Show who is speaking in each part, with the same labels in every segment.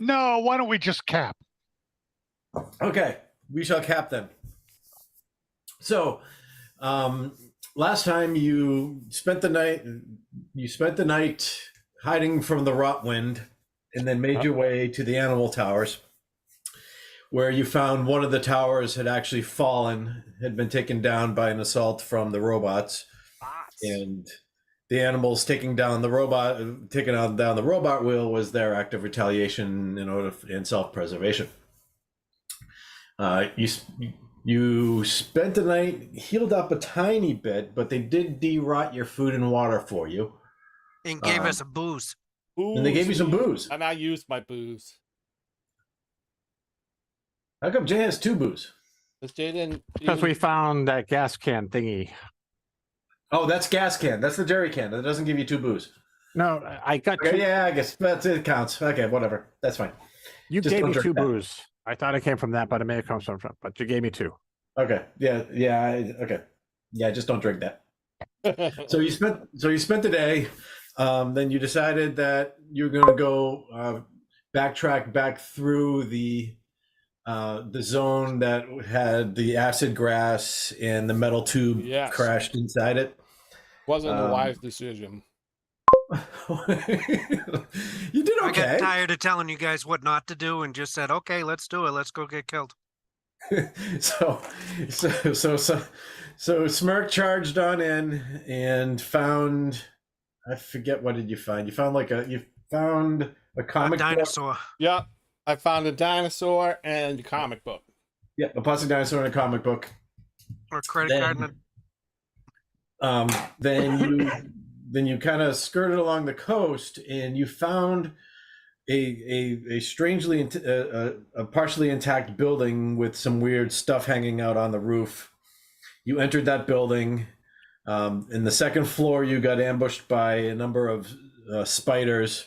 Speaker 1: No, why don't we just cap?
Speaker 2: Okay, we shall cap then. So, last time you spent the night hiding from the Rotwind, and then made your way to the animal towers, where you found one of the towers had actually fallen, had been taken down by an assault from the robots, and the animals taking down the robot wheel was their act of retaliation in self-preservation. You spent the night, healed up a tiny bit, but they did de-rot your food and water for you.
Speaker 3: And gave us a booze.
Speaker 2: And they gave you some booze.
Speaker 4: And I used my booze.
Speaker 2: How come Jay has 2 booze?
Speaker 5: Because we found that gas can thingy.
Speaker 2: Oh, that's gas can. That's the jerry can. That doesn't give you 2 booze.
Speaker 5: No, I got
Speaker 2: Okay,
Speaker 5: 2.
Speaker 2: yeah, I guess it counts. Okay, whatever. That's fine.
Speaker 5: You
Speaker 2: Just
Speaker 5: gave
Speaker 2: don't
Speaker 5: me 2
Speaker 2: drink that.
Speaker 5: booze. I thought it came from that, but it may have come from. But you gave me 2.
Speaker 2: Okay. Okay. Yeah, just don't drink that. So you spent the day. Then you decided that you're going to go backtrack back through the zone that had the acid grass and the metal tube crashed inside it.
Speaker 4: Wasn't a wise decision.
Speaker 2: You did okay.
Speaker 3: I got tired of telling you guys what not to do and just said, okay, let's do it. Let's go get killed.
Speaker 2: So Smirk charged on in and found, I forget, what did you find? You found a comic
Speaker 3: dinosaur.
Speaker 2: book.
Speaker 4: Yep. I found a dinosaur and a comic book.
Speaker 2: Yeah, a plastic dinosaur and a comic book.
Speaker 3: Or a credit card.
Speaker 2: Then you kind of skirted along the coast and you found a strangely a partially intact building with some weird stuff hanging out on the roof. You entered that building. In the second floor, you got ambushed by a number of spiders.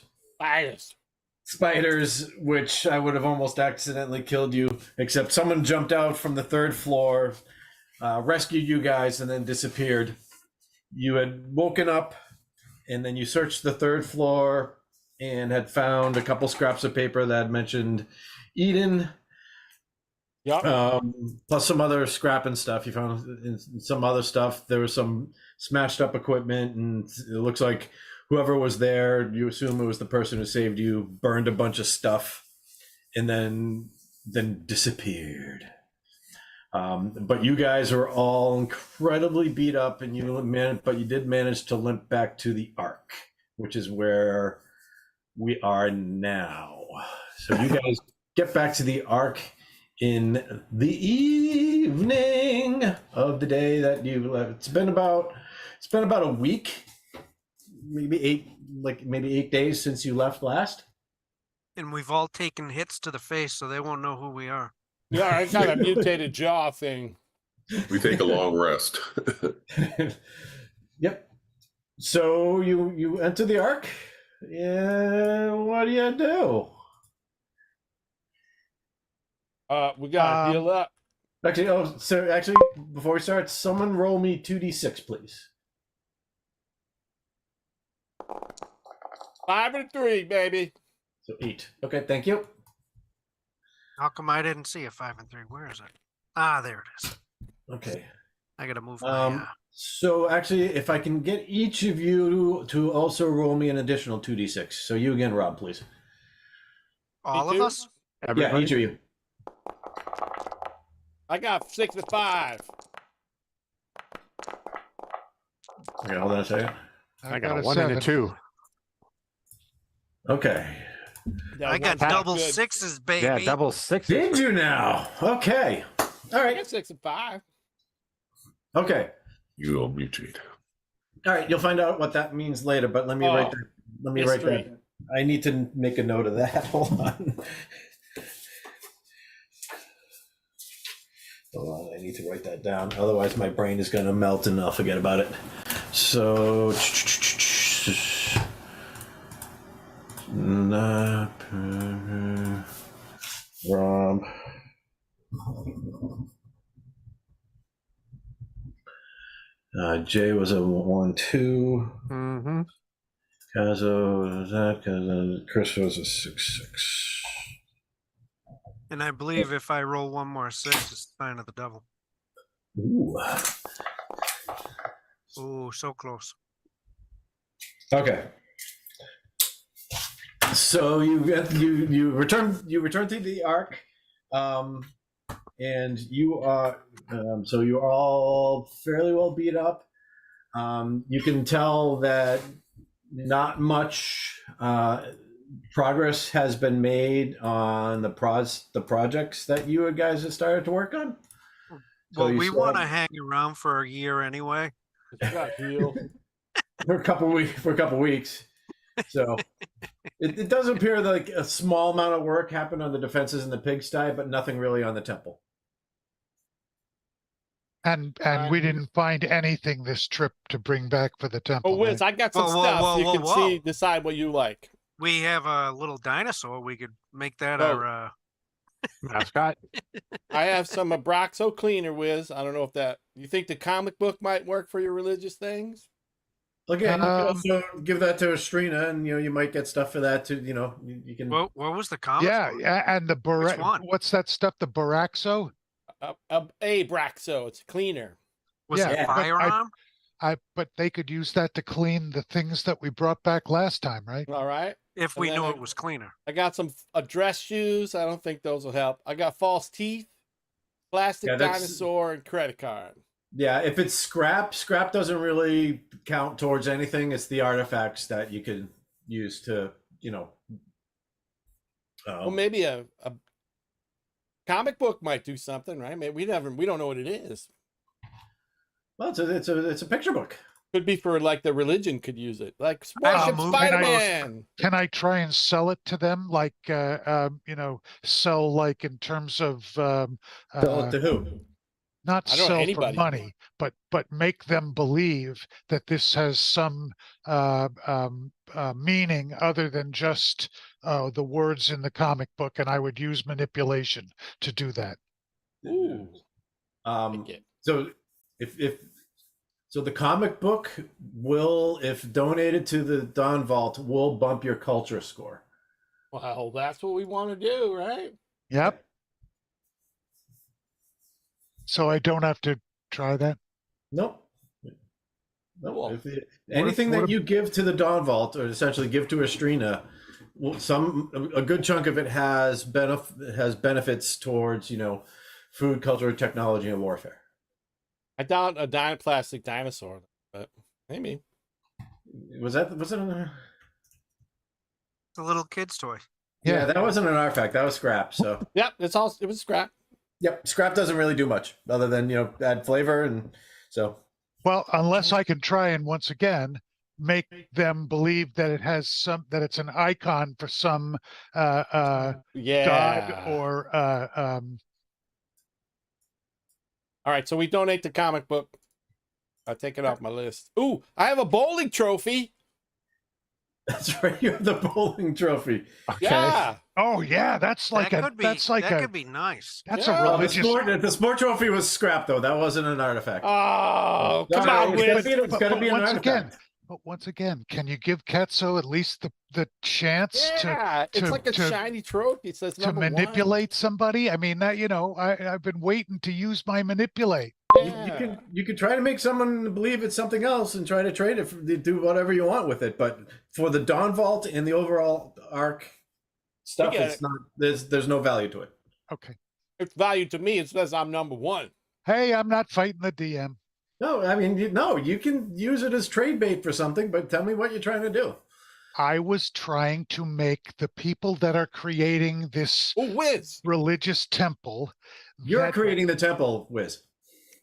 Speaker 2: Spiders, which I would have almost accidentally killed you, except someone jumped out from the 3rd floor, rescued you guys, and then disappeared. You had woken up, and then you searched the 3rd floor and had found a couple scraps of paper that had mentioned Eden.
Speaker 4: Yep.
Speaker 2: Plus some other scrap and stuff. You found some other stuff. There was some smashed up equipment, and it looks like whoever was there, you assume it was the person who saved you, burned a bunch of stuff, and then disappeared. But you guys are all incredibly beat up, and but you did manage to limp back to the Ark, which is where we are now. So you guys get back to the Ark in the evening of the day that you left. It's been about a week, maybe 8 days since you left last.
Speaker 3: And we've all taken hits to the face, so they won't know who we are.
Speaker 4: Yeah, I got a mutated jaw thing.
Speaker 6: We take a long rest.
Speaker 2: Yep. So you enter the Ark. Yeah. What do you do?
Speaker 4: We gotta heal up.
Speaker 2: Actually, before we start, someone roll me 2d6, please.
Speaker 4: 5 and 3, baby.
Speaker 2: So 8. Okay, thank you.
Speaker 3: How come I didn't see a 5 and 3? Where is it? Ah, there it is.
Speaker 2: Okay.
Speaker 3: I gotta move my.
Speaker 2: So actually, if I can get each of you to also roll me an additional 2d6. So you again, Rob, please.
Speaker 3: All of us?
Speaker 5: Everybody?
Speaker 2: Yeah, each of you.
Speaker 4: I got 6 and 5.
Speaker 2: Okay, hold on a second.
Speaker 5: I got a 1 and a 2.
Speaker 2: Okay.
Speaker 3: I got double 6s, baby.
Speaker 5: Yeah, double 6s.
Speaker 2: Did you now? Okay. All
Speaker 4: I
Speaker 2: right.
Speaker 4: got 6 and 5.
Speaker 2: Okay.
Speaker 6: You will mutate.
Speaker 2: All right. You'll find out what that means later, but let me write that. Let me write that. I need to make a note of that. Hold on. Hold on. I need to write that down. Otherwise, my brain is going to melt and I'll forget about it. So. Rob. Jay was a 1-2.
Speaker 5: Mm-hmm.
Speaker 2: Cazzo was that? Chris was a 6-6.
Speaker 3: And I believe if I roll one more 6, it's the sign of the devil.
Speaker 2: Ooh.
Speaker 3: Oh, so close.
Speaker 2: Okay. So you return to the Ark, and you are so you're all fairly well beat up. You can tell that not much progress has been made on the projects that you guys have started to work on.
Speaker 3: Well,
Speaker 2: you
Speaker 3: we
Speaker 2: still
Speaker 3: want to
Speaker 2: have-
Speaker 3: hang around for a year anyway.
Speaker 4: It's got heal.
Speaker 2: for a couple weeks. So it does appear like a small amount of work happened on the defenses in the pigsty, but nothing really on the temple.
Speaker 1: And
Speaker 4: Alright.
Speaker 1: we didn't find anything this trip to bring back for the temple.
Speaker 4: Oh, Wiz,
Speaker 1: right?
Speaker 4: I got some
Speaker 3: Whoa, whoa,
Speaker 4: stuff.
Speaker 3: whoa,
Speaker 4: You
Speaker 3: whoa,
Speaker 4: can
Speaker 3: whoa.
Speaker 4: see, decide what you like.
Speaker 3: We have a little dinosaur. We could make that
Speaker 4: Oh.
Speaker 3: our.
Speaker 5: Mascot.
Speaker 4: I have some Abraxo cleaner, Wiz. I don't know if that. You think the comic book might work for your religious things?
Speaker 2: Again, you can
Speaker 1: Um,
Speaker 2: also give that to Astrina, and you might get stuff for that too. You can.
Speaker 3: What was the comic?
Speaker 1: Yeah,
Speaker 3: book?
Speaker 1: yeah, and the
Speaker 3: Which one?
Speaker 1: what's that stuff? The Baraxo?
Speaker 4: Abraxo. It's cleaner.
Speaker 3: Was
Speaker 1: yeah,
Speaker 3: it
Speaker 1: but
Speaker 3: firearm?
Speaker 1: But they could use that to clean the things that we brought back last time, right?
Speaker 4: All right.
Speaker 3: If
Speaker 4: and
Speaker 3: we
Speaker 4: then
Speaker 3: knew
Speaker 4: I-
Speaker 3: it was cleaner.
Speaker 4: I got some dress shoes. I don't think those will help. I got false teeth, plastic
Speaker 2: Yeah, that's-
Speaker 4: dinosaur, and credit card.
Speaker 2: Yeah, if it's scrap doesn't really count towards anything. It's the artifacts that you could use to,
Speaker 4: Well, maybe a comic book might do something, right? Maybe we don't know what it is.
Speaker 2: well, it's a picture book.
Speaker 4: Could be for like the religion could use it, like
Speaker 3: I have a
Speaker 4: worship
Speaker 3: movie
Speaker 4: Spider-Man.
Speaker 1: Can I try and sell it to them, like sell like in terms of
Speaker 2: Sell it to who?
Speaker 1: not
Speaker 4: I don't know,
Speaker 1: sell for
Speaker 4: anybody.
Speaker 1: money, but make them believe that this has some meaning other than just the words in the comic book, and I would use manipulation to do that.
Speaker 4: Ooh,
Speaker 2: Um,
Speaker 4: like it.
Speaker 2: so so the comic book will, if donated to the Dawn Vault, will bump your culture score.
Speaker 4: Well, that's what we want to do, right?
Speaker 1: Yep. So I don't have to try that.
Speaker 2: Nope. Nope.
Speaker 4: Cool.
Speaker 2: Anything
Speaker 1: what
Speaker 2: that
Speaker 1: if-
Speaker 2: you give to the Dawn Vault, or essentially give to Astrina, a good chunk of it has benefits towards food, culture, technology, and warfare.
Speaker 4: I doubt a plastic dinosaur, but maybe.
Speaker 2: Was it?
Speaker 3: It's a little kid's toy.
Speaker 2: Yeah,
Speaker 1: Yeah.
Speaker 2: that wasn't an artifact. That was scrap. So
Speaker 4: Yep, it was scrap.
Speaker 2: yep, scrap doesn't really do much other than add flavor, and so
Speaker 1: Well, unless I can try and once again make them believe that it has that it's an icon for some god
Speaker 4: Yeah.
Speaker 1: or
Speaker 4: All right, so we donate the comic book. I'll take it off my list. Ooh, I have a bowling trophy.
Speaker 2: that's right. You have the bowling trophy.
Speaker 5: Okay.
Speaker 4: Yeah.
Speaker 1: oh yeah, that's like
Speaker 3: that
Speaker 1: a
Speaker 3: could be,
Speaker 1: that's like
Speaker 3: that
Speaker 1: a
Speaker 3: could be nice.
Speaker 1: that's
Speaker 4: Yeah.
Speaker 1: a
Speaker 2: Well,
Speaker 1: religious.
Speaker 2: the sport trophy was scrap though. That wasn't an artifact.
Speaker 4: Oh,
Speaker 2: No,
Speaker 4: come
Speaker 2: no,
Speaker 4: on,
Speaker 2: it's gotta
Speaker 4: Wiz.
Speaker 2: be an- it's gotta be an
Speaker 1: once
Speaker 2: artifact.
Speaker 1: again, but once again, can you give Cazzo at least the chance
Speaker 4: Yeah, it's
Speaker 1: to-
Speaker 4: like a
Speaker 1: to-
Speaker 4: shiny trophy. It says
Speaker 1: to
Speaker 4: number one.
Speaker 1: manipulate somebody? I mean that I've been waiting to use my manipulate.
Speaker 4: Yeah.
Speaker 2: You can try to make someone believe it's something else and try to trade it. Do whatever you want with it, but for the Dawn Vault and the overall arc stuff,
Speaker 4: get
Speaker 2: it's
Speaker 4: it.
Speaker 2: not. There's no value to it.
Speaker 1: Okay.
Speaker 4: It's value to me. It says I'm number one.
Speaker 1: Hey, I'm not fighting the DM.
Speaker 2: No, I mean you can use it as trade bait for something, but tell me what you're trying to do.
Speaker 1: I was trying to make the people that are creating this
Speaker 4: Oh, Wiz.
Speaker 1: religious temple.
Speaker 2: You're
Speaker 1: that-
Speaker 2: creating the temple, Wiz.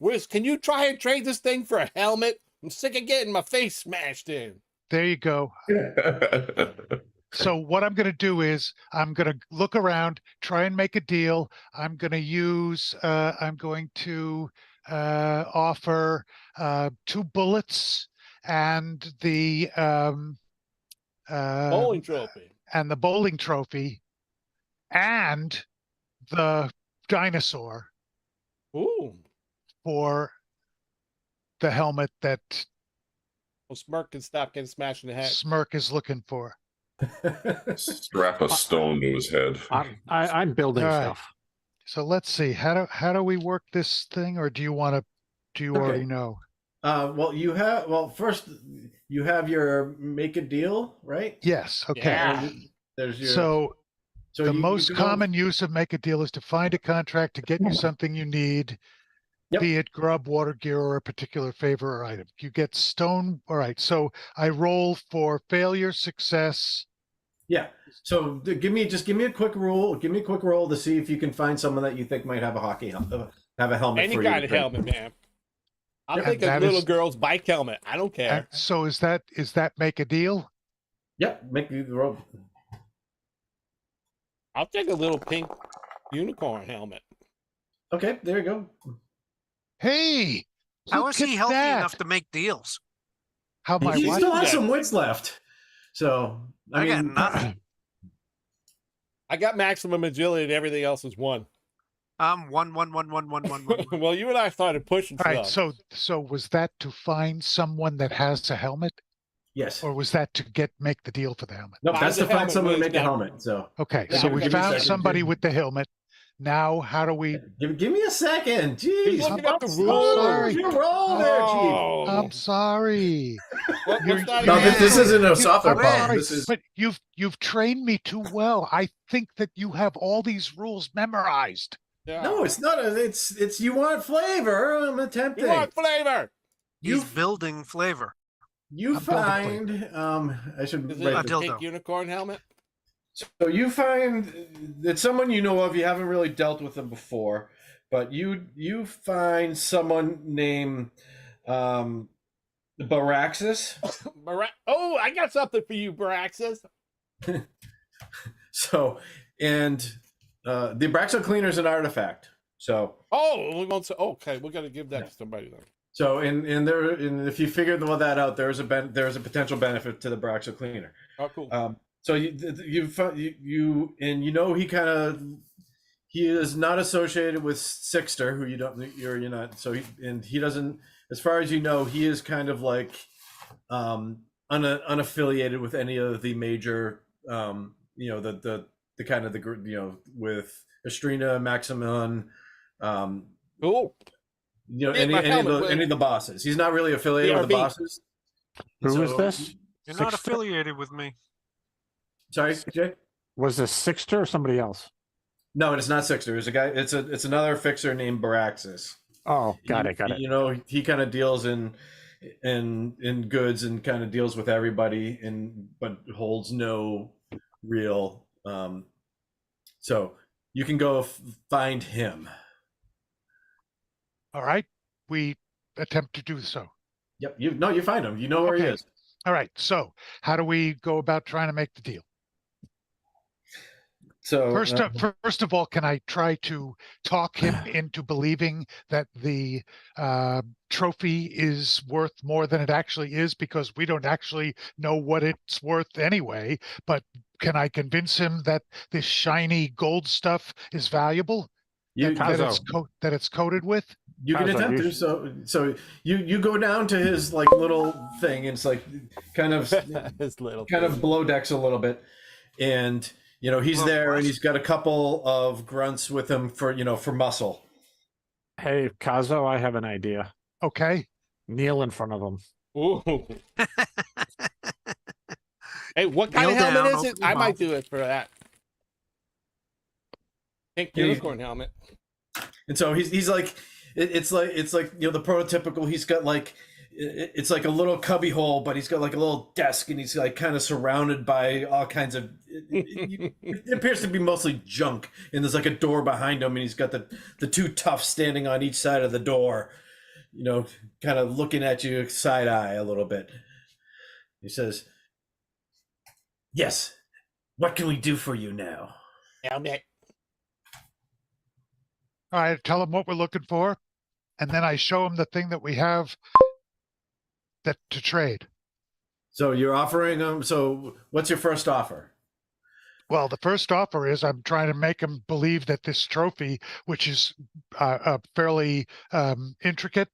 Speaker 4: Wiz, can you try and trade this thing for a helmet? I'm sick of getting my face smashed in.
Speaker 1: There you go. So what I'm going to do is I'm going to look around, try and make a deal. I'm going to use. I'm going to offer 2 bullets and the
Speaker 4: Bowling trophy.
Speaker 1: and the bowling trophy and the dinosaur
Speaker 4: Ooh.
Speaker 1: for the helmet that
Speaker 4: Well, Smirk can stop getting smashed in the head.
Speaker 1: Smirk is looking for.
Speaker 6: Strap a stone to his head.
Speaker 5: I'm building
Speaker 1: All right.
Speaker 5: stuff.
Speaker 1: So let's see. How do we work this thing, or do you
Speaker 2: Okay.
Speaker 1: already know?
Speaker 2: First you have your make a deal, right?
Speaker 1: Yes. Okay.
Speaker 4: Yeah.
Speaker 2: There's your
Speaker 1: So the
Speaker 2: you
Speaker 1: most
Speaker 2: go-
Speaker 1: common use of make a deal is to find a contract to get you something you need,
Speaker 2: Yep.
Speaker 1: be it grub, water gear, or a particular favor or item. You get stone. All right. So I roll for failure, success.
Speaker 2: Yeah. So give me a quick roll. Give me a quick roll to see if you can find someone that you think might have a have a helmet.
Speaker 4: Any
Speaker 2: for you
Speaker 4: kind
Speaker 2: to
Speaker 4: of
Speaker 2: trade.
Speaker 4: helmet, man. I'll
Speaker 1: And
Speaker 4: take a
Speaker 1: that
Speaker 4: little
Speaker 1: is-
Speaker 4: girl's bike helmet. I don't care.
Speaker 1: And so is that make a deal?
Speaker 2: Yep. Make the roll.
Speaker 4: I'll take a little pink unicorn helmet.
Speaker 2: Okay. There you go.
Speaker 1: Hey,
Speaker 3: How
Speaker 1: look
Speaker 3: is he
Speaker 1: at
Speaker 3: healthy
Speaker 1: that.
Speaker 3: enough to make deals?
Speaker 1: How my
Speaker 2: He
Speaker 1: what?
Speaker 2: still has
Speaker 4: that?
Speaker 2: some wits left. So
Speaker 3: I got
Speaker 2: mean,
Speaker 3: nothing.
Speaker 4: I got maximum agility and everything else is 1.
Speaker 3: One.
Speaker 4: Well, you and I started pushing
Speaker 1: All right.
Speaker 4: stuff.
Speaker 1: So was that to find someone that has a helmet,
Speaker 2: yes.
Speaker 1: or was that to make the deal for the helmet?
Speaker 2: No,
Speaker 4: Find
Speaker 2: that's
Speaker 4: the
Speaker 2: to find
Speaker 4: helmet
Speaker 2: someone to
Speaker 4: was
Speaker 2: make a
Speaker 4: not-
Speaker 2: helmet. So
Speaker 1: Okay.
Speaker 4: Yeah,
Speaker 1: So
Speaker 4: give
Speaker 1: we
Speaker 4: me a
Speaker 1: found
Speaker 2: second,
Speaker 1: somebody
Speaker 2: Jim.
Speaker 1: with the helmet. Now, how do we?
Speaker 2: give me a second.
Speaker 4: He's
Speaker 2: Jeez.
Speaker 4: looking at the
Speaker 1: I'm
Speaker 4: rules.
Speaker 1: sorry.
Speaker 2: You roll there, Chief.
Speaker 4: Oh.
Speaker 1: I'm sorry.
Speaker 4: What-
Speaker 1: You're-
Speaker 4: what's that
Speaker 3: No,
Speaker 4: again?
Speaker 3: this
Speaker 6: isn't a
Speaker 1: You-
Speaker 6: software
Speaker 1: I'm
Speaker 3: problem.
Speaker 1: sorry,
Speaker 6: This is
Speaker 1: but you've trained me too well. I think that you have all these rules memorized.
Speaker 4: Yeah.
Speaker 2: No, it's not. It's you want flavor. I'm attempting.
Speaker 4: You want flavor?
Speaker 2: You
Speaker 3: He's building flavor.
Speaker 2: you
Speaker 1: I'm building
Speaker 2: find. I should
Speaker 4: Is
Speaker 2: write
Speaker 4: it a
Speaker 2: this.
Speaker 3: dildo.
Speaker 4: pink unicorn helmet?
Speaker 2: So you find that someone you know of. You haven't really dealt with them before, but you find someone named Baraxis.
Speaker 4: Oh, I got something for you, Baraxis.
Speaker 2: So and the Abraxo cleaner is an artifact. So
Speaker 4: Oh, we won't say. Okay, we're gonna give that
Speaker 2: Yeah.
Speaker 4: to somebody then.
Speaker 2: so and if you figure all that out, there's a potential benefit to the Abraxo cleaner.
Speaker 4: Oh, cool.
Speaker 2: So you and you know he is not associated with Sixter, who you're not. So he doesn't, as far as you know, he is kind of like unaffiliated with any of the major the kind of the group with Estrina, Maximon,
Speaker 4: Cool.
Speaker 2: any
Speaker 4: Yeah, my helmet,
Speaker 2: of the bosses. He's not really affiliated with the
Speaker 4: BRB.
Speaker 2: bosses.
Speaker 5: Who is
Speaker 2: So-
Speaker 5: this?
Speaker 3: You're not
Speaker 5: Sixter?
Speaker 3: affiliated with me.
Speaker 2: Sorry, Jay.
Speaker 5: Was this Sixter or somebody else?
Speaker 2: No, it's not Sixter. It's a guy. It's another fixer named Baraxis.
Speaker 5: Oh, got it.
Speaker 2: You know, he kind of deals in goods and kind of deals with everybody, but holds no real. So you can go find him.
Speaker 1: All right. We attempt to do so.
Speaker 2: Yep. You find him. You know where he
Speaker 1: Okay.
Speaker 2: is.
Speaker 1: All right. So how do we go about trying to make the deal?
Speaker 2: So
Speaker 1: First of all, can I try to talk him into believing that the trophy is worth more than it actually is, because we don't actually know what it's worth anyway? But can I convince him that this shiny gold stuff is valuable?
Speaker 2: you
Speaker 1: That it's coated with?
Speaker 2: you can
Speaker 5: Cazzo,
Speaker 2: attempt
Speaker 5: you
Speaker 2: to. So you go down to his like little thing. And it's like kind of
Speaker 4: His little
Speaker 2: below decks a little bit, and he's
Speaker 3: Well,
Speaker 2: there, and
Speaker 3: plus-
Speaker 2: he's got a couple of grunts with him for muscle.
Speaker 5: Hey, Cazzo, I have an idea.
Speaker 1: Okay.
Speaker 5: Kneel in front of him.
Speaker 4: Ooh. Hey, what kind of
Speaker 3: Kneel
Speaker 4: helmet
Speaker 3: down,
Speaker 4: is it?
Speaker 3: open your
Speaker 4: I might
Speaker 3: mouth.
Speaker 4: do it for that. Pink
Speaker 2: Yeah,
Speaker 4: unicorn helmet.
Speaker 2: And so he's like, it's like the prototypical. He's got like, it's like a little cubby hole, but he's got like a little desk, and he's like kind of surrounded by all kinds of. It appears to be mostly junk, and there's like a door behind him, and he's got the two toughs standing on each side of the door, kind of looking at you side eye a little bit. He says, "Yes, what can we do for you now?"
Speaker 4: Helmet.
Speaker 1: All right. Tell him what we're looking for. And then I show him the thing that we have to trade.
Speaker 2: So you're offering him. So what's your first offer?
Speaker 1: Well, the first offer is I'm trying to make him believe that this trophy, which is fairly intricate.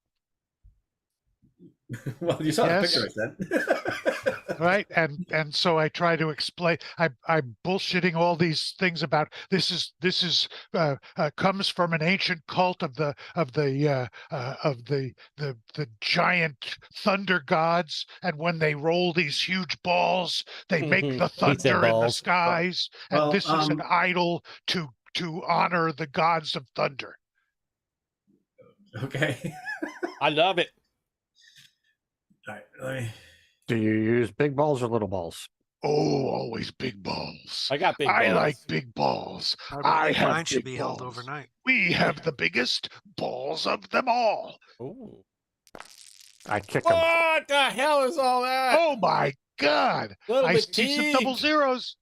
Speaker 2: Well, you saw
Speaker 1: Yes.
Speaker 2: the picture I sent.
Speaker 1: right? And so I try to explain. I'm bullshitting all these things about this is comes from an ancient cult of the giant thunder gods, and when they roll these huge balls, they make the
Speaker 4: He said
Speaker 1: thunder in the
Speaker 4: balls.
Speaker 1: skies, and
Speaker 2: Well,
Speaker 1: this is an idol to honor the gods of thunder.
Speaker 2: Okay.
Speaker 4: I love it.
Speaker 2: All right. Let me...
Speaker 5: Do you use big balls or little balls?
Speaker 1: Oh, always big balls.
Speaker 4: I got big balls.
Speaker 1: I like big balls.
Speaker 3: I
Speaker 1: I
Speaker 3: think
Speaker 1: have
Speaker 3: mine should
Speaker 1: big
Speaker 3: be held
Speaker 1: balls.
Speaker 3: overnight.
Speaker 1: We have the biggest balls of them all.
Speaker 4: Ooh.
Speaker 5: I kick them.
Speaker 4: What the hell is all that?
Speaker 1: Oh my God.
Speaker 4: Little
Speaker 1: I see some double
Speaker 4: McTeague.
Speaker 1: zeros.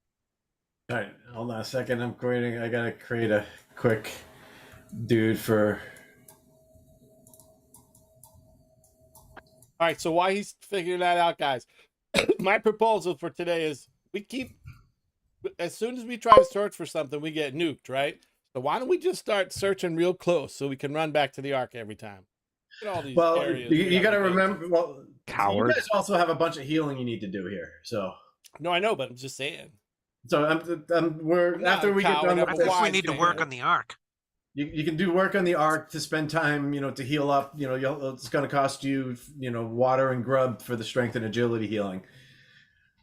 Speaker 2: All right. Hold on a second. I gotta create a quick dude for.
Speaker 4: All right, so while he's figuring that out, guys, my proposal for today is as soon as we try to search for something, we get nuked, right? So why don't we just start searching real close so we can run back to the ark every time? Look at all these
Speaker 2: Well,
Speaker 4: areas
Speaker 2: you got to remember. Well,
Speaker 5: Coward.
Speaker 2: you guys also have a bunch of healing you need to do here. So
Speaker 4: No, I know, but I'm just saying.
Speaker 2: we're
Speaker 4: Not
Speaker 2: after we get
Speaker 4: coward,
Speaker 2: done
Speaker 4: I'm
Speaker 3: I
Speaker 2: with
Speaker 4: a
Speaker 3: think
Speaker 2: this.
Speaker 3: we
Speaker 4: wise
Speaker 3: need to
Speaker 4: man.
Speaker 3: work on the arc.
Speaker 2: You can do work on the arc to spend time, to heal up. It's going to cost you, water and grub for the strength and agility healing.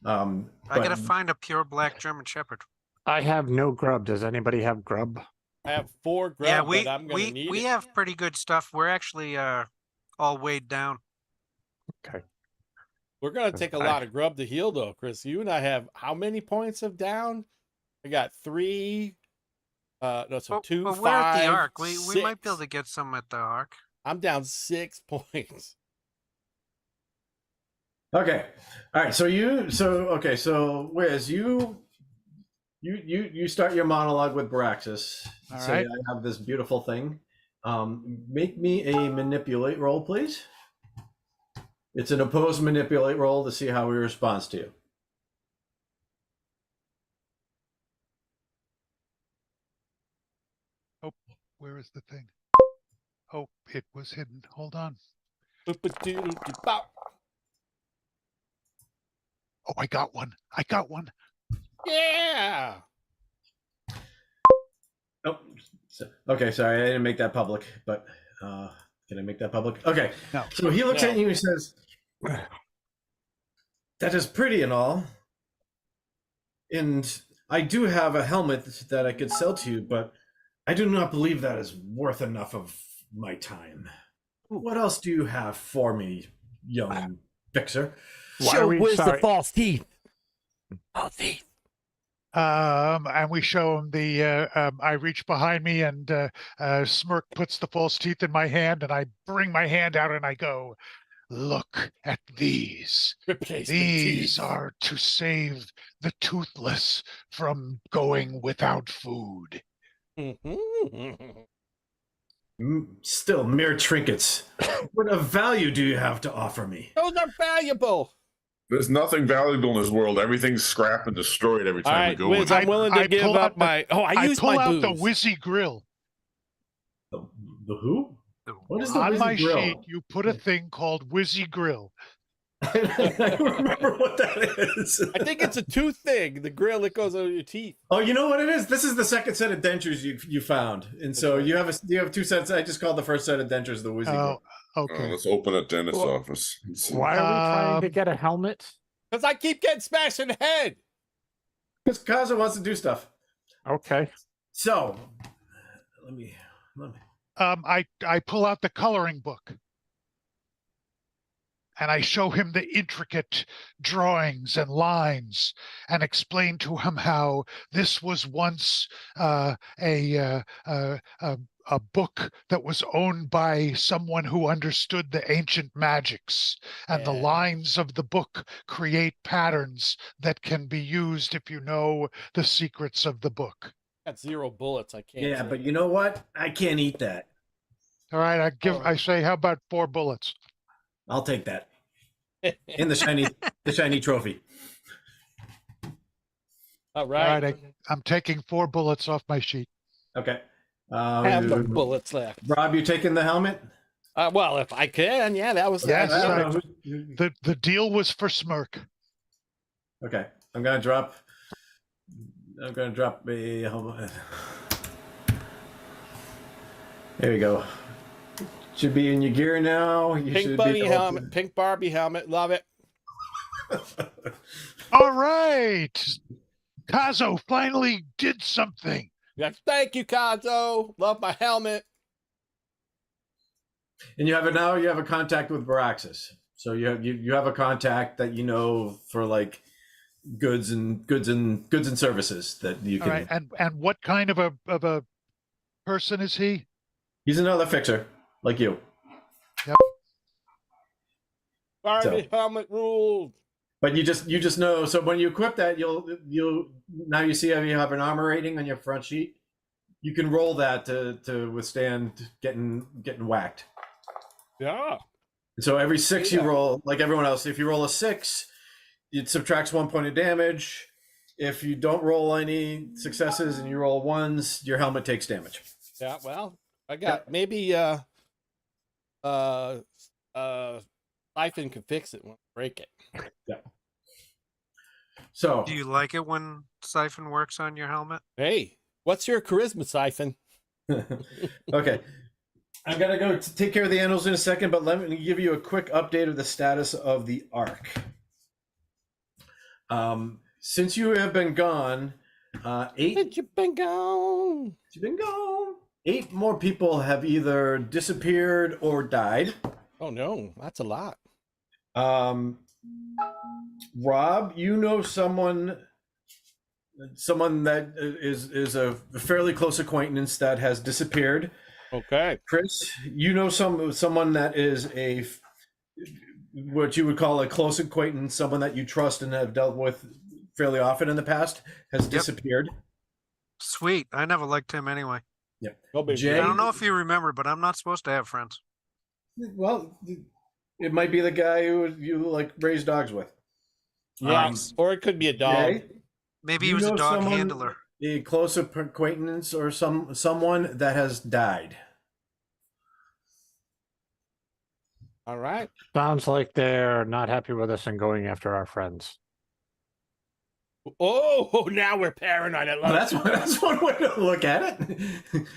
Speaker 3: I gotta
Speaker 2: but-
Speaker 3: find a pure black German Shepherd.
Speaker 5: I have no grub. Does anybody have grub?
Speaker 4: I have 4 grub,
Speaker 3: Yeah,
Speaker 4: but I'm gonna need
Speaker 3: we
Speaker 4: it.
Speaker 3: have pretty good stuff. We're actually all weighed down.
Speaker 4: We're gonna take a lot of grub to heal, though, Chris. You and I have how many points of down? I got 3. No, so 2,
Speaker 3: But
Speaker 4: 5,
Speaker 3: we're at the arc. We might be
Speaker 4: 6.
Speaker 3: able to get some at the arc.
Speaker 4: I'm down 6 points.
Speaker 2: Okay. All right. So Wiz, you start your monologue with Baraxis.
Speaker 1: All
Speaker 2: Say,
Speaker 1: right.
Speaker 2: I have this beautiful thing. Make me a manipulate roll, please. It's an opposed manipulate roll to see how he responds to you.
Speaker 1: Oh, where is the thing? Oh, it was hidden. Hold on. Oh, I got one.
Speaker 4: Yeah.
Speaker 2: Oh, okay. Sorry, I didn't make that public, but can I make that public? Okay.
Speaker 1: No.
Speaker 2: So he looks
Speaker 4: No.
Speaker 2: at you and says, "That is pretty and all, and I do have a helmet that I could sell to you, but I do not believe that is worth enough of my time. What else do you have for me, young fixer?"
Speaker 5: Why are we sorry?
Speaker 4: false teeth. False teeth.
Speaker 1: And we show him I reach behind me, and Smirk puts the false teeth in my hand, and I bring my hand out and I go, "Look at these.
Speaker 4: Replacement
Speaker 1: These
Speaker 4: teeth.
Speaker 1: are to save the toothless from going without food."
Speaker 4: Mhm.
Speaker 2: Still mere trinkets. What of value do you have to offer me?
Speaker 4: Those are valuable.
Speaker 6: There's nothing valuable in this world. Everything's scrapped and destroyed every
Speaker 4: All
Speaker 6: time
Speaker 4: right,
Speaker 6: we go
Speaker 4: Wiz,
Speaker 6: in.
Speaker 4: I'm willing to
Speaker 1: I
Speaker 4: give
Speaker 1: pull
Speaker 4: up
Speaker 1: out the-
Speaker 4: my. Oh, I
Speaker 1: I
Speaker 4: use
Speaker 1: pull
Speaker 4: my
Speaker 1: out the
Speaker 4: booze.
Speaker 1: Wizzy Grill.
Speaker 2: The who? What is the
Speaker 1: On
Speaker 2: Wizzy
Speaker 1: my
Speaker 2: Grill?
Speaker 1: sheet, you put a thing called Wizzy Grill.
Speaker 2: I don't remember what that is.
Speaker 4: I think it's a tooth thing. The grill that goes over your teeth.
Speaker 2: Oh, you know what it is? This is the second set of dentures you found, and so you have 2 sets. I just called the first set of dentures the Wizzy
Speaker 1: Oh,
Speaker 2: Grill.
Speaker 1: okay.
Speaker 6: Let's open a dentist's
Speaker 5: Well,
Speaker 6: office. Let's see.
Speaker 5: Why are we trying to
Speaker 1: Um,
Speaker 5: get a helmet?
Speaker 4: Because I keep getting smashed in the head.
Speaker 2: Because Cazzo wants to do stuff.
Speaker 5: Okay.
Speaker 2: So let me.
Speaker 1: I pull out the coloring book, and I show him the intricate drawings and lines, and explain to him how this was once a book that was owned by someone who understood the ancient magics, and the
Speaker 4: Yeah.
Speaker 1: lines of the book create patterns that can be used if you know the secrets of the book.
Speaker 4: Got 0 bullets. I can't.
Speaker 2: Yeah,
Speaker 4: say.
Speaker 2: but you know what? I can't eat that.
Speaker 1: All right, I say, how about 4 bullets?
Speaker 2: I'll take that. In the shiny trophy.
Speaker 4: All
Speaker 1: All
Speaker 4: right.
Speaker 1: right, I'm taking 4 bullets off my sheet.
Speaker 2: Okay.
Speaker 4: Have no bullets left.
Speaker 2: Rob, you taking the helmet?
Speaker 4: Well, if I can, yeah, that was.
Speaker 1: Yes,
Speaker 2: I
Speaker 1: I-
Speaker 2: don't know who-
Speaker 1: The deal was for Smirk.
Speaker 2: Okay, I'm gonna drop a helmet. There you go. Should be in your gear now. You
Speaker 4: Pink
Speaker 2: should
Speaker 4: bunny
Speaker 2: be able
Speaker 4: helmet, pink Barbie helmet. Love it.
Speaker 1: All right. Cazzo finally did something.
Speaker 4: Yes, thank you, Cazzo. Love my helmet.
Speaker 2: And you have a contact with Baraxis. So you have a contact that you know for like goods and services that you
Speaker 1: All
Speaker 2: can.
Speaker 1: right. And what kind of a person is he?
Speaker 2: He's another fixer like you.
Speaker 4: Barbie helmet rules.
Speaker 2: But you just know. So when you equip that, you'll now you see how you have an armor rating on your front sheet. You can roll that to withstand getting whacked.
Speaker 4: Yeah.
Speaker 2: So every 6 you
Speaker 4: Yeah.
Speaker 2: roll, like everyone else, if you roll a 6, it subtracts 1 point of damage. If you don't roll any successes and you roll 1s, your helmet takes damage.
Speaker 4: Yeah. Well, I got maybe Siphon can fix it when I break it.
Speaker 2: Yeah. So
Speaker 3: Do you like it when Siphon works on your helmet?
Speaker 4: Hey, what's your charisma, Siphon?
Speaker 2: okay. I'm gonna go take care of the animals in a second, but let me give you a quick update of the status of the arc. Since you have been gone, 8.
Speaker 4: Since you've been gone.
Speaker 2: You've been gone. 8 more people have either disappeared or died.
Speaker 4: Oh no, that's a lot.
Speaker 2: Rob, you know someone that is a fairly close acquaintance that has disappeared.
Speaker 4: Okay.
Speaker 2: Chris, you know someone that is what you would call a close acquaintance, someone that you trust and have dealt with fairly often in the past, has disappeared.
Speaker 3: Sweet. I never liked him anyway.
Speaker 2: Yeah.
Speaker 4: No big
Speaker 2: Jay?
Speaker 3: I don't know if you remember, but I'm not supposed to have friends.
Speaker 2: Well, it might be the guy who you like raise dogs with.
Speaker 4: Yes. Or it could be a dog.
Speaker 2: Jay,
Speaker 3: Maybe he
Speaker 2: you
Speaker 3: was a
Speaker 2: know
Speaker 3: dog
Speaker 2: someone-
Speaker 3: handler.
Speaker 2: a close acquaintance or someone that has died.
Speaker 4: All right.
Speaker 5: Sounds like they're not happy with us and going after our friends.
Speaker 4: Oh, now we're paranoid. I love
Speaker 2: Well, that's one way to look at it.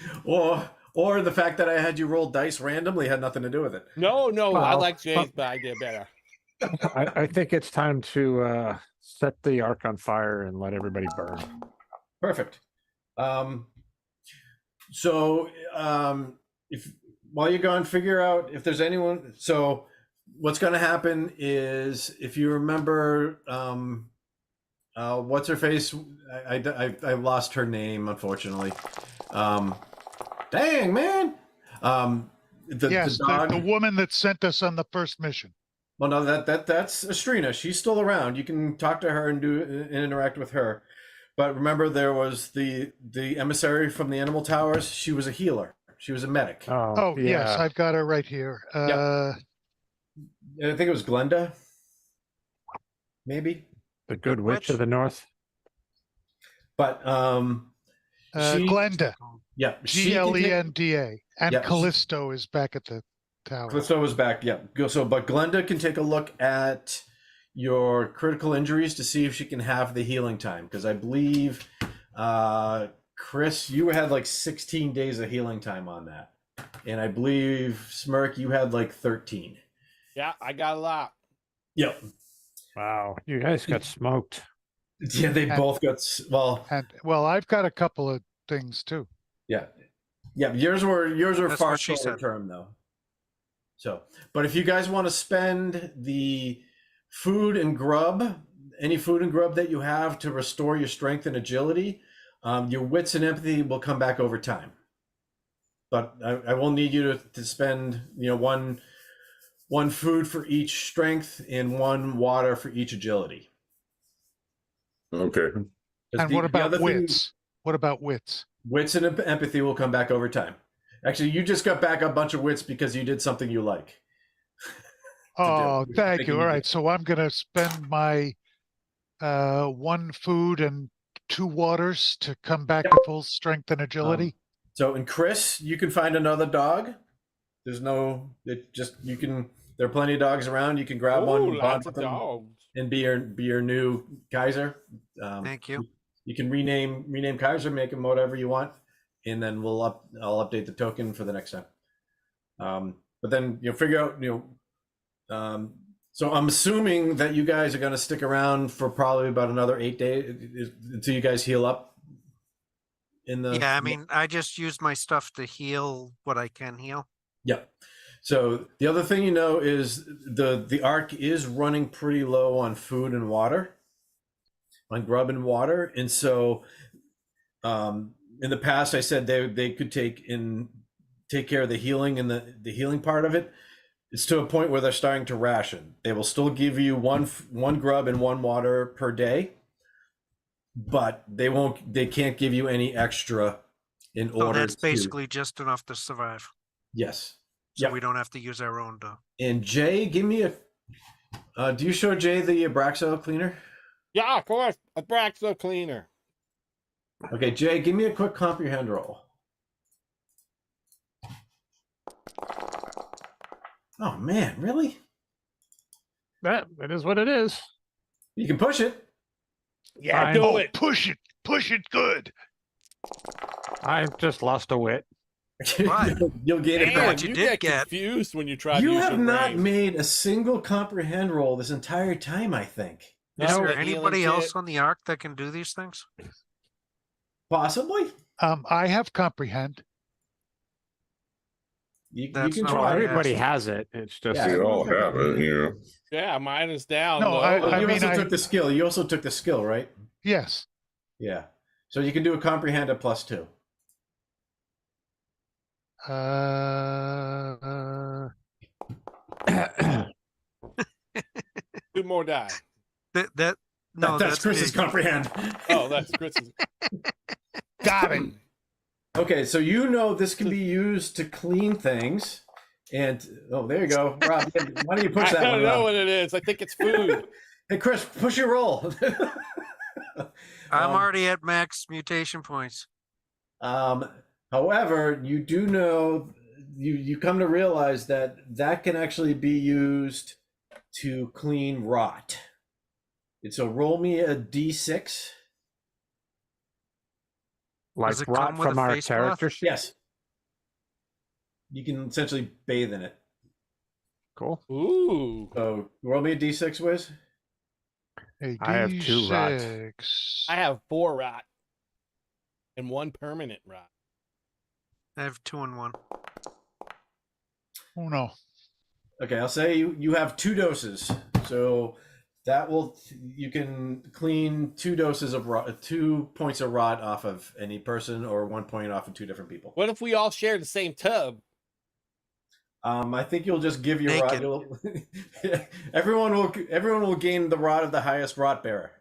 Speaker 2: or the fact that I had you roll dice randomly had nothing to do with it.
Speaker 4: No, I
Speaker 5: Well,
Speaker 4: like Jay's idea better.
Speaker 5: I think it's time to set the ark on fire and let everybody burn.
Speaker 2: Perfect. So if while you're gone, figure out if there's anyone. So what's going to happen is, if you remember, what's her face? I lost her name, unfortunately. Dang, man.
Speaker 1: Yes,
Speaker 2: the dog.
Speaker 1: the woman that sent us on the first mission.
Speaker 2: Well, no, that's Astrina. She's still around. You can talk to her and interact with her. But remember, there was the emissary from the animal towers. She was a healer. She was a medic.
Speaker 1: Oh, yes, I've got her right here.
Speaker 2: I think it was Glenda. Maybe.
Speaker 5: The good witch of the north.
Speaker 2: But she-
Speaker 1: Glenda,
Speaker 2: yeah, she can take-
Speaker 1: Glenda, and
Speaker 2: Yeah,
Speaker 1: Callisto is back at the tower.
Speaker 2: Callisto was back. Yeah. But Glenda can take a look at your critical injuries to see if she can have the healing time, because I believe, Chris, you had like 16 days of healing time on that, and I believe Smirk, you had like 13.
Speaker 4: Yeah, I got a lot.
Speaker 2: Yep.
Speaker 5: Wow, you guys got smoked.
Speaker 2: Yeah, they both got
Speaker 1: And well, I've got a couple of things too.
Speaker 2: Yeah. Yours were
Speaker 3: That's
Speaker 2: far
Speaker 3: what she
Speaker 2: shorter
Speaker 3: said.
Speaker 2: term though. So, but if you guys want to spend the food and grub, any food and grub that you have to restore your strength and agility, your wits and empathy will come back over time. But I will need you to spend, one food for each strength and 1 water for each agility.
Speaker 6: Okay.
Speaker 2: 'Cause
Speaker 1: And
Speaker 2: the
Speaker 1: what about
Speaker 2: other thing-
Speaker 1: wits? What about wits?
Speaker 2: Wits and empathy will come back over time. Actually, you just got back a bunch of wits because you did something you like.
Speaker 1: Oh,
Speaker 2: do.
Speaker 1: thank
Speaker 2: Making
Speaker 1: you.
Speaker 2: you
Speaker 1: All
Speaker 2: do.
Speaker 1: right, so I'm going to spend my 1 food and 2 waters to come back to full strength and agility.
Speaker 2: So, and Chris, you can find another dog. There are plenty of dogs around. You can grab one.
Speaker 4: Oh,
Speaker 2: bond
Speaker 4: lots
Speaker 2: with
Speaker 4: of
Speaker 2: them.
Speaker 4: dogs.
Speaker 2: and be your new Kaiser.
Speaker 3: Thank you.
Speaker 2: You can rename Kaiser, make him whatever you want, and then I'll update the token for the next time. But then figure out so I'm assuming that you guys are going to stick around for probably about another 8 days until you guys heal up.
Speaker 3: Yeah, I mean, I just used my stuff to heal what I can heal.
Speaker 2: Yep. So the other thing is the Ark is running pretty low on food and water, on grub and water, and so in the past I said they could take care of the healing and the healing part of it. It's to a point where they're starting to ration. They will still give you one grub and one water per day, but they can't give you any extra in order.
Speaker 3: So that's basically just enough to survive.
Speaker 2: Yes.
Speaker 3: So we don't have to use our own to.
Speaker 2: And Jay, give me do you show Jay the Abraxo cleaner?
Speaker 4: Yeah, of course. Abraxo cleaner.
Speaker 2: Okay, Jay, give me a quick comprehend roll. Oh man, really?
Speaker 5: That is what it is.
Speaker 2: You can push it.
Speaker 4: Yeah,
Speaker 5: Fine.
Speaker 4: do it.
Speaker 1: Push it good.
Speaker 5: I've just lost a wit.
Speaker 3: Why?
Speaker 2: You'll get it
Speaker 4: Damn,
Speaker 2: back.
Speaker 3: you
Speaker 4: you
Speaker 3: did
Speaker 4: get
Speaker 3: get.
Speaker 4: confused when you try to
Speaker 2: You
Speaker 4: use
Speaker 2: have
Speaker 4: your
Speaker 2: not
Speaker 4: brain.
Speaker 2: made a single comprehend roll this entire time, I think.
Speaker 3: Is
Speaker 4: No,
Speaker 3: there
Speaker 4: the healing
Speaker 3: anybody else
Speaker 4: kit.
Speaker 3: on the Ark that can do these things?
Speaker 2: Possibly.
Speaker 1: I have comprehend.
Speaker 2: You
Speaker 3: That's
Speaker 2: can
Speaker 3: not
Speaker 5: Well,
Speaker 3: what I
Speaker 2: try.
Speaker 5: everybody
Speaker 3: asked.
Speaker 5: has it. It's just
Speaker 2: Yeah.
Speaker 6: We all have it, you know.
Speaker 4: Yeah, mine is down.
Speaker 1: No,
Speaker 4: low.
Speaker 1: I
Speaker 2: You
Speaker 1: mean,
Speaker 2: also took the skill. You also took the skill, right?
Speaker 1: Yes.
Speaker 2: Yeah. So you can do a comprehend at +2.
Speaker 4: Two more die.
Speaker 3: No,
Speaker 2: That's Chris's
Speaker 3: me.
Speaker 2: comprehend.
Speaker 4: Oh, that's Chris's.
Speaker 1: Got it.
Speaker 2: Okay, so this can be used to clean things. And there you go, Rob. Why don't you push
Speaker 4: I
Speaker 2: that
Speaker 4: don't
Speaker 2: one?
Speaker 4: know
Speaker 2: Rob?
Speaker 4: what it is. I think it's food.
Speaker 2: Hey, Chris, push your roll.
Speaker 3: I'm already at max mutation points.
Speaker 2: However, you do know you come to realize that can actually be used to clean rot. And so roll me a d6.
Speaker 5: like
Speaker 3: Does it
Speaker 5: rot
Speaker 3: come with
Speaker 5: from
Speaker 3: a
Speaker 5: our
Speaker 3: face cloth?
Speaker 5: character sheet.
Speaker 2: Yes. You can essentially bathe in it.
Speaker 5: Cool.
Speaker 4: Ooh.
Speaker 2: So roll me a d6, Wiz.
Speaker 5: I have 2 rot.
Speaker 1: D6.
Speaker 4: I have 4 rot and 1 permanent rot.
Speaker 3: I have 2 and 1.
Speaker 1: Oh no.
Speaker 2: Okay, I'll say you have 2 doses. So you can clean 2 doses of rot, 2 points of rot off of any person, or 1 point off of 2 different people.
Speaker 4: What if we all share the same tub?
Speaker 2: I think you'll just give your
Speaker 3: Naked.
Speaker 2: rot. Everyone will gain the rot of the highest rot bearer.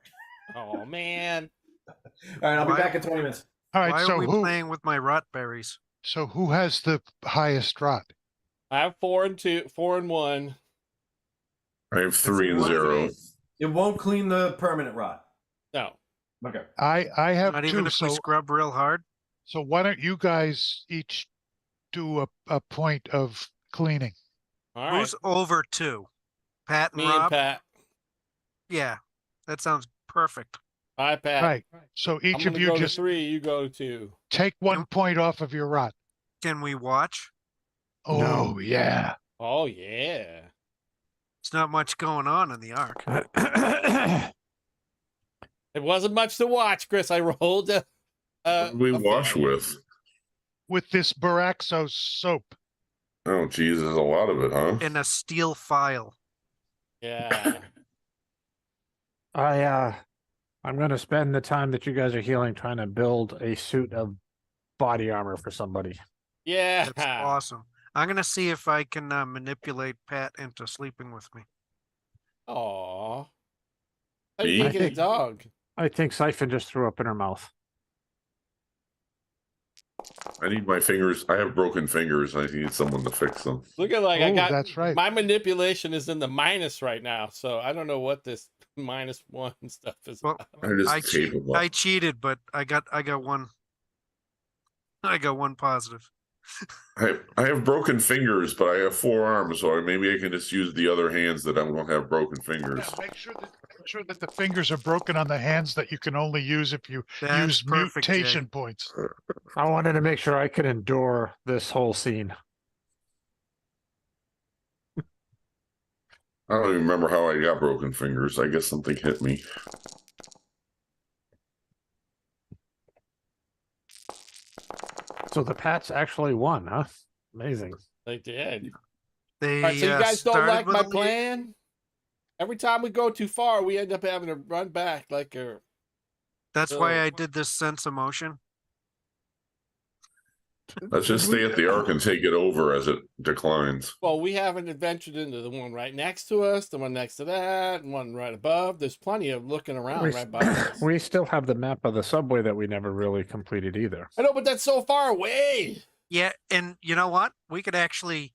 Speaker 4: Oh man.
Speaker 2: All right, I'll be
Speaker 3: Why-
Speaker 2: back in 20 minutes.
Speaker 1: All right.
Speaker 3: Why
Speaker 1: So
Speaker 3: are we
Speaker 1: who?
Speaker 3: playing with my rot berries?
Speaker 1: So who has the highest rot?
Speaker 4: I have 4 and 1.
Speaker 6: I have 3 and 0.
Speaker 2: It won't clean the permanent rot.
Speaker 4: No.
Speaker 2: Okay.
Speaker 1: I have
Speaker 3: Not
Speaker 1: 2.
Speaker 3: even if we scrub real hard.
Speaker 1: So why don't you guys each do a point of cleaning?
Speaker 4: All right.
Speaker 3: Who's over 2? Pat and
Speaker 4: Me and
Speaker 3: Rob?
Speaker 4: Pat.
Speaker 3: Yeah, that sounds perfect.
Speaker 4: Hi, Pat.
Speaker 1: Right. So
Speaker 4: I'm
Speaker 1: each of
Speaker 4: gonna
Speaker 1: you
Speaker 4: go
Speaker 1: just
Speaker 4: to 3. You go to 2.
Speaker 1: take 1 point off of your rot.
Speaker 3: Can we watch?
Speaker 1: Oh
Speaker 5: No.
Speaker 1: yeah.
Speaker 4: Oh yeah.
Speaker 3: It's not much going on in the Ark.
Speaker 4: It wasn't much to watch, Chris. I rolled.
Speaker 6: What do we wash
Speaker 4: failure.
Speaker 6: with?
Speaker 1: With this Baraxo soap.
Speaker 6: Oh, geez, there's a lot of it, huh?
Speaker 3: In a steel file.
Speaker 4: Yeah.
Speaker 5: I'm going to spend the time that you guys are healing trying to build a suit of body armor for somebody.
Speaker 4: Yeah.
Speaker 3: That's awesome. I'm gonna see if I can manipulate Pat into sleeping with me.
Speaker 4: Aw.
Speaker 6: Me?
Speaker 4: You
Speaker 5: I
Speaker 4: can't get a
Speaker 5: think-
Speaker 4: dog.
Speaker 5: I think Siphon just threw up in her mouth.
Speaker 6: I need my fingers. I have broken fingers. I need someone to fix them.
Speaker 4: Look at I
Speaker 1: Oh,
Speaker 4: got.
Speaker 1: that's right.
Speaker 4: My manipulation is in the minus right now, so I don't know what this -1 stuff is.
Speaker 3: Well,
Speaker 4: about.
Speaker 6: I just
Speaker 3: I
Speaker 6: tape them up.
Speaker 3: I cheated, but I got one. I got 1 positive.
Speaker 6: I have broken fingers, but I have 4 arms, so maybe I can just use the other hands that I won't have broken fingers.
Speaker 1: Yeah, make sure that the fingers are broken on the hands that you can only use if you
Speaker 3: That's
Speaker 1: use
Speaker 3: perfect, Jay.
Speaker 1: mutation points.
Speaker 5: I wanted to make sure I could endure this whole scene.
Speaker 6: I don't even remember how I got broken fingers. I guess something hit me.
Speaker 5: So the Pats actually won, huh? Amazing.
Speaker 4: They did.
Speaker 3: They
Speaker 4: All right, so you guys don't
Speaker 3: started
Speaker 4: like
Speaker 3: with
Speaker 4: my
Speaker 3: a lead.
Speaker 4: plan? Every time we go too far, we end up having to run back like a.
Speaker 3: That's why
Speaker 4: So-
Speaker 3: I did this sense of motion.
Speaker 6: Let's just stay at the arc and take it over as it declines.
Speaker 4: Well, we haven't adventured into the one right next to us, the one next to that, and one right above. There's plenty of looking around
Speaker 5: We,
Speaker 4: right by us.
Speaker 5: we still have the map of the subway that we never really completed either.
Speaker 4: I know, but that's so far away.
Speaker 3: Yeah, and you know what? We could actually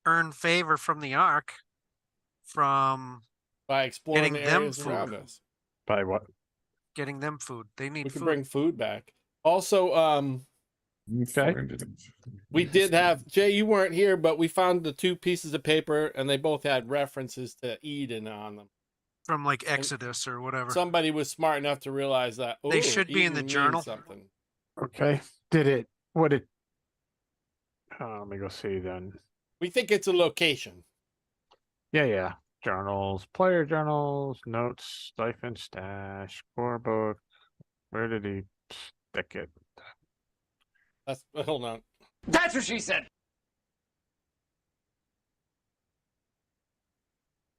Speaker 3: earn favor from the Ark from
Speaker 4: By exploring
Speaker 3: Getting
Speaker 4: the
Speaker 3: them
Speaker 4: areas around
Speaker 3: food.
Speaker 4: us.
Speaker 5: By what?
Speaker 3: getting them food. They need
Speaker 4: We can
Speaker 3: food.
Speaker 4: bring food back. Also,
Speaker 5: Okay.
Speaker 4: we did have Jay, you weren't here, but we found the 2 pieces of paper and they both had references to Eden on them.
Speaker 3: From like Exodus or whatever.
Speaker 4: Somebody was smart enough to realize that
Speaker 3: They
Speaker 4: "Ooh,
Speaker 3: should be in the
Speaker 4: Eden means
Speaker 3: journal."
Speaker 4: Something.
Speaker 5: Okay. Did it? What did? Let me go see then.
Speaker 4: We think it's a location.
Speaker 5: Yeah. Journals, player journals, notes, stipend, stash, core book. Where did he stick it?
Speaker 4: That's hold on.
Speaker 7: That's what she said.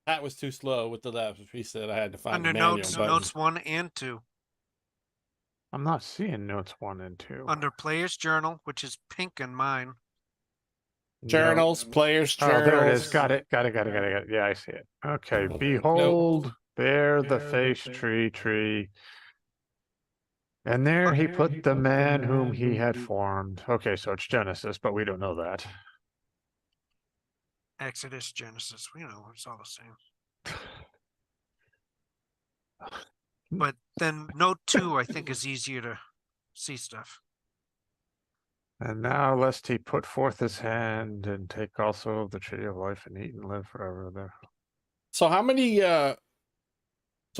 Speaker 4: That was too slow with the labs, which he said I had to find
Speaker 3: Under
Speaker 4: the manual
Speaker 3: notes,
Speaker 4: button.
Speaker 3: notes 1 and 2.
Speaker 5: I'm not seeing notes 1 and 2.
Speaker 3: Under player's journal, which is pink in mine.
Speaker 4: Journals, players'
Speaker 5: Oh,
Speaker 4: journals.
Speaker 5: there it is. Got it. Yeah, I see it. Okay. Behold, there the face tree. And there he put the man whom he had formed. Okay, so it's Genesis, but we don't know that.
Speaker 3: Exodus, Genesis. We know it's all the same. But then note 2, I think, is easier to see stuff.
Speaker 5: And now lest he put forth his hand and take also of the tree of life and eat and live forever there.
Speaker 4: So how many so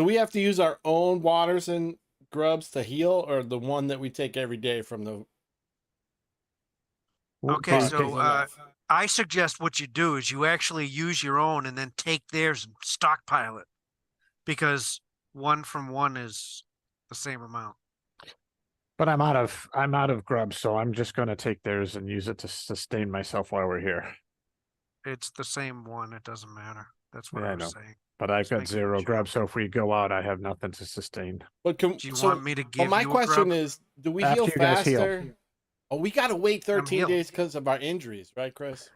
Speaker 4: we have to use our own waters and grubs to heal, or the one that we take every day from the
Speaker 3: Okay,
Speaker 4: Okay,
Speaker 3: so
Speaker 4: enough.
Speaker 3: I suggest what you do is you actually use your own and then take theirs and stockpile it. Because 1 from 1 is the same amount.
Speaker 5: But I'm out of grub, so I'm just gonna take theirs and use it to sustain myself while we're here.
Speaker 3: It's the same one. It doesn't matter. That's what
Speaker 5: Yeah, I
Speaker 3: I was
Speaker 5: know.
Speaker 3: saying.
Speaker 5: But I've
Speaker 3: Just
Speaker 5: got
Speaker 3: making
Speaker 5: 0
Speaker 3: sure.
Speaker 5: grub, so if we go out, I have nothing to sustain.
Speaker 4: But can,
Speaker 3: Do you
Speaker 4: so,
Speaker 3: want me to
Speaker 4: well,
Speaker 3: give
Speaker 4: my
Speaker 3: you a
Speaker 4: question
Speaker 3: grub?
Speaker 4: is, do we
Speaker 5: After
Speaker 4: heal
Speaker 5: you guys heal.
Speaker 4: faster? Oh, we gotta wait 13
Speaker 3: healed.
Speaker 4: days because of our injuries, right, Chris?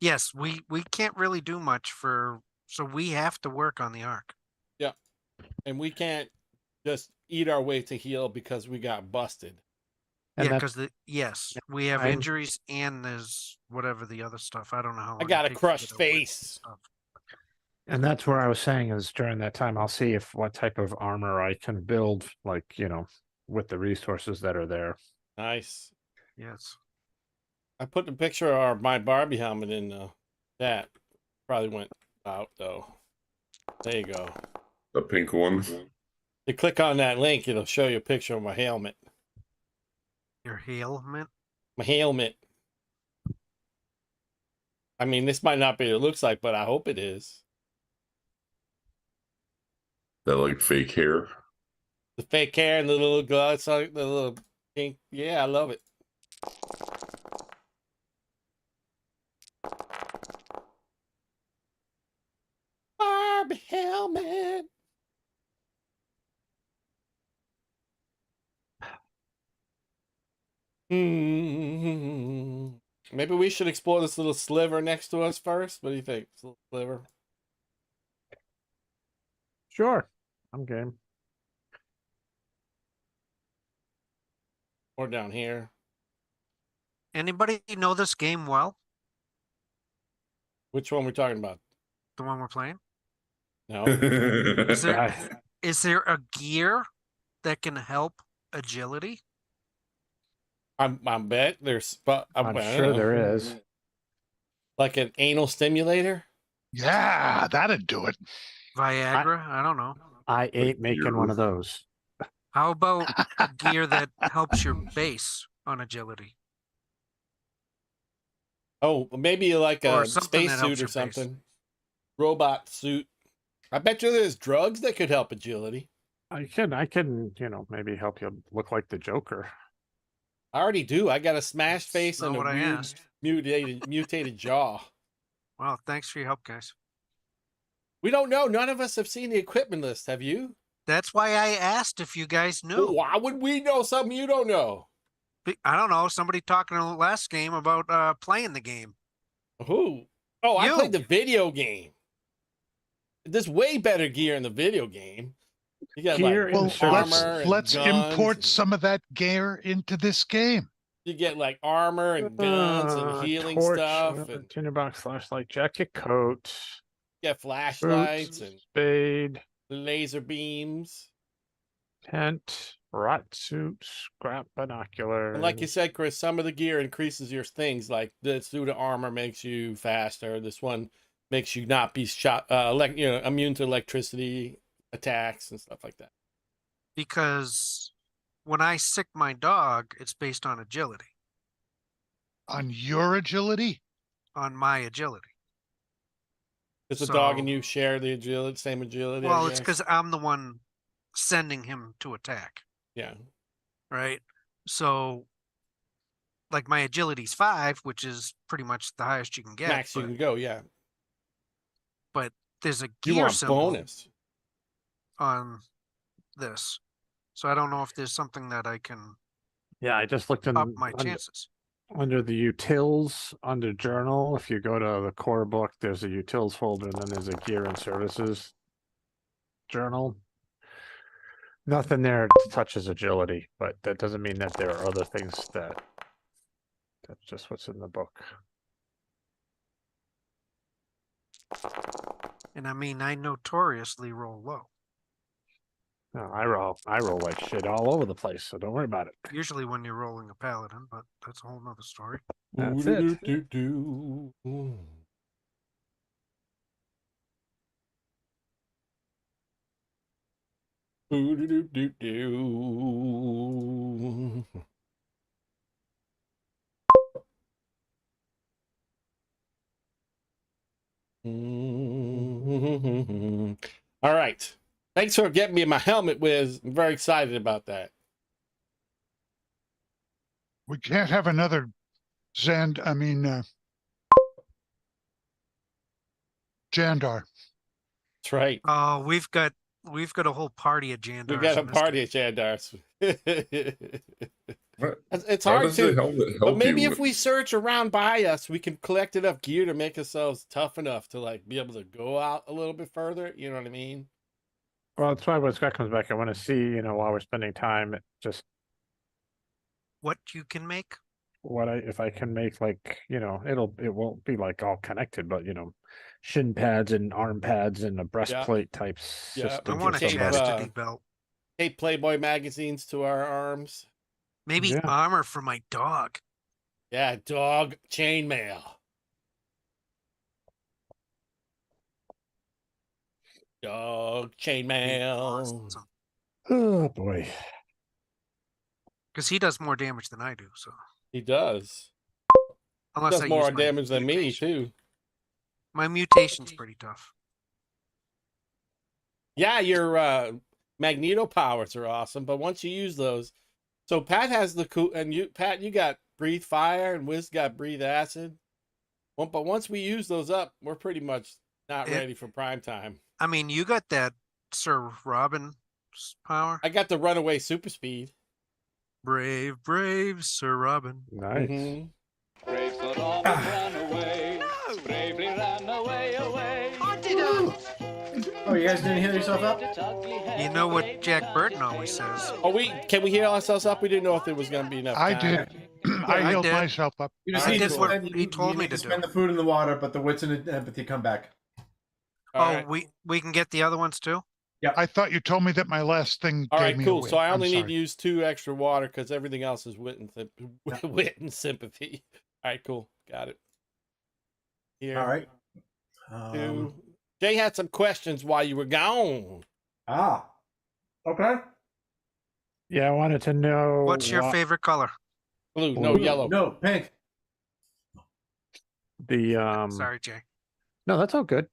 Speaker 3: Yes, we can't really do much so we have to work on the Ark.
Speaker 4: And we can't just eat our way to heal because we got busted.
Speaker 5: And
Speaker 3: Yeah,
Speaker 5: that's-
Speaker 3: because yes, we have
Speaker 5: I'm-
Speaker 3: injuries and there's whatever the other stuff. I don't know how.
Speaker 4: I
Speaker 3: long
Speaker 4: got
Speaker 3: it
Speaker 4: a
Speaker 3: takes to
Speaker 4: crushed
Speaker 3: get over it and
Speaker 4: face.
Speaker 3: stuff.
Speaker 5: And that's where I was saying is during that time, I'll see if what type of armor I can build, like, with the resources that are there.
Speaker 4: Nice.
Speaker 3: Yes.
Speaker 4: I put the picture of my Barbie helmet in that. Probably went out though. There you go.
Speaker 6: The pink one.
Speaker 4: You click on that link, it'll show you a picture of my helmet.
Speaker 3: Your helmet.
Speaker 4: My helmet. I mean, this might not be what it looks like, but I hope it is.
Speaker 6: That like fake hair.
Speaker 4: The fake hair and the little gloves, the little pink. Yeah, I love it. Barbie helmet. Maybe we should explore this little sliver next to us first. What do you think? This little sliver.
Speaker 5: Sure. I'm game.
Speaker 4: Or down here.
Speaker 3: Anybody know this game well?
Speaker 4: Which one we talking about?
Speaker 3: The one we're playing?
Speaker 4: No.
Speaker 3: Is there,
Speaker 5: I-
Speaker 3: is there a gear that can help agility?
Speaker 4: I bet there's, but
Speaker 5: I'm
Speaker 4: I don't
Speaker 5: sure
Speaker 4: know.
Speaker 5: there is.
Speaker 4: Like an anal stimulator.
Speaker 1: Yeah, that'd do it.
Speaker 3: Viagra? I don't know.
Speaker 5: I ain't making one of those.
Speaker 3: How about gear that helps your base on agility?
Speaker 4: Oh, maybe like
Speaker 3: Or
Speaker 4: a
Speaker 3: something that helps
Speaker 4: spacesuit or
Speaker 3: your base.
Speaker 4: something. Robot suit. I bet you there's drugs that could help agility.
Speaker 5: I can, maybe help you look like the Joker.
Speaker 4: I already do. I got a smashed face
Speaker 3: That's
Speaker 4: and
Speaker 3: not
Speaker 4: a
Speaker 3: what I
Speaker 4: weird
Speaker 3: asked.
Speaker 4: mutated jaw.
Speaker 3: Well, thanks for your help, guys.
Speaker 4: We don't know. None of us have seen the equipment list. Have you?
Speaker 3: That's why I asked if you guys knew.
Speaker 4: Well, why would we know something you don't know?
Speaker 3: I don't know. Somebody talking in the last game about playing the game.
Speaker 4: Who? Oh, I
Speaker 3: You.
Speaker 4: played the video game. There's way better gear in the video game. You got
Speaker 5: Gear
Speaker 4: like
Speaker 5: and
Speaker 1: Well,
Speaker 5: services.
Speaker 4: armor and
Speaker 1: let's
Speaker 4: guns
Speaker 1: import
Speaker 4: and-
Speaker 1: some of that gear into this game.
Speaker 4: You get like armor and guns and healing
Speaker 5: torch,
Speaker 4: stuff, and
Speaker 5: tinderbox, flashlight, jacket, coat,
Speaker 4: you get flashlights
Speaker 5: boots,
Speaker 4: and
Speaker 5: spade,
Speaker 4: laser beams.
Speaker 5: tent, rat suit, scrap binoculars.
Speaker 4: And like you said, Chris, some of the gear increases your things. Like the suit of armor makes you faster. This one makes you not be shot, immune to electricity attacks and stuff like that.
Speaker 3: Because when I sick my dog, it's based on agility,
Speaker 1: On your agility?
Speaker 3: on my agility.
Speaker 4: It's a dog and
Speaker 3: So-
Speaker 4: you share the agility, same agility. I
Speaker 3: Well, it's
Speaker 4: guess.
Speaker 3: because I'm the one sending him to attack,
Speaker 4: yeah,
Speaker 3: right? So, like my agility's 5, which is pretty much the highest you can get.
Speaker 4: max you can go. Yeah,
Speaker 3: But there's a
Speaker 4: you
Speaker 3: gear
Speaker 4: want
Speaker 3: symbol
Speaker 4: bonus.
Speaker 3: on this, so I don't know if there's something that I can
Speaker 5: Yeah, I just looked in
Speaker 3: up my
Speaker 5: under,
Speaker 3: chances.
Speaker 5: under the utils, under journal. If you go to the core book, there's a utils folder, and then there's a gear and services journal. Nothing there touches agility, but that doesn't mean that there are other things that. That's just what's in the book.
Speaker 3: And I mean, I notoriously roll low.
Speaker 5: No, I roll like shit all over the place, so don't worry about it.
Speaker 3: Usually when you're rolling a paladin, but that's a whole nother story.
Speaker 5: That's it.
Speaker 4: Ooh-doo-doo-doo. Ooh-doo-doo-doo-doo. All right. Thanks for getting me my helmet, Wiz. I'm very excited about that.
Speaker 1: We can't have another Jandar.
Speaker 4: That's right.
Speaker 3: Oh, we've got a whole party of Jandars.
Speaker 4: We got a
Speaker 3: in this
Speaker 4: party
Speaker 3: game.
Speaker 4: at Jandars.
Speaker 6: What?
Speaker 4: It's
Speaker 6: How
Speaker 4: hard
Speaker 6: does the
Speaker 4: to,
Speaker 6: helmet
Speaker 4: but
Speaker 6: help
Speaker 4: maybe
Speaker 6: you
Speaker 4: if we search around by us, we can collect enough gear to make ourselves tough enough to like be able to go out a little bit further. You know what I mean?
Speaker 5: Well, that's why when Scott comes back, I want to see, while we're spending time, just
Speaker 3: What you can make?
Speaker 5: if I can make like, it won't be like all connected, but shin pads and arm pads and a breastplate type
Speaker 4: Yeah,
Speaker 5: system.
Speaker 3: I
Speaker 4: can
Speaker 3: want a
Speaker 4: tape,
Speaker 3: chastity belt.
Speaker 4: Tape Playboy magazines to our arms.
Speaker 3: Maybe
Speaker 5: Yeah.
Speaker 3: armor for my dog.
Speaker 4: Yeah, dog chainmail. Dog chainmail.
Speaker 5: Oh boy.
Speaker 3: Because he does more damage than I do. So
Speaker 4: He does.
Speaker 3: unless
Speaker 4: Does
Speaker 3: I
Speaker 4: more
Speaker 3: use my
Speaker 4: damage than me
Speaker 3: mutation.
Speaker 4: too.
Speaker 3: My mutation's pretty tough.
Speaker 4: Yeah, your magneto powers are awesome, but once you use those, so Pat has the cool, and Pat, you got breathe fire, and Wiz got breathe acid. Well, but once we use those up, we're pretty much not
Speaker 3: Yeah.
Speaker 4: ready for prime time.
Speaker 3: I mean, you got that Sir Robin power.
Speaker 4: I got the runaway super speed.
Speaker 3: Brave, brave Sir Robin.
Speaker 5: Nice.
Speaker 4: Mhm.
Speaker 7: Brave Sir Robin ran away. Bravely ran away, away. I didn't.
Speaker 2: Oh, you guys didn't heal yourself up?
Speaker 3: You know what Jack Burton always says?
Speaker 4: Oh, can we heal ourselves up? We didn't know if there was going to be enough.
Speaker 1: I
Speaker 4: time.
Speaker 1: did. I
Speaker 3: I
Speaker 1: healed
Speaker 3: did.
Speaker 1: myself up.
Speaker 2: You just
Speaker 3: I
Speaker 2: need
Speaker 3: did
Speaker 2: to
Speaker 3: what
Speaker 2: spend,
Speaker 3: he told me
Speaker 2: need
Speaker 3: to
Speaker 2: spend
Speaker 3: do.
Speaker 2: the food in the water, but the wits and empathy come back.
Speaker 4: All
Speaker 3: Oh,
Speaker 4: right.
Speaker 3: we can get the other ones too?
Speaker 1: I thought you told me that my last thing
Speaker 4: All
Speaker 1: gave
Speaker 4: right,
Speaker 1: me
Speaker 4: cool.
Speaker 1: a win.
Speaker 4: So I
Speaker 1: I'm
Speaker 4: only need to
Speaker 1: sorry.
Speaker 4: use 2 extra water because everything else is wit and sympathy. All right, cool. Got it. Here.
Speaker 2: All right.
Speaker 4: 2. Jay had some questions while you were gone.
Speaker 2: Okay.
Speaker 5: Yeah, I wanted to know
Speaker 3: What's your favorite color?
Speaker 4: Blue, no yellow.
Speaker 2: No, pink.
Speaker 5: the
Speaker 3: Sorry, Jay.
Speaker 5: No, that's all good.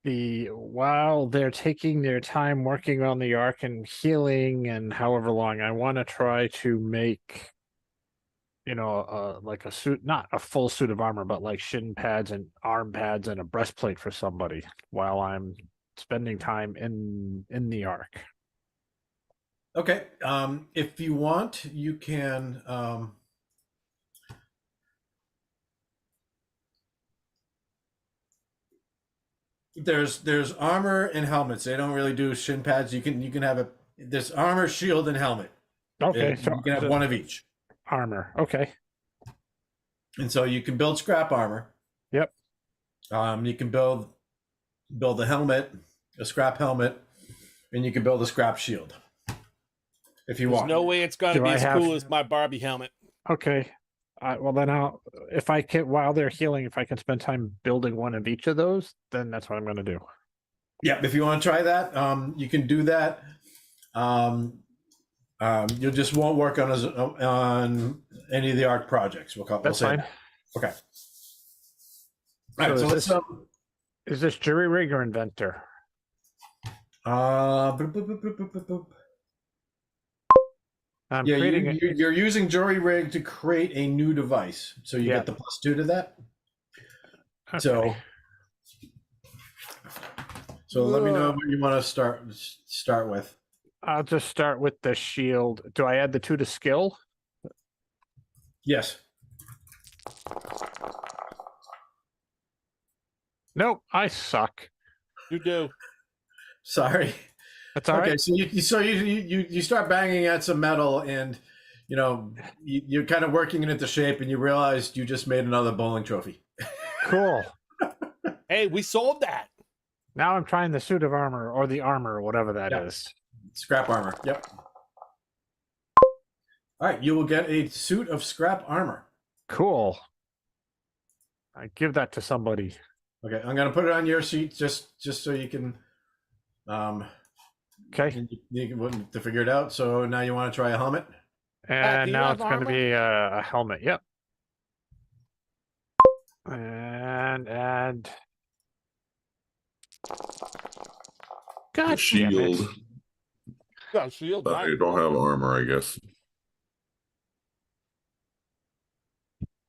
Speaker 5: While they're taking their time working on the arc and healing and however long, I want to try to make, like a suit, not a full suit of armor, but like shin pads and arm pads and a breastplate for somebody while I'm spending time in the arc.
Speaker 2: Okay. If you want, you can. There's armor and helmets. They don't really do shin pads. You can have there's armor, shield, and helmet.
Speaker 5: Okay,
Speaker 2: And
Speaker 5: so
Speaker 2: you can have one of each.
Speaker 5: armor. Okay.
Speaker 2: And so you can build scrap armor.
Speaker 5: Yep.
Speaker 2: You can build a helmet, a scrap helmet, and you can build a scrap shield. If you
Speaker 4: There's
Speaker 2: want.
Speaker 4: no way it's gonna
Speaker 5: Do
Speaker 4: be
Speaker 5: I
Speaker 4: as
Speaker 5: have-
Speaker 4: cool as my Barbie helmet.
Speaker 5: Okay. Well, then if I can, while they're healing, if I can spend time building one of each of those, then that's what I'm going to do.
Speaker 2: Yeah, if you want to try that, you can do that. You just won't work on any of the ARC projects. We'll
Speaker 5: That's
Speaker 2: say
Speaker 5: fine.
Speaker 2: that. Okay. All right.
Speaker 5: So
Speaker 2: So
Speaker 5: is
Speaker 2: let's.
Speaker 5: Is this jury rig or inventor?
Speaker 2: Boop, boop, boop, boop, boop, boop, boop.
Speaker 5: I'm
Speaker 2: Yeah,
Speaker 5: creating
Speaker 2: you're using jury rig to create a new device, so you
Speaker 5: Yeah.
Speaker 2: get the +2 to that.
Speaker 5: Okay.
Speaker 2: So let me know what you want to start with.
Speaker 5: I'll just start with the shield. Do I add the 2 to skill?
Speaker 2: Yes.
Speaker 5: Nope, I suck.
Speaker 4: You do.
Speaker 2: Sorry.
Speaker 5: That's all
Speaker 2: Okay,
Speaker 5: right.
Speaker 2: so you start banging at some metal, and you're kind of working it into shape, and you realize you just made another bowling trophy.
Speaker 5: Cool.
Speaker 4: Hey, we sold that.
Speaker 5: Now I'm trying the suit of armor or the armor or whatever that is.
Speaker 2: Yeah. Scrap armor. Yep. All right, you will get a suit of scrap armor.
Speaker 5: Cool. I give that to somebody.
Speaker 2: Okay, I'm gonna put it on your sheet just so you can
Speaker 5: Okay.
Speaker 2: you can to figure it out. So now you want to try a helmet?
Speaker 5: And
Speaker 4: do you
Speaker 5: now
Speaker 4: have
Speaker 5: it's going to
Speaker 4: armor?
Speaker 5: be a helmet. Yep. And God damn it.
Speaker 6: Shield,
Speaker 4: Got a shield.
Speaker 6: but I don't have armor, I guess.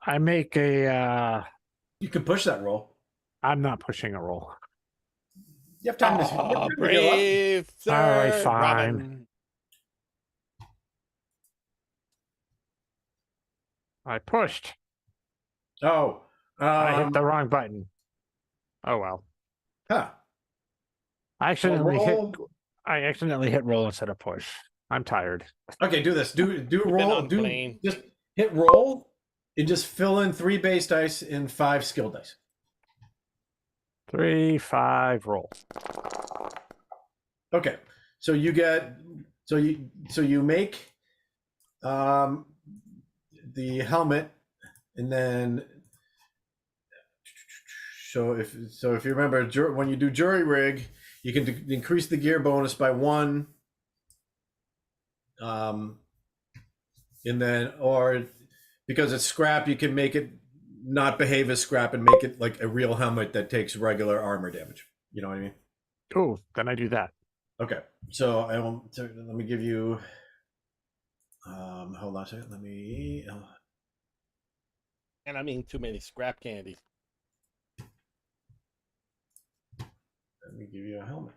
Speaker 5: I make a
Speaker 2: You can push that roll.
Speaker 5: I'm not pushing a roll.
Speaker 2: You have time to. you have time to heal up.
Speaker 4: Brave sir.
Speaker 5: All right, fine.
Speaker 4: Robin.
Speaker 5: I pushed.
Speaker 2: Oh,
Speaker 5: I hit the wrong button. Oh well.
Speaker 2: huh.
Speaker 5: I accidentally hit
Speaker 2: roll.
Speaker 5: I accidentally hit roll instead of push. I'm tired.
Speaker 2: Okay, do this. Do
Speaker 4: been
Speaker 2: roll.
Speaker 4: on
Speaker 2: Do
Speaker 4: plane.
Speaker 2: just hit roll and just fill in 3 base dice and 5 skill dice.
Speaker 5: 3, 5, roll.
Speaker 2: Okay, so you get so you make the helmet, and then so if you remember when you do jury rig, you can increase the gear bonus by 1, and then or because it's scrap, you can make it not behave as scrap and make it like a real helmet that takes regular armor damage. You know what I mean?
Speaker 5: Oh, then I do that.
Speaker 2: Okay, so let me give you. Hold on a second. Let me.
Speaker 4: And I mean too many scrap candies.
Speaker 2: Let me give you a helmet.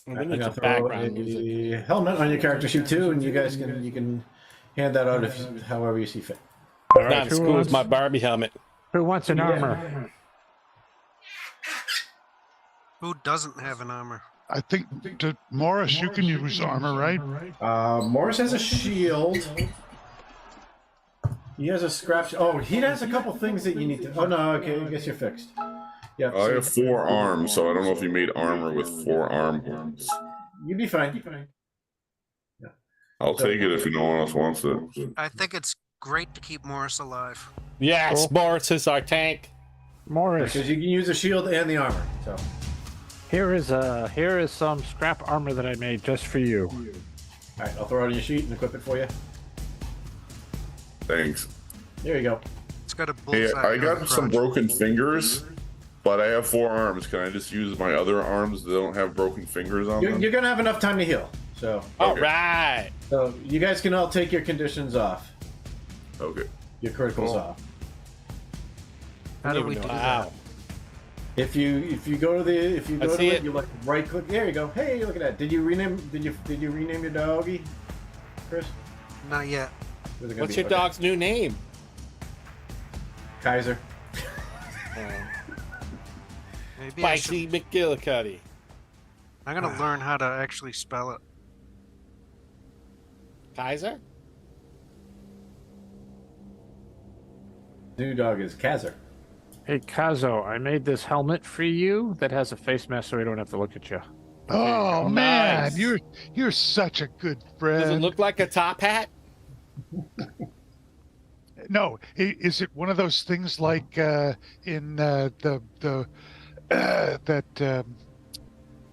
Speaker 4: And
Speaker 2: I'm
Speaker 4: we need
Speaker 2: gonna
Speaker 4: some
Speaker 2: throw
Speaker 4: background music.
Speaker 2: a helmet on your character sheet too, and you guys can hand that out however you see fit.
Speaker 5: All
Speaker 4: Not
Speaker 5: right,
Speaker 4: as cool as my Barbie helmet.
Speaker 5: who wants an
Speaker 2: Yeah.
Speaker 5: armor?
Speaker 3: Who doesn't have an armor?
Speaker 1: I think, Morris, you can use armor, right?
Speaker 2: Morris has a shield. He has a scrap. Oh, he has a couple things that you need to. Oh no, okay, I guess you're fixed. Yeah.
Speaker 6: I have 4 arms, so I don't know if you made armor with 4 arm ones.
Speaker 2: You'd be fine. Yeah.
Speaker 6: I'll take it if no one else wants it.
Speaker 3: I think it's great to keep Morris alive.
Speaker 4: Yes, Morris is our tank.
Speaker 5: Morris,
Speaker 2: Because you can use the shield and the armor. So
Speaker 5: here is some scrap armor that I made just for you.
Speaker 2: all right, I'll throw it on your sheet and equip it for you.
Speaker 6: Thanks.
Speaker 2: There you go.
Speaker 3: It's got a
Speaker 6: Hey,
Speaker 3: bullseye.
Speaker 6: I
Speaker 3: on
Speaker 6: got
Speaker 3: the
Speaker 6: some
Speaker 3: crotch.
Speaker 6: broken fingers, but I have 4 arms. Can I just use my other arms that don't have broken fingers on them?
Speaker 2: You're gonna have enough time to heal. So
Speaker 4: All right.
Speaker 2: so you guys can all take your conditions off,
Speaker 6: Okay.
Speaker 2: your criticals
Speaker 5: Cool.
Speaker 2: off.
Speaker 3: How do
Speaker 2: Even
Speaker 3: we
Speaker 2: though-
Speaker 3: do
Speaker 4: Wow.
Speaker 3: that?
Speaker 2: If you go to
Speaker 4: see
Speaker 2: it,
Speaker 4: it.
Speaker 2: you like right click. There you go. Hey, look at that. Did you rename your doggy, Chris?
Speaker 3: Not yet.
Speaker 2: Was it gonna
Speaker 4: What's
Speaker 2: be-
Speaker 4: your
Speaker 2: okay.
Speaker 4: dog's new name?
Speaker 2: Kaiser.
Speaker 3: Maybe I should,
Speaker 4: Spicy McGillicuddy.
Speaker 3: I'm gonna learn how to actually spell it.
Speaker 4: Kaiser?
Speaker 2: New dog is Kaiser.
Speaker 5: Hey, Cazzo, I made this helmet for you that has a face mask so we don't have to look at you.
Speaker 1: Oh
Speaker 4: go.
Speaker 1: man,
Speaker 4: Nice.
Speaker 1: you're such a good friend.
Speaker 4: Does it look like a top hat?
Speaker 1: No, is it one of those things like in the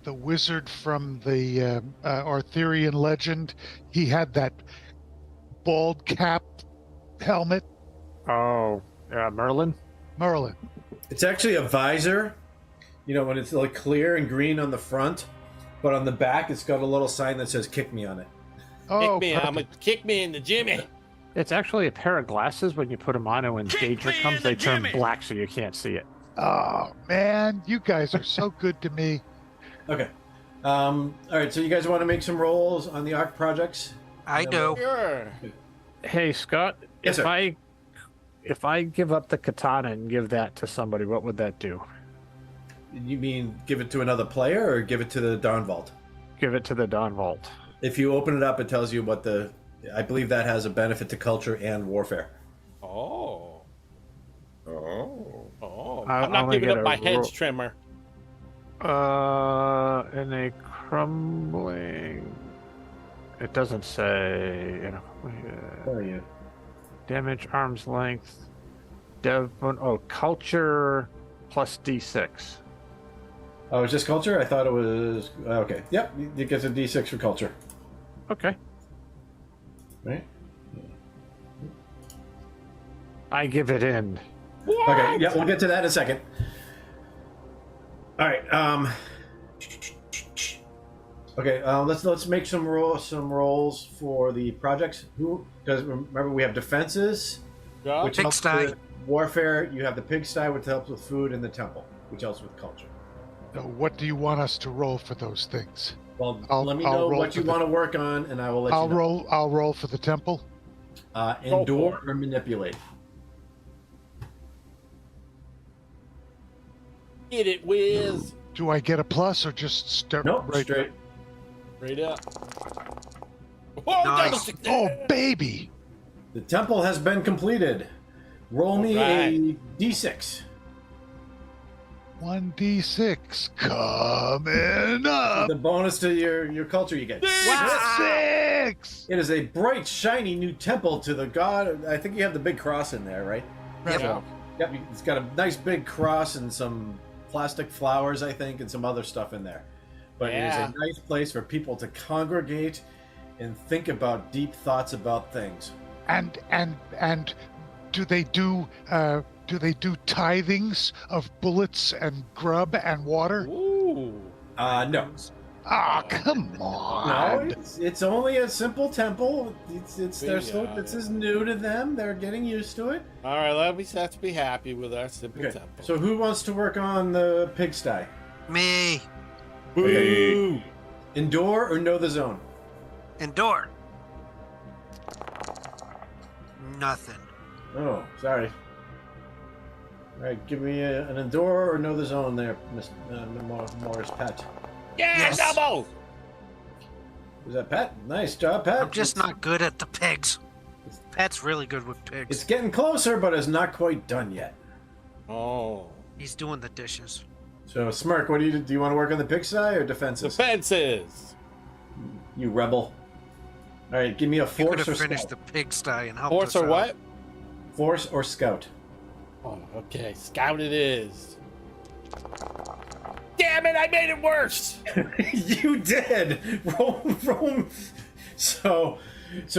Speaker 1: wizard from the Arthurian legend? He had that bald cap helmet.
Speaker 5: Oh, Merlin?
Speaker 1: Merlin.
Speaker 2: It's actually a visor. You know, when it's like clear and green on the front, but on the back it's got a little sign that says "Kick me" on it.
Speaker 1: Oh,
Speaker 4: Kick me, I'm
Speaker 1: perfect.
Speaker 4: a kick me in the Jimmy.
Speaker 5: It's actually a pair of glasses. When you put them on and when danger comes, they turn black so you can't see it.
Speaker 1: Oh man, you guys are so good to me.
Speaker 2: Okay. All right. So you guys want to make some rolls on the ARC projects?
Speaker 3: I do.
Speaker 4: Sure.
Speaker 5: Hey, Scott,
Speaker 2: Yes,
Speaker 5: if
Speaker 2: sir.
Speaker 5: if I give up the katana and give that to somebody, what would that do?
Speaker 2: You mean give it to another player or give it to the Dawn Vault?
Speaker 5: Give it to the Dawn Vault.
Speaker 2: If you open it up, it tells you what the. I believe that has a benefit to culture and warfare.
Speaker 4: Oh.
Speaker 6: Oh.
Speaker 4: Oh.
Speaker 5: I
Speaker 4: I'm not
Speaker 5: only
Speaker 4: giving
Speaker 5: get
Speaker 4: up
Speaker 5: a
Speaker 4: my hedge
Speaker 5: roll.
Speaker 4: trimmer.
Speaker 5: In a crumbling. It doesn't say. You know,
Speaker 2: Oh yeah.
Speaker 5: damage, arm's length, culture plus D6.
Speaker 2: Oh, it's just culture. I thought it was okay. Yep, it gets a D6 for culture.
Speaker 5: Okay.
Speaker 2: Right.
Speaker 5: I give it in.
Speaker 2: Okay. Yeah, we'll get to that in a second. All right. Okay. Let's make some rolls for the projects. Who? Because remember we have defenses,
Speaker 4: Yeah.
Speaker 2: which helps
Speaker 3: Pigsty.
Speaker 2: with warfare. You have the pigsty, which helps with food, and the temple, which helps with culture.
Speaker 1: So what do you want us to roll for those things?
Speaker 2: Well,
Speaker 1: I'll
Speaker 2: let me
Speaker 1: roll
Speaker 2: know what
Speaker 1: for
Speaker 2: you
Speaker 1: the-
Speaker 2: want to work on, and I will let
Speaker 1: I'll
Speaker 2: you know.
Speaker 1: roll for the temple.
Speaker 2: Endure or manipulate.
Speaker 4: Get it, Wiz.
Speaker 1: Do I get a plus or just start
Speaker 2: Nope,
Speaker 1: right?
Speaker 2: straight.
Speaker 4: Right up. Oh,
Speaker 3: Nice.
Speaker 4: double
Speaker 1: Oh baby!
Speaker 2: The temple has been completed. Roll me a D6.
Speaker 1: 1d6 coming up.
Speaker 2: The bonus to your culture you get.
Speaker 1: 6.
Speaker 2: It is a bright, shiny new temple to the god. I think you have the big cross in there, right?
Speaker 3: Yep.
Speaker 4: Yeah.
Speaker 2: Yep. It's got a nice big cross and some plastic flowers, I think, and some other stuff in there. But it is
Speaker 4: Yeah.
Speaker 2: a nice place for people to congregate and think about deep thoughts about things.
Speaker 1: And do they do tithings of bullets and grub and water?
Speaker 4: Ooh.
Speaker 2: No.
Speaker 1: Ah, come
Speaker 2: No,
Speaker 1: on.
Speaker 2: it's only a simple temple. They're still,
Speaker 4: Yeah.
Speaker 2: this is new to them. They're getting used to it.
Speaker 4: All right, let's be happy with our simple
Speaker 2: Okay.
Speaker 4: temple.
Speaker 2: So who wants to work on the pigsty?
Speaker 3: Me.
Speaker 4: Boo.
Speaker 2: Endure or know the zone?
Speaker 3: Endure. Nothing.
Speaker 2: Oh, sorry. All right, give me an endure or know the zone there, Miss Morris Pat.
Speaker 4: Yeah,
Speaker 3: Yes.
Speaker 4: double.
Speaker 2: Is that Pat? Nice job, Pat.
Speaker 3: I'm just not good at the pigs. Pat's really good with pigs.
Speaker 2: It's getting closer, but it's not quite done yet.
Speaker 4: Oh.
Speaker 3: He's doing the dishes.
Speaker 2: So, Smirk, what do you want to work on the pigsty or defenses?
Speaker 4: Defenses.
Speaker 2: You rebel. All right, give me a
Speaker 3: You could
Speaker 2: force or
Speaker 3: have finished
Speaker 2: scout.
Speaker 3: the pigsty and helped
Speaker 4: Force
Speaker 3: us
Speaker 4: or
Speaker 3: out.
Speaker 4: what?
Speaker 2: Force or scout.
Speaker 4: Oh, okay. Scout it is. Damn it! I made it worse.
Speaker 2: You did. Roll. So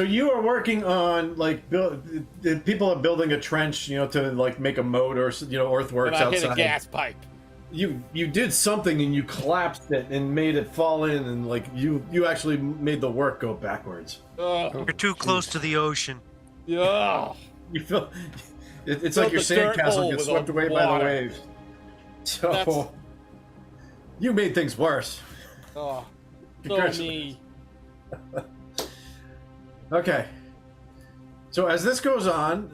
Speaker 2: you are working on like the people are building a trench, to like make a moat or earthworks
Speaker 4: And I hit
Speaker 2: outside.
Speaker 4: a gas pipe.
Speaker 2: You did something and you collapsed it and made it fall in and like you actually made the work go backwards.
Speaker 3: You're too close to the ocean.
Speaker 4: Yeah.
Speaker 2: You feel it's
Speaker 4: Filled
Speaker 2: like your
Speaker 4: the dirt hole
Speaker 2: sandcastle gets
Speaker 4: with
Speaker 2: swept away by the
Speaker 4: water.
Speaker 2: waves. So
Speaker 4: That's-
Speaker 2: you made things worse.
Speaker 4: Oh. So
Speaker 2: Congratulations.
Speaker 4: me.
Speaker 2: Okay. So as this goes on,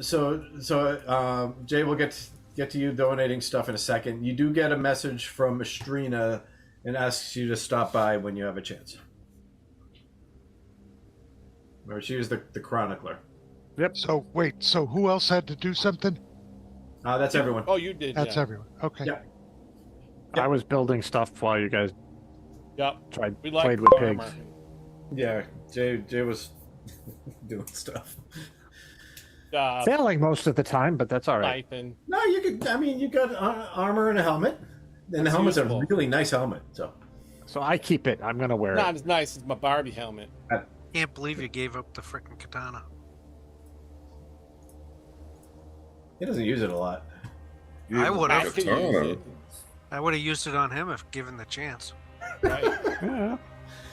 Speaker 2: Jay will get to you donating stuff in a second. You do get a message from Estrina and asks you to stop by when you have a chance. Or she is the chronicler.
Speaker 1: So wait, so who else had to do something?
Speaker 2: That's everyone.
Speaker 4: Oh, you did.
Speaker 1: That's
Speaker 4: yeah.
Speaker 1: everyone. Okay.
Speaker 2: Yeah.
Speaker 5: I was building stuff while you guys
Speaker 4: Yep. We like
Speaker 5: played with
Speaker 4: armor.
Speaker 5: pigs.
Speaker 2: Yeah, Jay was doing stuff.
Speaker 5: Failing most of the time, but that's all right.
Speaker 4: Siphon.
Speaker 2: No, you could. I mean, you got armor and a helmet, and the
Speaker 4: That's
Speaker 2: helmet's
Speaker 4: useful.
Speaker 2: a really nice helmet. So
Speaker 5: So I keep it. I'm gonna wear
Speaker 4: Not
Speaker 5: it.
Speaker 4: as nice as my Barbie helmet.
Speaker 3: Can't believe you gave up the frickin' katana.
Speaker 2: he doesn't use it a lot.
Speaker 3: I would
Speaker 4: I
Speaker 3: have.
Speaker 4: could use it.
Speaker 3: I would have used it on him if given the chance.
Speaker 4: Right.
Speaker 5: Yeah.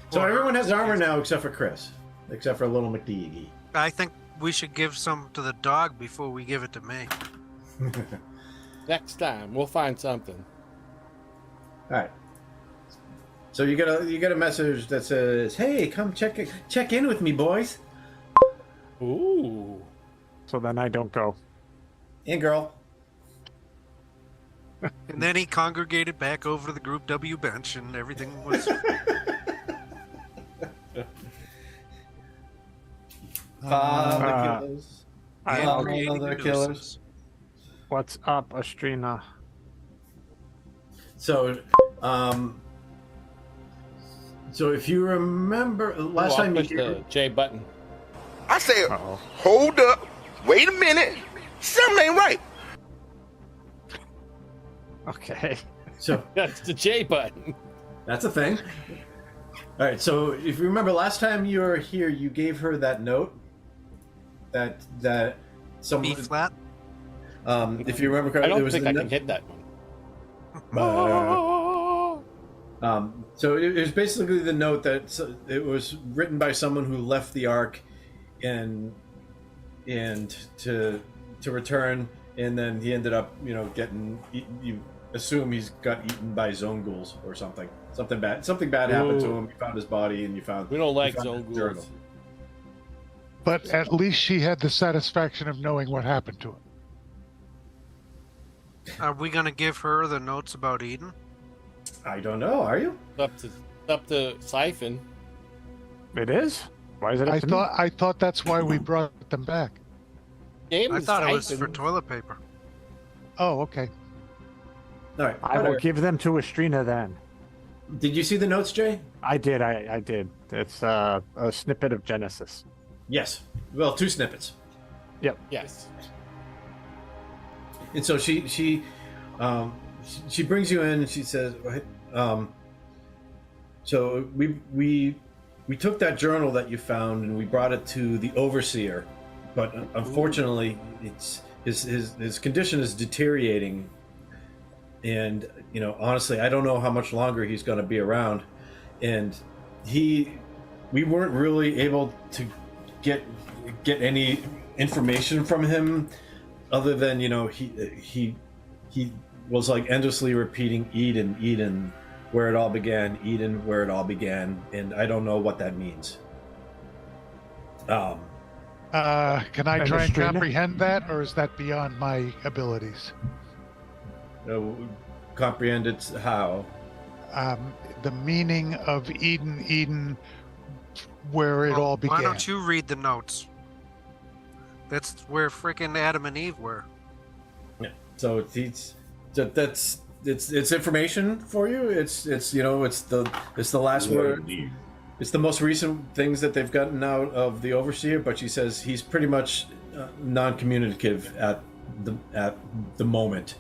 Speaker 2: So everyone has armor now except for Chris, except for little McTeague.
Speaker 3: I think we should give some to the dog before we give it to me.
Speaker 4: Next time we'll find something.
Speaker 2: All right. So you get a message that says, "Hey, come check in with me, boys
Speaker 4: Ooh.
Speaker 5: So then I don't go.
Speaker 2: and girl."
Speaker 3: And then he congregated back over to the Group W bench, and everything was.
Speaker 2: Father
Speaker 5: Uh,
Speaker 2: killers.
Speaker 5: I-
Speaker 2: Father
Speaker 3: creating
Speaker 2: killers.
Speaker 3: nuisance.
Speaker 5: What's up, Estrina?
Speaker 2: So, so if you remember last
Speaker 4: Ooh, I'll
Speaker 2: time you
Speaker 4: push the J button.
Speaker 8: I said,
Speaker 5: Uh-oh.
Speaker 8: hold up, wait a minute, something ain't right.
Speaker 5: Okay.
Speaker 2: so
Speaker 4: That's the J button.
Speaker 2: that's a thing. All right. So if you remember last time you were here, you gave her that note. That some.
Speaker 3: B flat.
Speaker 2: If you remember
Speaker 4: I
Speaker 2: correctly, there
Speaker 4: don't
Speaker 2: was
Speaker 4: think
Speaker 2: the
Speaker 4: I
Speaker 2: no-
Speaker 4: can hit that one.
Speaker 2: So it was basically the note that it was written by someone who left the Ark, and to return, and then he ended up getting eaten. You assume he's got eaten by zone ghouls or something. Something bad happened to
Speaker 4: Ooh.
Speaker 2: him. You found his body, and you found.
Speaker 4: We don't like
Speaker 2: you found
Speaker 4: zone
Speaker 2: his journal.
Speaker 4: ghouls.
Speaker 1: But at least she had the satisfaction of knowing what happened to him.
Speaker 3: Are we gonna give her the notes about Eden?
Speaker 2: I don't know. Are you?
Speaker 4: Up to Siphon.
Speaker 5: It is? Why is it up
Speaker 1: I
Speaker 5: to me?
Speaker 1: thought that's why we brought them back.
Speaker 4: Game
Speaker 3: I
Speaker 4: is
Speaker 3: thought it was for
Speaker 4: Siphon.
Speaker 3: toilet paper.
Speaker 1: Oh, okay.
Speaker 2: All right.
Speaker 5: I will give them to Estrina then.
Speaker 2: Did you see the notes, Jay?
Speaker 5: I did. I did. It's a snippet of Genesis.
Speaker 2: Yes. Well, 2 snippets.
Speaker 4: Yes.
Speaker 2: And so she brings you in and she says, so we took that journal that you found and we brought it to the overseer, but unfortunately it's his condition is deteriorating, and honestly I don't know how much longer he's going to be around, and we weren't really able to get any information from him other than he was like endlessly repeating Eden, where it all began, Eden, where it all began, and I don't know what that means.
Speaker 1: Can I
Speaker 5: And
Speaker 1: try and
Speaker 5: Estrina?
Speaker 1: comprehend that, or is that beyond my abilities?
Speaker 2: Comprehend it how?
Speaker 1: The meaning of Eden, where it all began.
Speaker 3: Why don't you read the notes? That's where freaking Adam and Eve were.
Speaker 2: Yeah. So it's information for you. It's the last word. It's the most recent things that they've gotten out of the overseer, but she says he's pretty much non-communicative at the moment.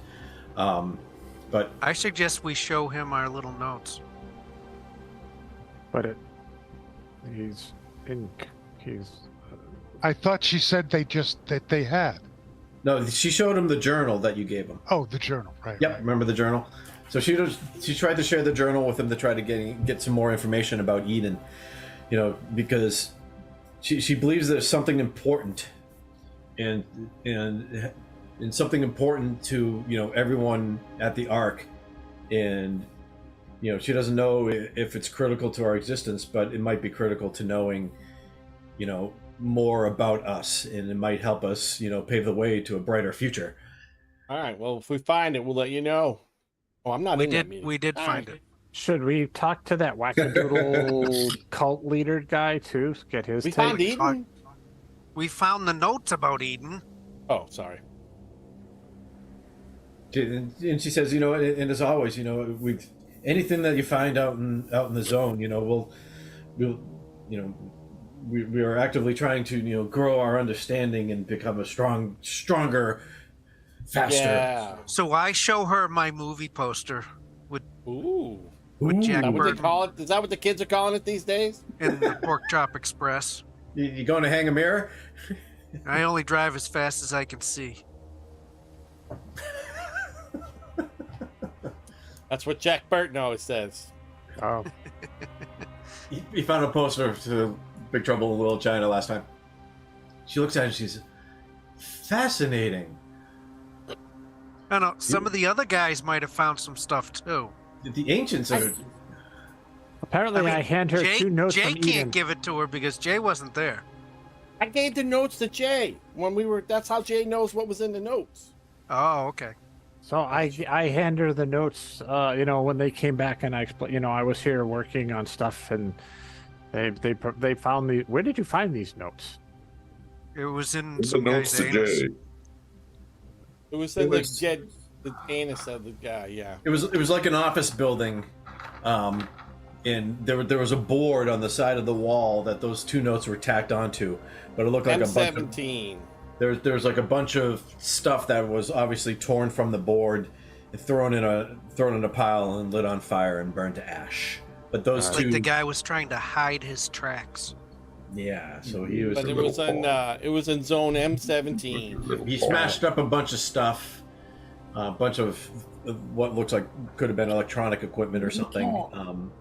Speaker 2: But
Speaker 3: I suggest we show him our little notes.
Speaker 5: But he's.
Speaker 1: I thought she said that they had.
Speaker 2: no, she showed him the journal that you gave him.
Speaker 1: Oh, the journal, right?
Speaker 2: Yep,
Speaker 1: right.
Speaker 2: remember the journal? So she tried to share the journal with him to try to get some more information about Eden, because she believes there's something important, and something important to everyone at the Ark, and she doesn't know if it's critical to our existence, but it might be critical to knowing, more about us, and it might help us, pave the way to a brighter future.
Speaker 4: All right. Well, if we find it, we'll let you know. Oh, I'm not in that meeting.
Speaker 3: We did
Speaker 4: All
Speaker 3: find
Speaker 4: right.
Speaker 3: it.
Speaker 5: Should we talk to that wackadoodle cult leader guy too? Get his
Speaker 4: We
Speaker 5: take?
Speaker 4: found Eden.
Speaker 3: We found the notes about Eden.
Speaker 4: Oh, sorry.
Speaker 2: And she says, and as always, we've anything that you find out in the zone, we are actively trying to grow our understanding and become a stronger, faster.
Speaker 4: Yeah.
Speaker 3: So I show her my movie poster
Speaker 4: Ooh.
Speaker 3: with
Speaker 4: Is
Speaker 3: Jack
Speaker 4: that what they
Speaker 3: Burton
Speaker 4: call it? Is that what the kids are calling it these days?
Speaker 3: and the Pork Chop Express.
Speaker 2: You going to hang a mirror?
Speaker 3: I only drive as fast as I can see.
Speaker 4: That's what Jack Burton always says.
Speaker 5: Oh,
Speaker 2: He found a poster to Big Trouble in Little China last time. She looks at it and she's fascinating.
Speaker 3: I know some of the other guys might have found some stuff too.
Speaker 2: The ancients are.
Speaker 5: apparently I hand her
Speaker 3: Jay,
Speaker 5: 2 notes
Speaker 3: Jay
Speaker 5: from
Speaker 3: can't
Speaker 5: Eden.
Speaker 3: give it to her because Jay wasn't there.
Speaker 4: I gave the notes to Jay when we were. That's how Jay knows what was in the notes.
Speaker 3: Oh, okay.
Speaker 5: So I hand her the notes. When they came back and I explained. I was here working on stuff and they found me. Where did you find these notes?
Speaker 3: It was in
Speaker 6: The
Speaker 3: some
Speaker 6: notes
Speaker 3: guy's
Speaker 6: to
Speaker 3: anus.
Speaker 6: Jay.
Speaker 4: It was
Speaker 6: It
Speaker 4: in
Speaker 6: was-
Speaker 4: the anus of the guy. Yeah.
Speaker 2: It was like an office building, and there was a board on the side of the wall that those 2 notes were tacked onto, but it looked like a bunch of.
Speaker 4: M17.
Speaker 2: There's like a bunch of stuff that was obviously torn from the board, and thrown in a pile and lit on fire and burned to ash. But those
Speaker 3: Like
Speaker 2: two,
Speaker 3: the guy was trying to hide his tracks.
Speaker 2: yeah. So he was.
Speaker 4: But it was in zone M17.
Speaker 2: He smashed up a bunch of stuff, a bunch of what looks like could have been electronic equipment or something, and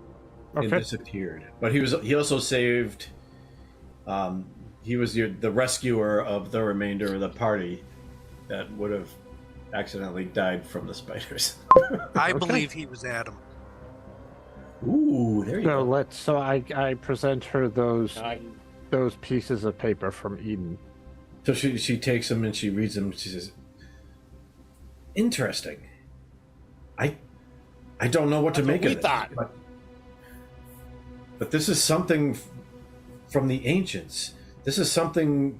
Speaker 5: Okay.
Speaker 2: disappeared. But he also saved. He was the rescuer of the remainder of the party that would have accidentally died from the spiders.
Speaker 3: I
Speaker 5: Okay.
Speaker 3: believe he was Adam.
Speaker 2: Ooh, there you go.
Speaker 5: So I present her those
Speaker 4: I-
Speaker 5: those pieces of paper from Eden.
Speaker 2: So she takes them and she reads them. She says, "Interesting. I don't know what to
Speaker 4: That's what
Speaker 2: make
Speaker 4: we
Speaker 2: of
Speaker 4: thought.
Speaker 2: it, but this is something from the ancients. This is something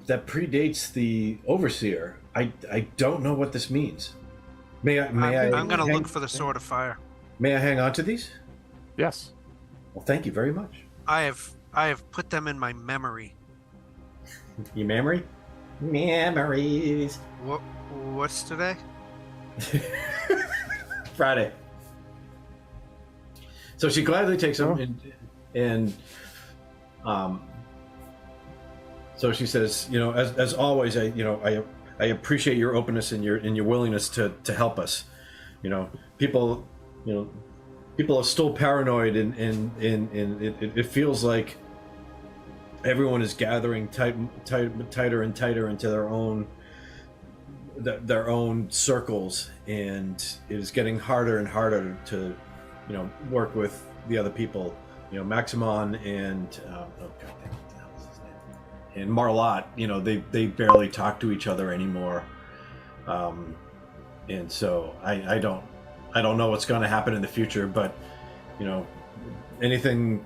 Speaker 2: that predates the overseer. I don't know what this means. May I?
Speaker 3: I'm going to
Speaker 2: hang-
Speaker 3: look for the Sword of Fire.
Speaker 2: May I hang on to these?
Speaker 5: Yes.
Speaker 2: Well, thank you very much.
Speaker 3: I have put them in my memory.
Speaker 2: Your memory? Memories.
Speaker 3: What's today?
Speaker 2: Friday. So she gladly takes them, and so she says, as always, I appreciate your openness and your willingness to help us. People are still paranoid, and it feels like everyone is gathering tighter and tighter into their own circles, and it is getting harder and harder to work with the other people. Maximon and and Marlot, they barely talk to each other anymore, and so I don't know what's going to happen in the future, but anything.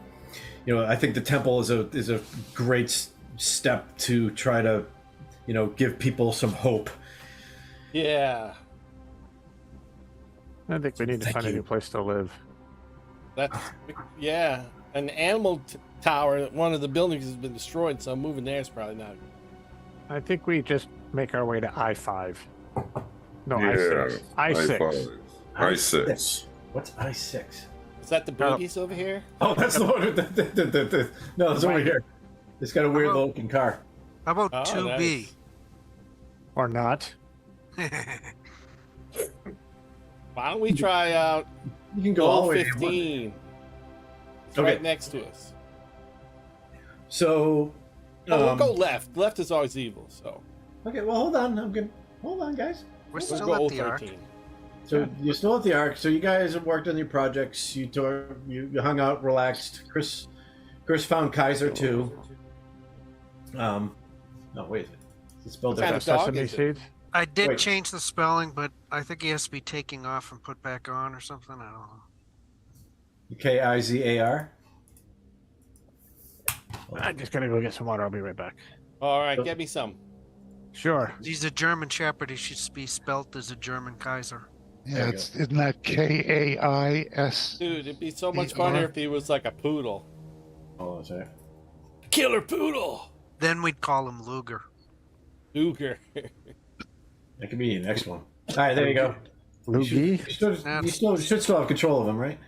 Speaker 2: I think the temple is a great step to try to, give people some hope.
Speaker 4: Yeah.
Speaker 5: I think we need to
Speaker 2: Thank
Speaker 5: find a
Speaker 2: you.
Speaker 5: new place to live.
Speaker 4: That's yeah. An animal tower. One of the buildings has been destroyed, so moving there is probably not.
Speaker 5: I think we just make our way to I-5. No,
Speaker 6: Yeah.
Speaker 5: I-6. I-6.
Speaker 6: I6.
Speaker 2: What's I6?
Speaker 4: Is that the boogies over here?
Speaker 2: Oh, that's the one. No, it's over here. It's got a weird looking car.
Speaker 3: How about
Speaker 4: Oh,
Speaker 3: 2B?
Speaker 4: nice.
Speaker 5: Or not.
Speaker 4: Why don't we try out
Speaker 2: You can go all the way to
Speaker 4: 15? It's
Speaker 2: Okay.
Speaker 4: right next to us.
Speaker 2: So,
Speaker 4: We'll go left. Left is always evil, so
Speaker 2: okay. Well, hold on. I'm good. Hold on, guys.
Speaker 3: We're
Speaker 4: we'll
Speaker 3: still
Speaker 4: go
Speaker 3: at the Ark.
Speaker 4: 13.
Speaker 2: So you're still at the Ark. So you guys have worked on your projects. You hung out, relaxed. Chris found Kaiser too. No, wait. It's spelled
Speaker 4: What kind
Speaker 2: different.
Speaker 4: of dog
Speaker 5: Sesame
Speaker 4: is it?
Speaker 5: seeds.
Speaker 3: I did
Speaker 2: Wait.
Speaker 3: change the spelling, but I think he has to be taking off and put back on or something. I don't know.
Speaker 2: Kizar.
Speaker 5: I'm just gonna go get some water. I'll be right back.
Speaker 4: All right, get me some.
Speaker 5: Sure.
Speaker 3: He's a German Shepherd. He should be spelt as a German Kaiser.
Speaker 1: Yeah, isn't that Kais?
Speaker 4: Dude, it'd be so much
Speaker 1: ER.
Speaker 4: funnier if he was like a poodle.
Speaker 2: Oh, that's right.
Speaker 4: Killer poodle.
Speaker 3: Then we'd call him Luger.
Speaker 4: Luger.
Speaker 2: That could be the next one. All right, there you go.
Speaker 5: Loogie.
Speaker 2: You should still have control of him, right?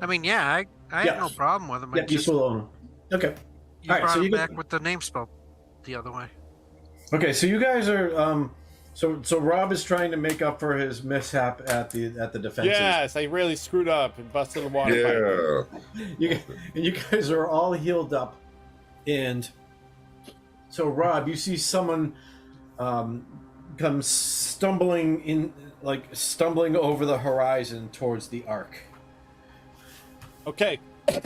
Speaker 3: I mean, yeah, I
Speaker 2: Yeah.
Speaker 3: have no problem with him. I
Speaker 2: Yeah, you
Speaker 3: just,
Speaker 2: still own him. Okay.
Speaker 3: you
Speaker 2: Alright,
Speaker 3: brought
Speaker 2: so
Speaker 3: him
Speaker 2: you get-
Speaker 3: back with the name spelled the other way.
Speaker 2: Okay, so you guys are so Rob is trying to make up for his mishap at the defenses.
Speaker 4: Yes, I really screwed up and busted the water pipe.
Speaker 6: Yeah.
Speaker 2: You guys are all healed up, and so Rob, you see someone come stumbling over the horizon towards the Ark.
Speaker 4: Okay,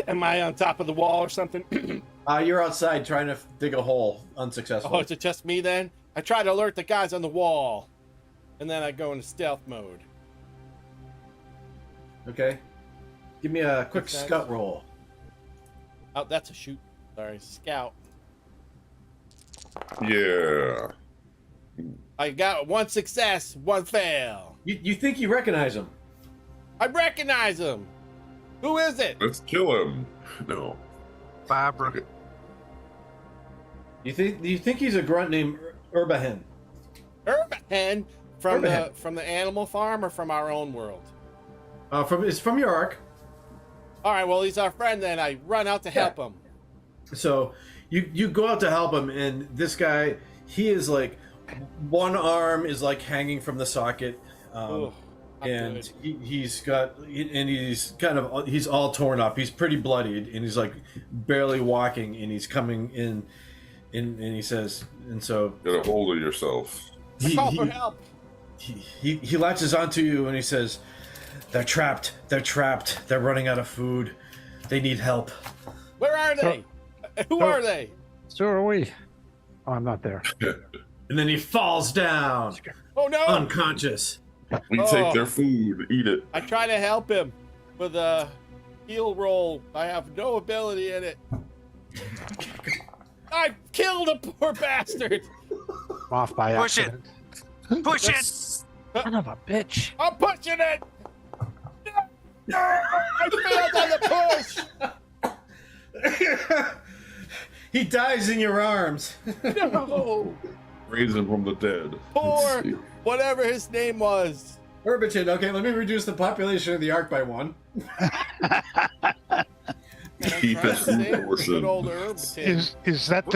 Speaker 4: am I on top of the wall or something?
Speaker 2: You're outside trying to dig a hole, unsuccessfully.
Speaker 4: Oh, is it just me then? I try to alert the guys on the wall, and then I go into stealth mode.
Speaker 2: Okay, give me a quick
Speaker 4: What's that?
Speaker 2: scout roll.
Speaker 4: Oh, that's a shoot. Sorry, scout.
Speaker 6: Yeah.
Speaker 4: I got one success, one fail.
Speaker 2: You think you recognize him?
Speaker 4: I recognize him. Who is it?
Speaker 6: Let's kill him. No.
Speaker 3: Barbara.
Speaker 6: Okay.
Speaker 2: You think he's a grunt named Urbahen?
Speaker 4: Urban from
Speaker 2: Urban.
Speaker 4: the animal farm or from our own world?
Speaker 2: It's from your Ark.
Speaker 4: All right, well he's our friend then. I run out to help him.
Speaker 2: So you go out to help him, and this guy, he is like, one arm is like hanging from the socket,
Speaker 4: Ugh, not
Speaker 2: and
Speaker 4: good.
Speaker 2: he's all torn up. He's pretty bloodied, and he's like barely walking, and he's coming in, and he says, and so
Speaker 6: Get a hold of yourself.
Speaker 2: he
Speaker 4: Call for help.
Speaker 2: he latches onto you, and he says, they're trapped, they're running out of food, they need help.
Speaker 4: Where are they? Who are they?
Speaker 5: So are we. Oh, I'm not there.
Speaker 2: And then he falls down
Speaker 4: Oh no!
Speaker 2: unconscious.
Speaker 6: We
Speaker 4: Oh.
Speaker 6: take their food, eat it.
Speaker 4: I try to help him with a heal roll. I have no ability in it. I killed a poor bastard.
Speaker 5: I'm off by
Speaker 3: Push it.
Speaker 5: accident.
Speaker 3: Push it!
Speaker 5: Son of a bitch.
Speaker 4: I'm pushing it. No, I failed on the push.
Speaker 2: He dies in your arms.
Speaker 4: No,
Speaker 6: Raise him from the dead.
Speaker 4: poor
Speaker 6: Let's see.
Speaker 4: whatever his name was.
Speaker 2: Urbiton, okay, let me reduce the population of the Ark by 1.
Speaker 6: Keep
Speaker 4: Trying
Speaker 6: it
Speaker 4: to save
Speaker 6: in portion.
Speaker 4: good old Urbiton.
Speaker 1: Is that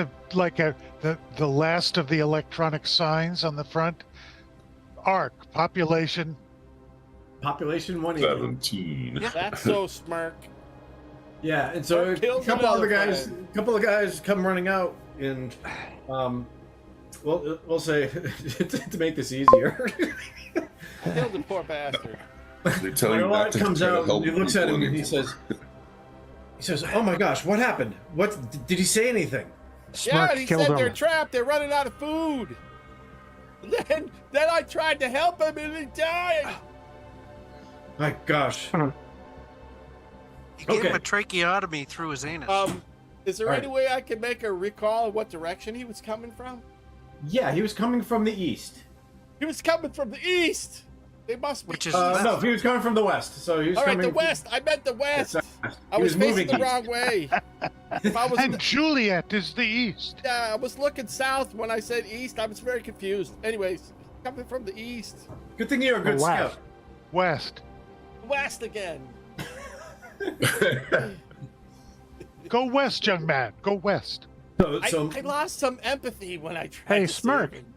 Speaker 1: the last of the electronic signs on the front? Ark population.
Speaker 2: Population 180.
Speaker 6: 17.
Speaker 3: Yeah.
Speaker 4: That's so Smirk.
Speaker 2: Yeah, and so a
Speaker 4: Kills
Speaker 2: couple of
Speaker 4: another
Speaker 2: the guys come running out, and we'll say to make this easier.
Speaker 4: Killed the poor bastard.
Speaker 6: They tell you
Speaker 2: Marlon
Speaker 6: not to
Speaker 2: comes
Speaker 6: try to
Speaker 2: out,
Speaker 6: help
Speaker 2: he looks at
Speaker 6: people
Speaker 2: him, and he
Speaker 6: anymore.
Speaker 2: says, "Oh my gosh, what happened? What did he say anything?"
Speaker 4: Yeah,
Speaker 5: Smirk
Speaker 4: he
Speaker 5: killed
Speaker 4: said they're
Speaker 5: him.
Speaker 4: trapped. They're running out of food. Then I tried to help him and he died.
Speaker 2: My gosh.
Speaker 3: He gave him
Speaker 2: Okay.
Speaker 3: a tracheotomy through his anus.
Speaker 4: Is there
Speaker 2: All
Speaker 4: any
Speaker 2: right.
Speaker 4: way I can make a recall of what direction he was coming from?
Speaker 2: Yeah, he was coming from the east.
Speaker 4: He was coming from the east. They must be.
Speaker 3: Which is
Speaker 2: No, he was coming from the west. So he was
Speaker 4: All right,
Speaker 2: coming.
Speaker 4: the west. I meant the west.
Speaker 2: Yes,
Speaker 4: I
Speaker 2: he
Speaker 4: was
Speaker 2: was
Speaker 4: facing
Speaker 2: moving
Speaker 4: the
Speaker 2: east.
Speaker 4: wrong way. If I was,
Speaker 1: And Juliet is the east.
Speaker 4: yeah, I was looking south when I said east. I was very confused. Anyways, coming from the east,
Speaker 2: Good thing you're a good
Speaker 5: West.
Speaker 2: scout.
Speaker 1: West.
Speaker 4: west again.
Speaker 1: Go west, young man. Go west.
Speaker 2: So
Speaker 4: I lost some empathy when I tried.
Speaker 5: Hey,
Speaker 4: to save
Speaker 5: Smirk.
Speaker 4: him.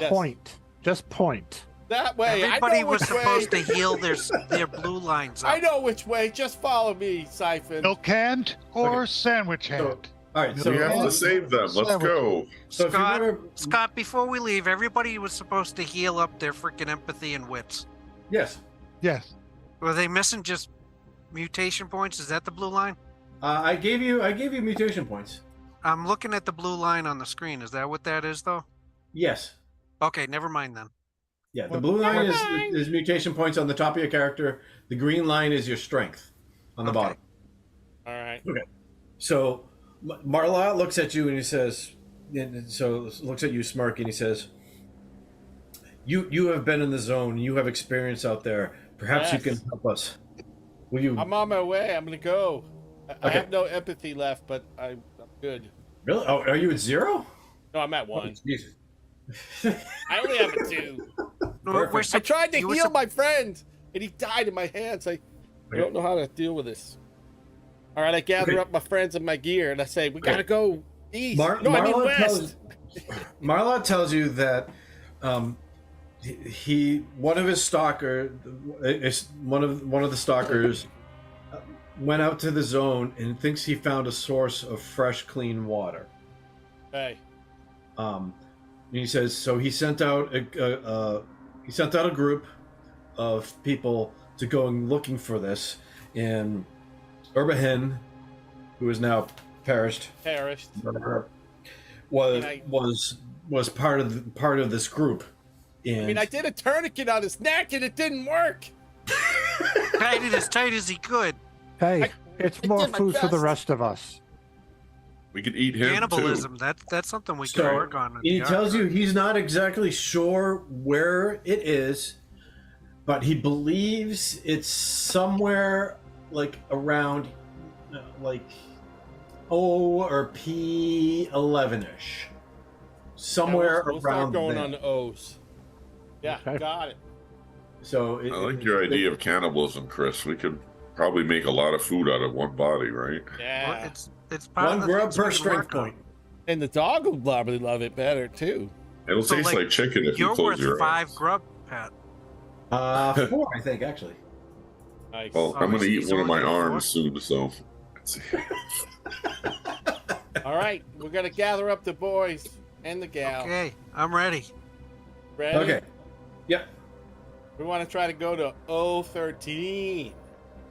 Speaker 4: Yes.
Speaker 5: Point. Just point.
Speaker 4: That way.
Speaker 3: Everybody
Speaker 4: I know
Speaker 3: was
Speaker 4: which
Speaker 3: supposed
Speaker 4: way.
Speaker 3: to heal their blue lines up.
Speaker 4: I know which way. Just follow me, Siphon.
Speaker 1: Milk hand or
Speaker 2: Okay.
Speaker 1: sandwich hand?
Speaker 2: all right. So
Speaker 6: we have to save them. Let's go.
Speaker 2: So if you
Speaker 3: Scott,
Speaker 2: remember,
Speaker 3: Scott, before we leave, everybody was supposed to heal up their freaking empathy and wits.
Speaker 2: yes,
Speaker 1: Yes.
Speaker 3: Were they missing just mutation points? Is that the blue line?
Speaker 2: I gave you mutation points.
Speaker 3: I'm looking at the blue line on the screen. Is that what that is, though?
Speaker 2: Yes.
Speaker 3: Okay, never mind then.
Speaker 2: Yeah, the blue line is mutation points on the top of your character. The green line is your strength on the
Speaker 3: Okay.
Speaker 2: bottom.
Speaker 4: All right.
Speaker 2: So Marla looks at you and he says, looks at you, Smirk, and he says, "You have been in the zone. You have experience out there. Perhaps you
Speaker 4: Yes.
Speaker 2: can help us. Will you?"
Speaker 4: I'm on my way. I'm gonna go. I
Speaker 2: Okay.
Speaker 4: have no empathy left, but I'm good.
Speaker 2: Really? Oh, are you at 0?
Speaker 4: No, I'm at
Speaker 2: Oh,
Speaker 4: 1.
Speaker 2: Jesus.
Speaker 4: I only have a 2.
Speaker 3: No,
Speaker 2: Perfect.
Speaker 3: we're
Speaker 4: I
Speaker 3: sup-
Speaker 4: tried to
Speaker 3: you were
Speaker 4: heal
Speaker 3: sup-
Speaker 4: my friend, and he died in my hands. I don't know how to deal with this. All right, I gather
Speaker 2: Okay.
Speaker 4: up my friends and my gear, and I say, we gotta go east.
Speaker 2: Mar-
Speaker 4: no, I mean
Speaker 2: Marla
Speaker 4: west.
Speaker 2: Marla tells you that one of his stalker is one of the stalkers went out to the zone and thinks he found a source of fresh, clean water.
Speaker 4: Hey,
Speaker 2: And he says so. He sent out a group of people to go and looking for this. And Urbahin, who is now perished,
Speaker 4: perished.
Speaker 2: was part of this group. And
Speaker 4: I mean, I did a tourniquet on his neck, and it didn't work.
Speaker 3: tied it as tight as he could.
Speaker 5: Hey, it's
Speaker 4: I
Speaker 5: more
Speaker 4: did my
Speaker 5: food for the
Speaker 4: best.
Speaker 5: rest of us.
Speaker 6: We could eat him
Speaker 3: Cannibalism. That's something we
Speaker 2: So,
Speaker 3: can work on. in
Speaker 2: he
Speaker 3: the
Speaker 2: tells
Speaker 3: art.
Speaker 2: you he's not exactly sure where it is, but he believes it's somewhere like around like O or P11ish. Somewhere
Speaker 4: we'll start
Speaker 2: around
Speaker 4: going
Speaker 2: there.
Speaker 4: on the O's. Yeah,
Speaker 5: Okay.
Speaker 4: got it.
Speaker 2: So
Speaker 6: too. I like your idea of cannibalism, Chris. We could probably make a lot of food out of one body, right?
Speaker 3: Well,
Speaker 4: Yeah,
Speaker 3: it's part
Speaker 2: one
Speaker 3: of the
Speaker 2: grub
Speaker 3: things we
Speaker 2: per
Speaker 3: can
Speaker 2: strength
Speaker 3: work on.
Speaker 2: point.
Speaker 4: and the dog will probably love it better too.
Speaker 6: It'll
Speaker 3: So,
Speaker 6: taste like chicken if you
Speaker 3: You're
Speaker 6: close
Speaker 3: worth
Speaker 6: your
Speaker 3: 5
Speaker 6: eyes.
Speaker 3: grub, Pat.
Speaker 2: 4, I think, actually.
Speaker 4: Nice.
Speaker 6: Well,
Speaker 3: Oh,
Speaker 6: I'm going to
Speaker 3: he's
Speaker 6: eat one of my
Speaker 3: only four?
Speaker 6: arms soon, so.
Speaker 4: All right, we're gonna gather up the boys and the gal.
Speaker 3: Okay, I'm ready.
Speaker 4: Ready?
Speaker 2: Okay. Yep.
Speaker 4: We want to try to go to O13.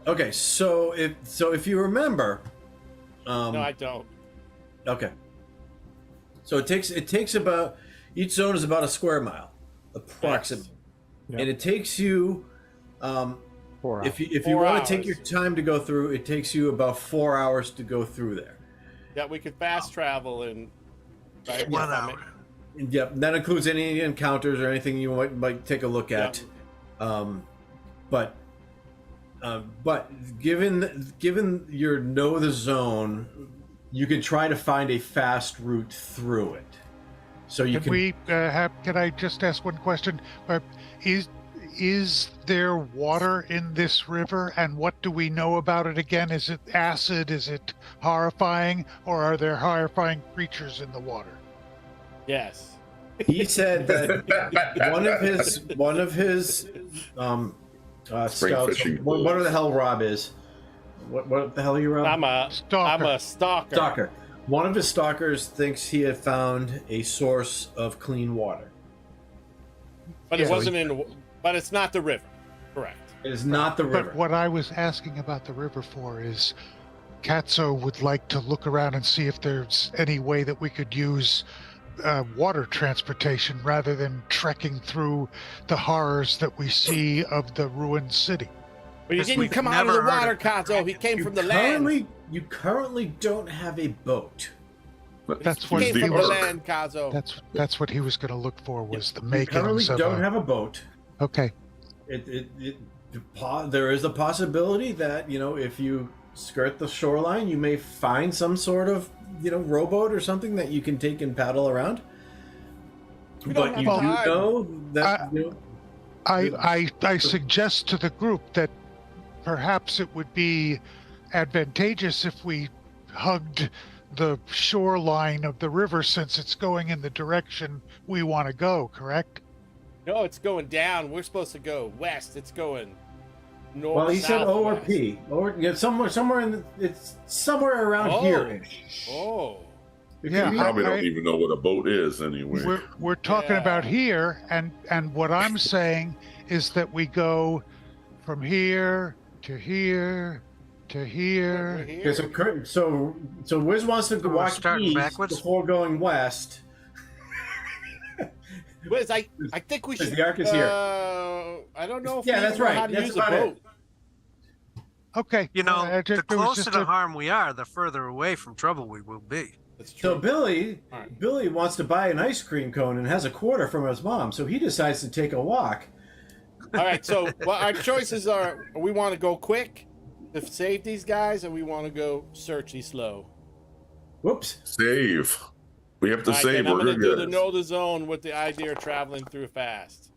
Speaker 2: Okay. So if you remember,
Speaker 4: No, I don't.
Speaker 2: okay. So it takes about each zone is about a square mile, approximately,
Speaker 5: Yep.
Speaker 2: and it takes you.
Speaker 5: 4 hours.
Speaker 2: If you
Speaker 4: 4
Speaker 2: want to take
Speaker 4: hours.
Speaker 2: your time to go through, it takes you about 4 hours to go through there.
Speaker 4: Yeah, we could fast travel and. Right,
Speaker 3: 1
Speaker 4: yeah,
Speaker 3: hour.
Speaker 2: Yep, that includes any encounters or anything you might take a look at. But given your know the zone, you can try to find a fast route through it. So you can.
Speaker 1: Can I just ask one question? Is there water in this river, and what do we know about it again? Is it acid? Is it horrifying, or are there horrifying creatures in the water?
Speaker 4: Yes.
Speaker 2: He said that one of his scouts.
Speaker 6: fishing
Speaker 2: Whatever the hell Rob is. What the hell are you, Rob?
Speaker 4: I'm a stalker.
Speaker 2: Stalker. One of his stalkers thinks he had found a source of clean water.
Speaker 4: But
Speaker 1: Yeah.
Speaker 4: it wasn't but it's not the river. Correct.
Speaker 2: It is not the river.
Speaker 1: But what I was asking about the river for is Cazzo would like to look around and see if there's any way that we could use water transportation rather than trekking through the horrors that we see of the ruined city.
Speaker 4: But he
Speaker 3: Because
Speaker 4: didn't
Speaker 3: we've
Speaker 4: come out of
Speaker 3: never
Speaker 4: the
Speaker 3: heard
Speaker 4: water,
Speaker 3: of
Speaker 4: Cazzo. He came from the land.
Speaker 2: You currently don't have a boat.
Speaker 1: That's
Speaker 4: He
Speaker 1: what
Speaker 4: came
Speaker 6: the
Speaker 4: from the
Speaker 6: ark.
Speaker 4: land, Cazzo.
Speaker 1: That's what he was going to look for was the
Speaker 2: You
Speaker 1: makings
Speaker 2: currently
Speaker 1: of
Speaker 2: don't
Speaker 1: a.
Speaker 2: have a boat.
Speaker 1: Okay.
Speaker 2: There is a possibility that, you know, if you skirt the shoreline, you may find some sort of, you know, rowboat or something that you can take and paddle around.
Speaker 4: We don't
Speaker 2: But
Speaker 4: have
Speaker 2: you do
Speaker 4: time.
Speaker 2: know that, you know,
Speaker 1: I suggest to the group that perhaps it would be advantageous if we hugged the shoreline of the river since it's going in the direction we want to go, correct?
Speaker 4: No, it's going down. We're supposed to go west. It's going north.
Speaker 2: well, he said O or
Speaker 4: southwest.
Speaker 2: P, or yeah, somewhere in the, it's somewhere around
Speaker 4: Oh.
Speaker 2: here-ish.
Speaker 4: Oh.
Speaker 2: It
Speaker 1: Yeah,
Speaker 2: could be-
Speaker 6: Probably
Speaker 1: I-
Speaker 6: don't even know what a boat is anyway.
Speaker 1: We're talking about
Speaker 4: Yeah.
Speaker 1: here, and what I'm saying is that we go from here to here to
Speaker 4: We're
Speaker 1: here.
Speaker 4: here.
Speaker 2: Okay, so Wiz wants to
Speaker 3: we're
Speaker 2: walk
Speaker 3: starting
Speaker 2: east
Speaker 3: backwards?
Speaker 2: before going west.
Speaker 4: Wiz, I think we
Speaker 2: Wiz,
Speaker 4: should.
Speaker 2: the ark is here.
Speaker 4: I don't know if
Speaker 2: Yeah,
Speaker 4: we
Speaker 2: that's
Speaker 4: even know
Speaker 2: right.
Speaker 4: how to
Speaker 2: That's
Speaker 4: use a
Speaker 2: about it.
Speaker 4: boat.
Speaker 1: Okay.
Speaker 3: You know,
Speaker 1: it
Speaker 3: the
Speaker 1: was
Speaker 3: closer
Speaker 1: just
Speaker 3: to
Speaker 1: a-
Speaker 3: harm we are, the further away from trouble we will be.
Speaker 4: That's true.
Speaker 2: So Billy
Speaker 4: All right.
Speaker 2: wants to buy an ice cream cone and has a quarter from his mom, so he decides to take a walk.
Speaker 4: All right. So, well, our choices are: we want to go quick to save these guys, and we want to go searchy slow.
Speaker 2: Whoops.
Speaker 6: Save. We have to
Speaker 4: All right,
Speaker 6: save.
Speaker 4: then I'm
Speaker 6: We're
Speaker 4: going to do
Speaker 6: good,
Speaker 4: the
Speaker 6: guys.
Speaker 4: know the zone with the idea of traveling through fast.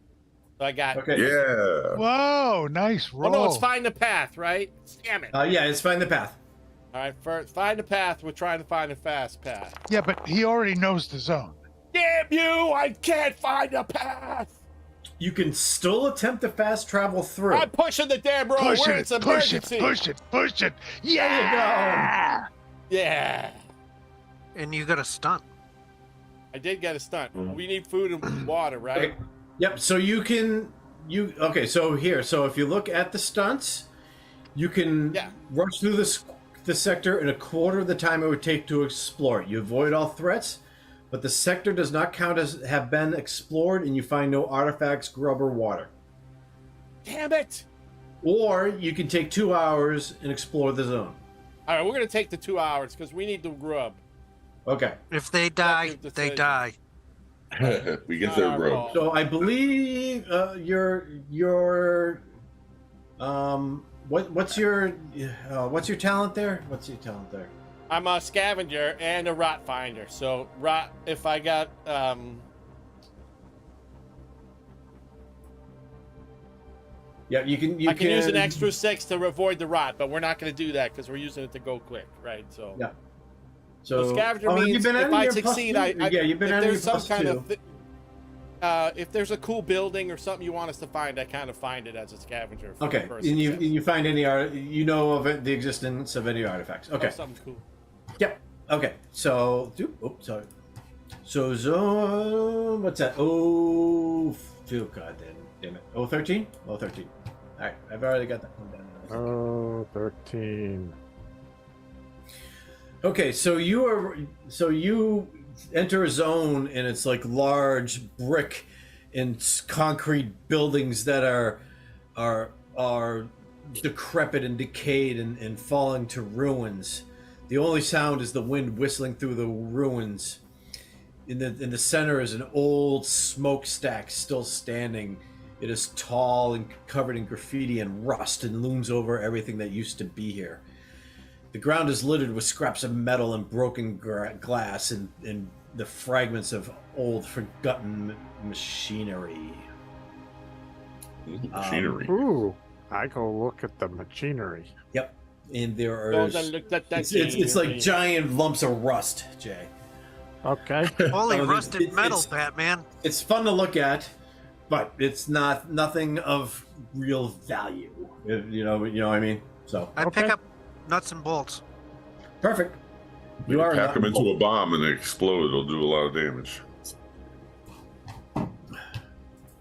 Speaker 4: So I got.
Speaker 2: Okay.
Speaker 6: Yeah.
Speaker 1: Whoa, nice
Speaker 4: Oh
Speaker 1: roll.
Speaker 4: no, it's find the path, right? Damn it!
Speaker 2: Yeah, it's find the path.
Speaker 4: All right, first find the path. We're trying to find a fast path.
Speaker 1: Yeah, but he already knows the zone.
Speaker 4: Damn you! I can't find a path.
Speaker 2: You can still attempt to fast travel through.
Speaker 4: I'm pushing the damn road.
Speaker 1: Push
Speaker 4: Where
Speaker 1: it,
Speaker 4: it's
Speaker 1: push it,
Speaker 4: emergency.
Speaker 1: push it, push it.
Speaker 2: There you
Speaker 1: Yeah.
Speaker 4: Yeah,
Speaker 3: And you got a stunt.
Speaker 4: I did get a stunt.
Speaker 6: Mhm.
Speaker 4: We need food and water, right?
Speaker 2: Okay. Yep. So okay. So here. So if you look at the stunts, you can
Speaker 4: Yeah.
Speaker 2: rush through the sector in a quarter of the time it would take to explore it. You avoid all threats, but the sector does not count as have been explored, and you find no artifacts, grub, or water.
Speaker 4: Damn it!
Speaker 2: Or you can take 2 hours and explore the zone.
Speaker 4: All right, we're gonna take the 2 hours because we need the grub.
Speaker 2: Okay.
Speaker 3: If they die,
Speaker 4: Executive
Speaker 3: they
Speaker 4: decision.
Speaker 3: die.
Speaker 6: We get
Speaker 4: Not
Speaker 6: their
Speaker 4: our
Speaker 6: rope.
Speaker 4: fault.
Speaker 2: So I believe your what's your talent there? What's your talent there?
Speaker 4: I'm a scavenger and a rot finder. So rot, if I got
Speaker 2: Yeah, you can
Speaker 4: I can use an extra 6 to avoid the rot, but we're not gonna do that because we're using it to go quick, right? So
Speaker 2: Yeah.
Speaker 4: So scavenger
Speaker 2: have you
Speaker 4: means
Speaker 2: been
Speaker 4: if
Speaker 2: adding
Speaker 4: I
Speaker 2: your plus
Speaker 4: succeed,
Speaker 2: two?
Speaker 4: I
Speaker 2: Yeah, you've been
Speaker 4: if
Speaker 2: adding
Speaker 4: there's
Speaker 2: your
Speaker 4: some
Speaker 2: plus
Speaker 4: kind
Speaker 2: two.
Speaker 4: of if there's a cool building or something you want us to find, I kind of find it as a scavenger. for
Speaker 2: Okay,
Speaker 4: first
Speaker 2: and
Speaker 4: success.
Speaker 2: you find any art you know of it, the existence of any artifacts. Okay.
Speaker 4: Oh, something's cool.
Speaker 2: Yep. Okay. So, sorry. So zone. What's that? Oh, god damn it. 013. 013. All right, I've already got that one down.
Speaker 5: Oh, 13.
Speaker 2: Okay, so you enter a zone, and it's like large brick and concrete buildings that are decrepit and decayed and falling to ruins. The only sound is the wind whistling through the ruins. In the center is an old smokestack still standing. It is tall and covered in graffiti and rust and looms over everything that used to be here. The ground is littered with scraps of metal and broken glass and the fragments of old forgotten machinery.
Speaker 6: Machinery.
Speaker 5: Ooh, I go look at the machinery.
Speaker 2: Yep. And there
Speaker 4: Oh,
Speaker 2: are
Speaker 4: then look at that
Speaker 2: it's like
Speaker 4: machinery.
Speaker 2: giant lumps of rust, Jay.
Speaker 5: Okay.
Speaker 3: Holy
Speaker 2: Oh,
Speaker 3: rusted
Speaker 2: it's-
Speaker 3: metal,
Speaker 2: it's-
Speaker 3: Batman.
Speaker 2: It's fun to look at, but it's nothing of real value. You know what I mean? So
Speaker 3: I
Speaker 5: Okay.
Speaker 3: pick up nuts and bolts.
Speaker 2: perfect.
Speaker 6: You
Speaker 2: You are
Speaker 6: pack
Speaker 2: not-
Speaker 6: them into a bomb and they explode. It'll do a lot of damage.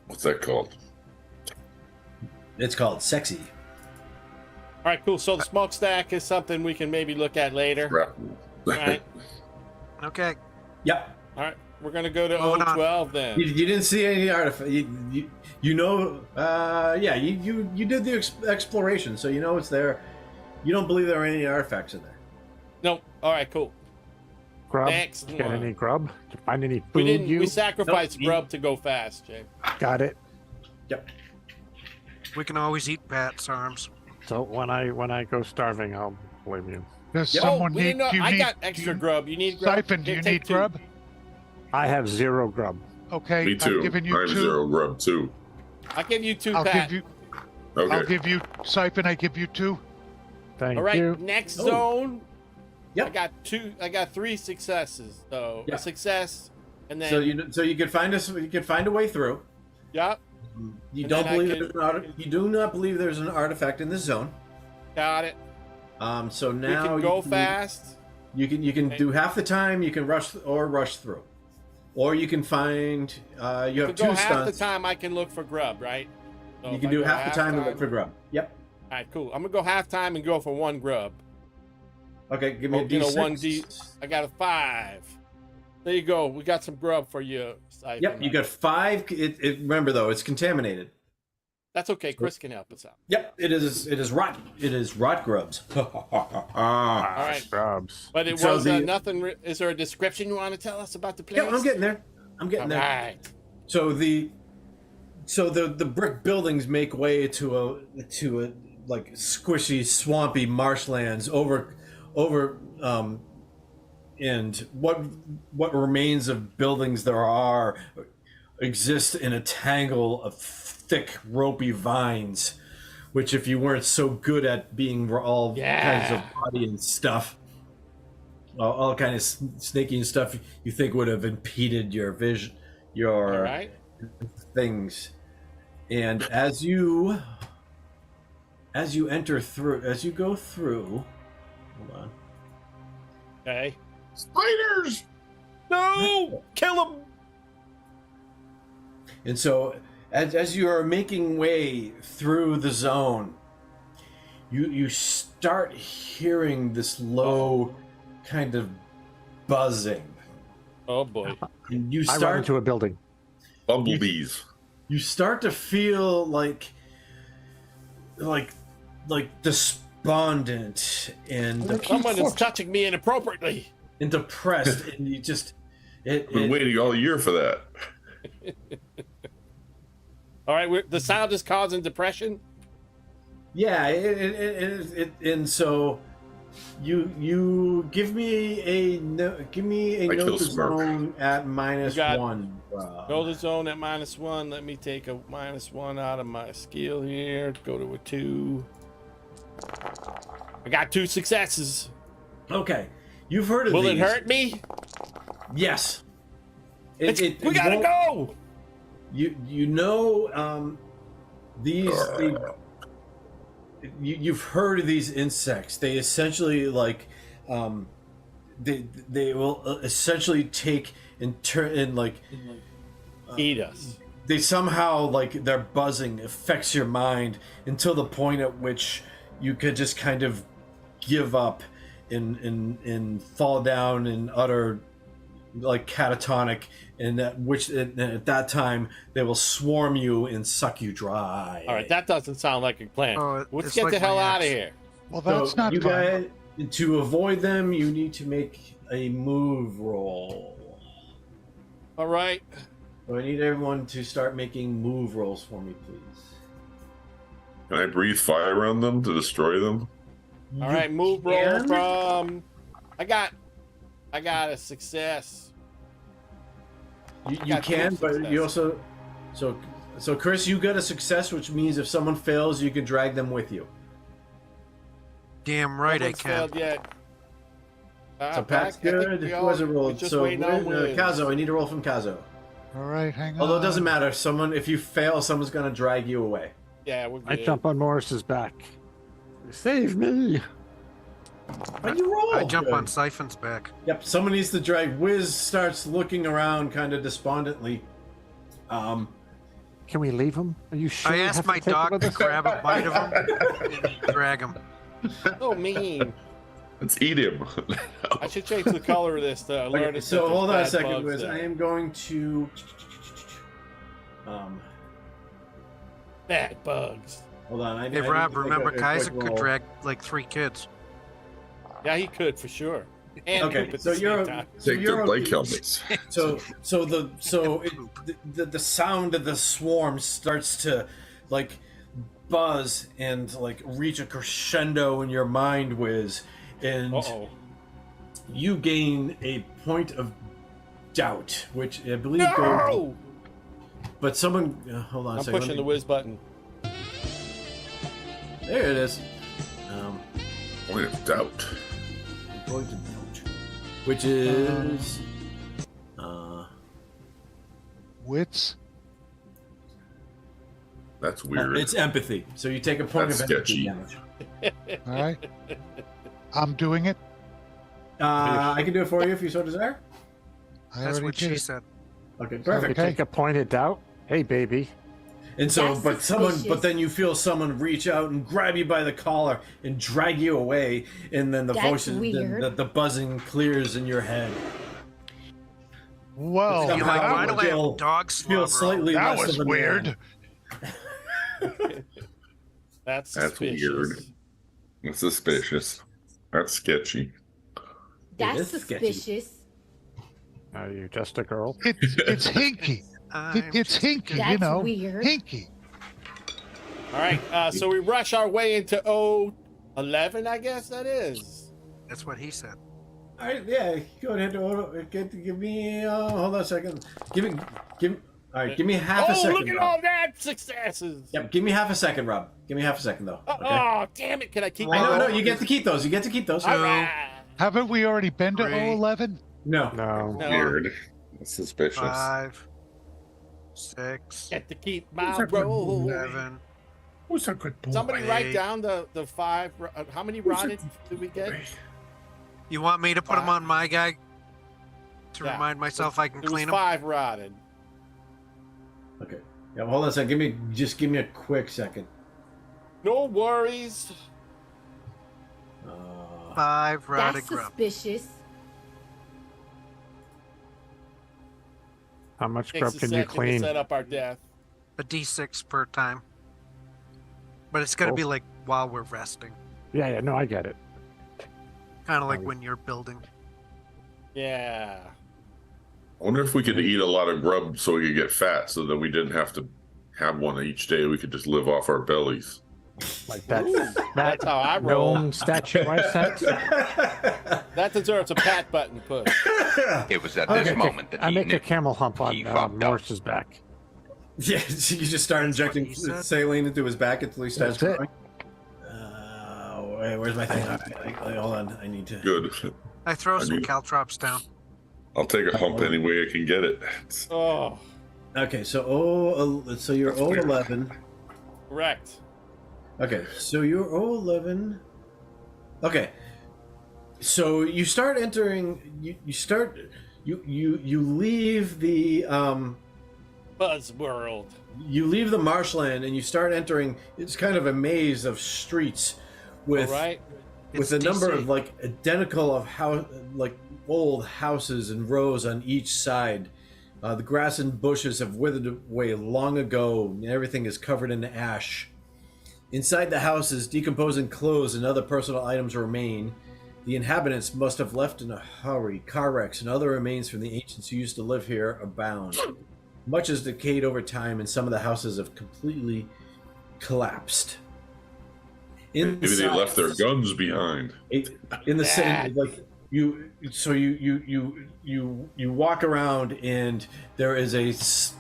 Speaker 6: What's that called?
Speaker 2: It's called sexy.
Speaker 4: All right, cool. So the smokestack is something we can maybe look at later.
Speaker 6: Shrapnel.
Speaker 4: All right.
Speaker 3: Okay.
Speaker 2: Yep.
Speaker 4: All right. We're gonna go to
Speaker 3: Moving on.
Speaker 4: 012 then.
Speaker 2: You didn't see any artifact. You know, yeah, you did the exploration, so you know it's there. You don't believe there are any artifacts in there.
Speaker 4: No. All right, cool.
Speaker 5: Grub.
Speaker 4: Next
Speaker 5: Get
Speaker 4: one.
Speaker 5: any grub? Did you find any food?
Speaker 4: We didn't.
Speaker 5: you
Speaker 4: We sacrificed
Speaker 2: Nope.
Speaker 4: grub to go fast, Jay.
Speaker 5: got it.
Speaker 2: Yep.
Speaker 3: We can always eat Pat's arms.
Speaker 5: So when I go starving, I'll blame you.
Speaker 1: Does
Speaker 4: Oh,
Speaker 1: someone
Speaker 4: we
Speaker 1: need?
Speaker 4: didn't know.
Speaker 1: Do you
Speaker 4: I
Speaker 1: need?
Speaker 4: got
Speaker 1: do
Speaker 4: extra
Speaker 1: you-
Speaker 4: grub. You need grub?
Speaker 1: Siphon, do
Speaker 4: Here,
Speaker 1: you
Speaker 4: take
Speaker 1: need
Speaker 4: 2.
Speaker 1: grub?
Speaker 5: I have 0 grub.
Speaker 1: Okay,
Speaker 6: Me too.
Speaker 1: I'm giving
Speaker 6: I
Speaker 1: you
Speaker 6: have
Speaker 1: 2.
Speaker 6: 0 grub too.
Speaker 4: I'll give you 2,
Speaker 1: I'll
Speaker 4: Pat.
Speaker 1: give you.
Speaker 6: Okay.
Speaker 1: I'll give you Siphon. I give you 2.
Speaker 5: Thank
Speaker 4: All right,
Speaker 5: you.
Speaker 4: next
Speaker 2: Oh.
Speaker 4: zone.
Speaker 2: Yep.
Speaker 4: I got 2. I got 3 successes. So
Speaker 2: Yeah.
Speaker 4: a success, and then
Speaker 2: So you could find us. You could find a way through.
Speaker 4: yep,
Speaker 2: You
Speaker 4: And
Speaker 2: don't
Speaker 4: then I
Speaker 2: believe
Speaker 4: can-
Speaker 2: there's an you do not believe there's an artifact in this zone.
Speaker 4: got it.
Speaker 2: So
Speaker 4: We
Speaker 2: now
Speaker 4: can go
Speaker 2: you
Speaker 4: fast.
Speaker 2: You can do half the time. You can rush through, or you can find. You have
Speaker 4: To
Speaker 2: 2
Speaker 4: go half
Speaker 2: stunts.
Speaker 4: the time, I can look for grub, right? So
Speaker 2: You
Speaker 4: if
Speaker 2: can
Speaker 4: I
Speaker 2: do
Speaker 4: go
Speaker 2: half the time and look
Speaker 4: time-
Speaker 2: for grub. Yep.
Speaker 4: All right, cool. I'm gonna go half time and go for 1 grub.
Speaker 2: Okay, give me a
Speaker 4: You know,
Speaker 2: D6.
Speaker 4: 1D. I got a 5. There you go. We got some grub for you. Siphon.
Speaker 2: Yep, you got 5. Remember though, it's contaminated.
Speaker 4: That's okay. Chris can help us out.
Speaker 2: Yep, it is rot. It is rot grubs.
Speaker 5: Ah,
Speaker 4: right.
Speaker 5: Scrubs.
Speaker 4: But it
Speaker 2: So
Speaker 4: was
Speaker 2: the-
Speaker 4: Nothing. Is there a description you want to tell us about the place?
Speaker 2: Yeah, I'm getting there. I'm getting
Speaker 4: All
Speaker 2: there.
Speaker 4: right.
Speaker 2: So the brick buildings make way to a like squishy, swampy marshlands and what remains of buildings there are exist in a tangle of thick, ropey vines, which if you weren't so good at being all kinds of body and stuff, all kind of snaky and stuff, you think would have impeded your vision, your
Speaker 4: All right.
Speaker 2: things. And as you enter through, as you go through, hold on.
Speaker 4: Okay.
Speaker 6: Spiders.
Speaker 4: No! Kill him!
Speaker 2: And so, as you are making way through the zone, you start hearing this low kind of buzzing.
Speaker 4: Oh boy.
Speaker 2: And you
Speaker 5: I run
Speaker 2: start
Speaker 5: into a building.
Speaker 6: Bumblebees.
Speaker 2: you start to feel like despondent and
Speaker 4: Someone is touching me inappropriately.
Speaker 2: depressed, and you just
Speaker 6: Been waiting all year for that.
Speaker 4: All right. The sound is causing depression.
Speaker 2: yeah, and so you give me a
Speaker 6: I kill
Speaker 2: note
Speaker 6: Smirk.
Speaker 2: zone at
Speaker 4: You got-
Speaker 2: -1.
Speaker 4: Go to the zone at -1. Let me take a -1 out of my skill here. Go to a 2. I got 2 successes.
Speaker 2: Okay, you've heard of
Speaker 4: Will
Speaker 2: these.
Speaker 4: it hurt me?
Speaker 2: Yes.
Speaker 4: We gotta go.
Speaker 2: You know these. You've heard of these insects. They essentially they will essentially take and turn and
Speaker 4: Eat us.
Speaker 2: they somehow their buzzing affects your mind until the point at which you could just kind of give up and fall down in utter catatonic, and at that time they will swarm you and suck you dry.
Speaker 4: All right, that doesn't sound like a plan.
Speaker 3: Oh,
Speaker 4: Let's
Speaker 3: it's
Speaker 4: get
Speaker 3: like
Speaker 4: the hell
Speaker 3: my
Speaker 4: out of
Speaker 3: ex.
Speaker 4: here.
Speaker 1: Well,
Speaker 2: So
Speaker 1: that's not
Speaker 2: you
Speaker 1: fun.
Speaker 2: guys, to avoid them, you need to make a move roll.
Speaker 4: All right.
Speaker 2: So I need everyone to start making move rolls for me, please.
Speaker 6: Can I breathe fire on them to destroy them?
Speaker 4: All right, move roll from. I got a success.
Speaker 2: You
Speaker 4: got
Speaker 2: can,
Speaker 4: two
Speaker 2: but you also. So Chris, you got a success, which means if someone fails, you can drag them with you.
Speaker 3: Damn right I
Speaker 4: Nobody's
Speaker 3: can.
Speaker 4: failed yet.
Speaker 2: So Pat's
Speaker 4: Pat, I think
Speaker 2: good.
Speaker 4: we
Speaker 2: Who
Speaker 4: all-
Speaker 2: hasn't
Speaker 4: we're
Speaker 2: rolled?
Speaker 4: just
Speaker 2: So
Speaker 4: waiting on Wiz.
Speaker 2: Cazzo, I need a roll from Cazzo.
Speaker 1: All right, hang on.
Speaker 2: Although it doesn't matter. If you fail, someone's gonna drag you away.
Speaker 4: Yeah, we're
Speaker 5: I
Speaker 4: good.
Speaker 5: jump on Morris's back. Save me!
Speaker 2: But you roll.
Speaker 3: I jump
Speaker 2: good.
Speaker 3: on Siphon's back.
Speaker 2: Yep, someone needs to drag. Wiz starts looking around kind of despondently.
Speaker 5: Can we leave him? Are you sure?
Speaker 3: I
Speaker 5: you
Speaker 3: asked
Speaker 5: have to
Speaker 3: my
Speaker 5: take him
Speaker 3: dog
Speaker 5: with
Speaker 3: to
Speaker 5: us?
Speaker 3: grab a bite of him and drag him.
Speaker 4: So mean.
Speaker 6: Let's eat him.
Speaker 4: I should change the color of this to alert
Speaker 2: Okay,
Speaker 4: us.
Speaker 2: so
Speaker 4: that
Speaker 2: hold on a
Speaker 4: there's bad
Speaker 2: second,
Speaker 4: bugs
Speaker 2: Wiz.
Speaker 4: there.
Speaker 2: I am going to.
Speaker 4: Bad bugs.
Speaker 2: Hold on.
Speaker 3: Hey,
Speaker 2: I
Speaker 3: Rob,
Speaker 2: need to make
Speaker 3: remember
Speaker 2: a quick
Speaker 3: Kaiser could
Speaker 2: roll.
Speaker 3: drag like 3 kids.
Speaker 4: Yeah, he could for sure. And
Speaker 2: Okay,
Speaker 4: poop at
Speaker 2: so
Speaker 4: the
Speaker 2: you're
Speaker 4: same time.
Speaker 6: Take
Speaker 2: you're
Speaker 6: their bike helmets.
Speaker 2: The sound of the swarm starts to like buzz and like reach a crescendo in your mind, Wiz, and
Speaker 4: Uh-oh.
Speaker 2: you gain a point of doubt, which I believe goes.
Speaker 4: No!
Speaker 2: But someone, hold on a
Speaker 4: I'm
Speaker 2: second.
Speaker 4: pushing the whiz button.
Speaker 2: There it is.
Speaker 6: Point of doubt.
Speaker 2: Point of doubt, which is
Speaker 1: Wits.
Speaker 6: That's weird.
Speaker 2: it's empathy. So you take a point
Speaker 6: That's
Speaker 2: of empathy
Speaker 6: sketchy.
Speaker 2: damage.
Speaker 1: All right. I'm doing it.
Speaker 2: I can do it for you if you so desire.
Speaker 1: I
Speaker 3: That's
Speaker 1: already
Speaker 3: what
Speaker 1: did
Speaker 3: she
Speaker 1: it.
Speaker 3: said.
Speaker 2: Okay,
Speaker 5: You
Speaker 2: perfect.
Speaker 5: take a pointed doubt. Hey, baby.
Speaker 2: And so,
Speaker 9: That's
Speaker 2: but
Speaker 9: suspicious.
Speaker 2: then you feel someone reach out and grab you by the collar and drag you away, and then the
Speaker 9: That's
Speaker 2: voices,
Speaker 9: weird.
Speaker 2: the buzzing clears in your head.
Speaker 1: Well,
Speaker 2: Somehow
Speaker 3: You're like, why do I
Speaker 2: feel-
Speaker 3: have dog
Speaker 2: Feel
Speaker 3: slobber?
Speaker 2: slightly
Speaker 1: that
Speaker 2: less
Speaker 1: was
Speaker 2: of a
Speaker 1: weird.
Speaker 2: man.
Speaker 4: That's
Speaker 6: That's
Speaker 4: suspicious.
Speaker 6: weird. That's suspicious. That's sketchy.
Speaker 9: That's
Speaker 2: is sketchy.
Speaker 9: suspicious.
Speaker 5: Are you just a girl?
Speaker 1: It's hinky. It's
Speaker 3: just-
Speaker 1: hinky, you
Speaker 9: That's
Speaker 1: know.
Speaker 9: weird.
Speaker 1: Hinky.
Speaker 4: All right, so we rush our way into 011, I guess that is.
Speaker 3: That's what he said.
Speaker 2: All right, yeah, go ahead. Give me. Hold on a second. Give me. All right, give me half a
Speaker 4: Oh,
Speaker 2: second.
Speaker 4: look at
Speaker 2: Rob.
Speaker 4: all that successes!
Speaker 2: Yep, give me half a second, Rob. Give me half a second, though. Okay.
Speaker 4: Oh, damn it! Can I keep?
Speaker 2: I know,
Speaker 4: my-
Speaker 2: no, you get to keep those. You get to keep those.
Speaker 4: All right.
Speaker 1: Haven't we already been to
Speaker 3: Three.
Speaker 1: 011?
Speaker 2: No.
Speaker 5: No.
Speaker 4: No.
Speaker 6: Weird. That's suspicious.
Speaker 3: 5, 6,
Speaker 4: Get to keep my
Speaker 1: Who's that good
Speaker 4: roll.
Speaker 3: 7.
Speaker 1: Who's a good boy?
Speaker 4: Somebody write
Speaker 3: Wait.
Speaker 4: down the 5. How many rotted did we get?
Speaker 3: You want me to put them on my guy to
Speaker 4: Yeah.
Speaker 3: remind myself I can
Speaker 4: It was
Speaker 3: clean them?
Speaker 4: 5 rotted.
Speaker 2: Okay. Yeah, hold on a second. Give me a quick second.
Speaker 4: No worries.
Speaker 3: 5 rotted
Speaker 9: That's
Speaker 3: grub.
Speaker 9: suspicious.
Speaker 5: How much
Speaker 4: Takes
Speaker 5: grub
Speaker 4: a
Speaker 5: can you
Speaker 4: second to
Speaker 5: clean?
Speaker 4: set up our death.
Speaker 3: A D6 per time. But it's got to
Speaker 5: Oh.
Speaker 3: be like while we're resting.
Speaker 5: Yeah, no, I get it.
Speaker 3: Kind of like
Speaker 5: Nice.
Speaker 3: when you're building.
Speaker 4: Yeah.
Speaker 6: I wonder if we could eat a lot of grub so we could get fat so that we didn't have to have one each day. We could just live off our bellies.
Speaker 5: Like that.
Speaker 4: That's how I roll.
Speaker 5: gnome statue I set.
Speaker 4: That deserves a pat button push.
Speaker 10: It was at
Speaker 5: I
Speaker 10: this
Speaker 5: make
Speaker 10: moment that
Speaker 5: I
Speaker 10: he
Speaker 5: make
Speaker 10: knew.
Speaker 5: a camel hump on
Speaker 10: He fucked up.
Speaker 5: Morris's back.
Speaker 2: Yeah, so you just start injecting
Speaker 3: he said.
Speaker 2: saline into his back until he starts
Speaker 5: That's it.
Speaker 2: growing. Where's my thing? Hold on, I need to.
Speaker 6: Good.
Speaker 3: I throw
Speaker 6: I
Speaker 3: some
Speaker 6: mean-
Speaker 3: caltrops down.
Speaker 6: I'll take a hump any way I can get it.
Speaker 4: Oh,
Speaker 2: Okay, so so you're
Speaker 6: That's weird.
Speaker 2: 011.
Speaker 4: correct.
Speaker 2: Okay, so you're 011. Okay, so you start entering. You leave the
Speaker 4: Buzzworld.
Speaker 2: you leave the marshland and you start entering. It's kind of a maze of streets with
Speaker 4: All right.
Speaker 2: with
Speaker 3: It's
Speaker 2: a number
Speaker 3: DC.
Speaker 2: of like identical of like old houses and rows on each side. The grass and bushes have withered away long ago, and everything is covered in ash. Inside the houses, decomposing clothes and other personal items remain. The inhabitants must have left in a hurry. Car wrecks and other remains from the ancients who used to live here abound. Much has decayed over time, and some of the houses have completely collapsed.
Speaker 6: Maybe they left their guns behind.
Speaker 2: In the same, like you walk around, and there is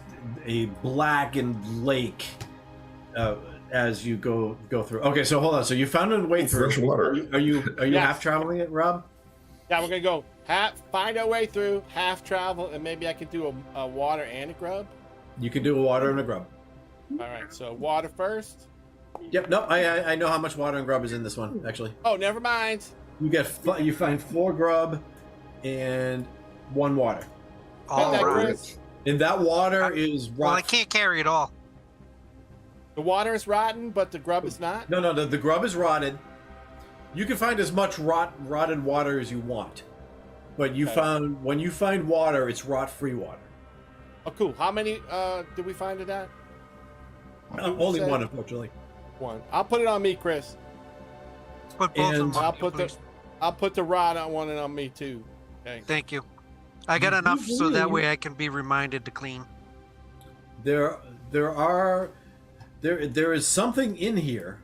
Speaker 2: a blackened lake as you go through. Okay, so hold on. So you found a way through.
Speaker 6: Fresh water.
Speaker 2: Are you
Speaker 4: Yes.
Speaker 2: half traveling it, Rob?
Speaker 4: Yeah, we're gonna go find our way through, half travel, and maybe I can do a water and a grub.
Speaker 2: You can do a water and a grub.
Speaker 4: All right, so water first.
Speaker 2: Yep. Nope. I know how much water and grub is in this one. Actually,
Speaker 4: Oh, never mind.
Speaker 2: you find 4 grub and 1 water,
Speaker 3: All
Speaker 4: that
Speaker 3: right.
Speaker 4: Chris?
Speaker 2: and that water is
Speaker 3: Well, I
Speaker 2: rot.
Speaker 3: can't carry it all.
Speaker 4: The water is rotten, but the grub is not.
Speaker 2: No, the grub is rotted. You can find as much rotted water as you want, but when you find water, it's rot-free water.
Speaker 4: Oh, cool. How many did we find it at?
Speaker 2: Only one, unfortunately.
Speaker 4: One. I'll put it on me, Chris.
Speaker 3: Put both of them on
Speaker 4: I'll
Speaker 3: you,
Speaker 4: put
Speaker 3: please.
Speaker 4: I'll put the rod on one and on me too. Okay.
Speaker 3: Thank you. I got enough so that way I can be reminded to clean.
Speaker 2: There is something in here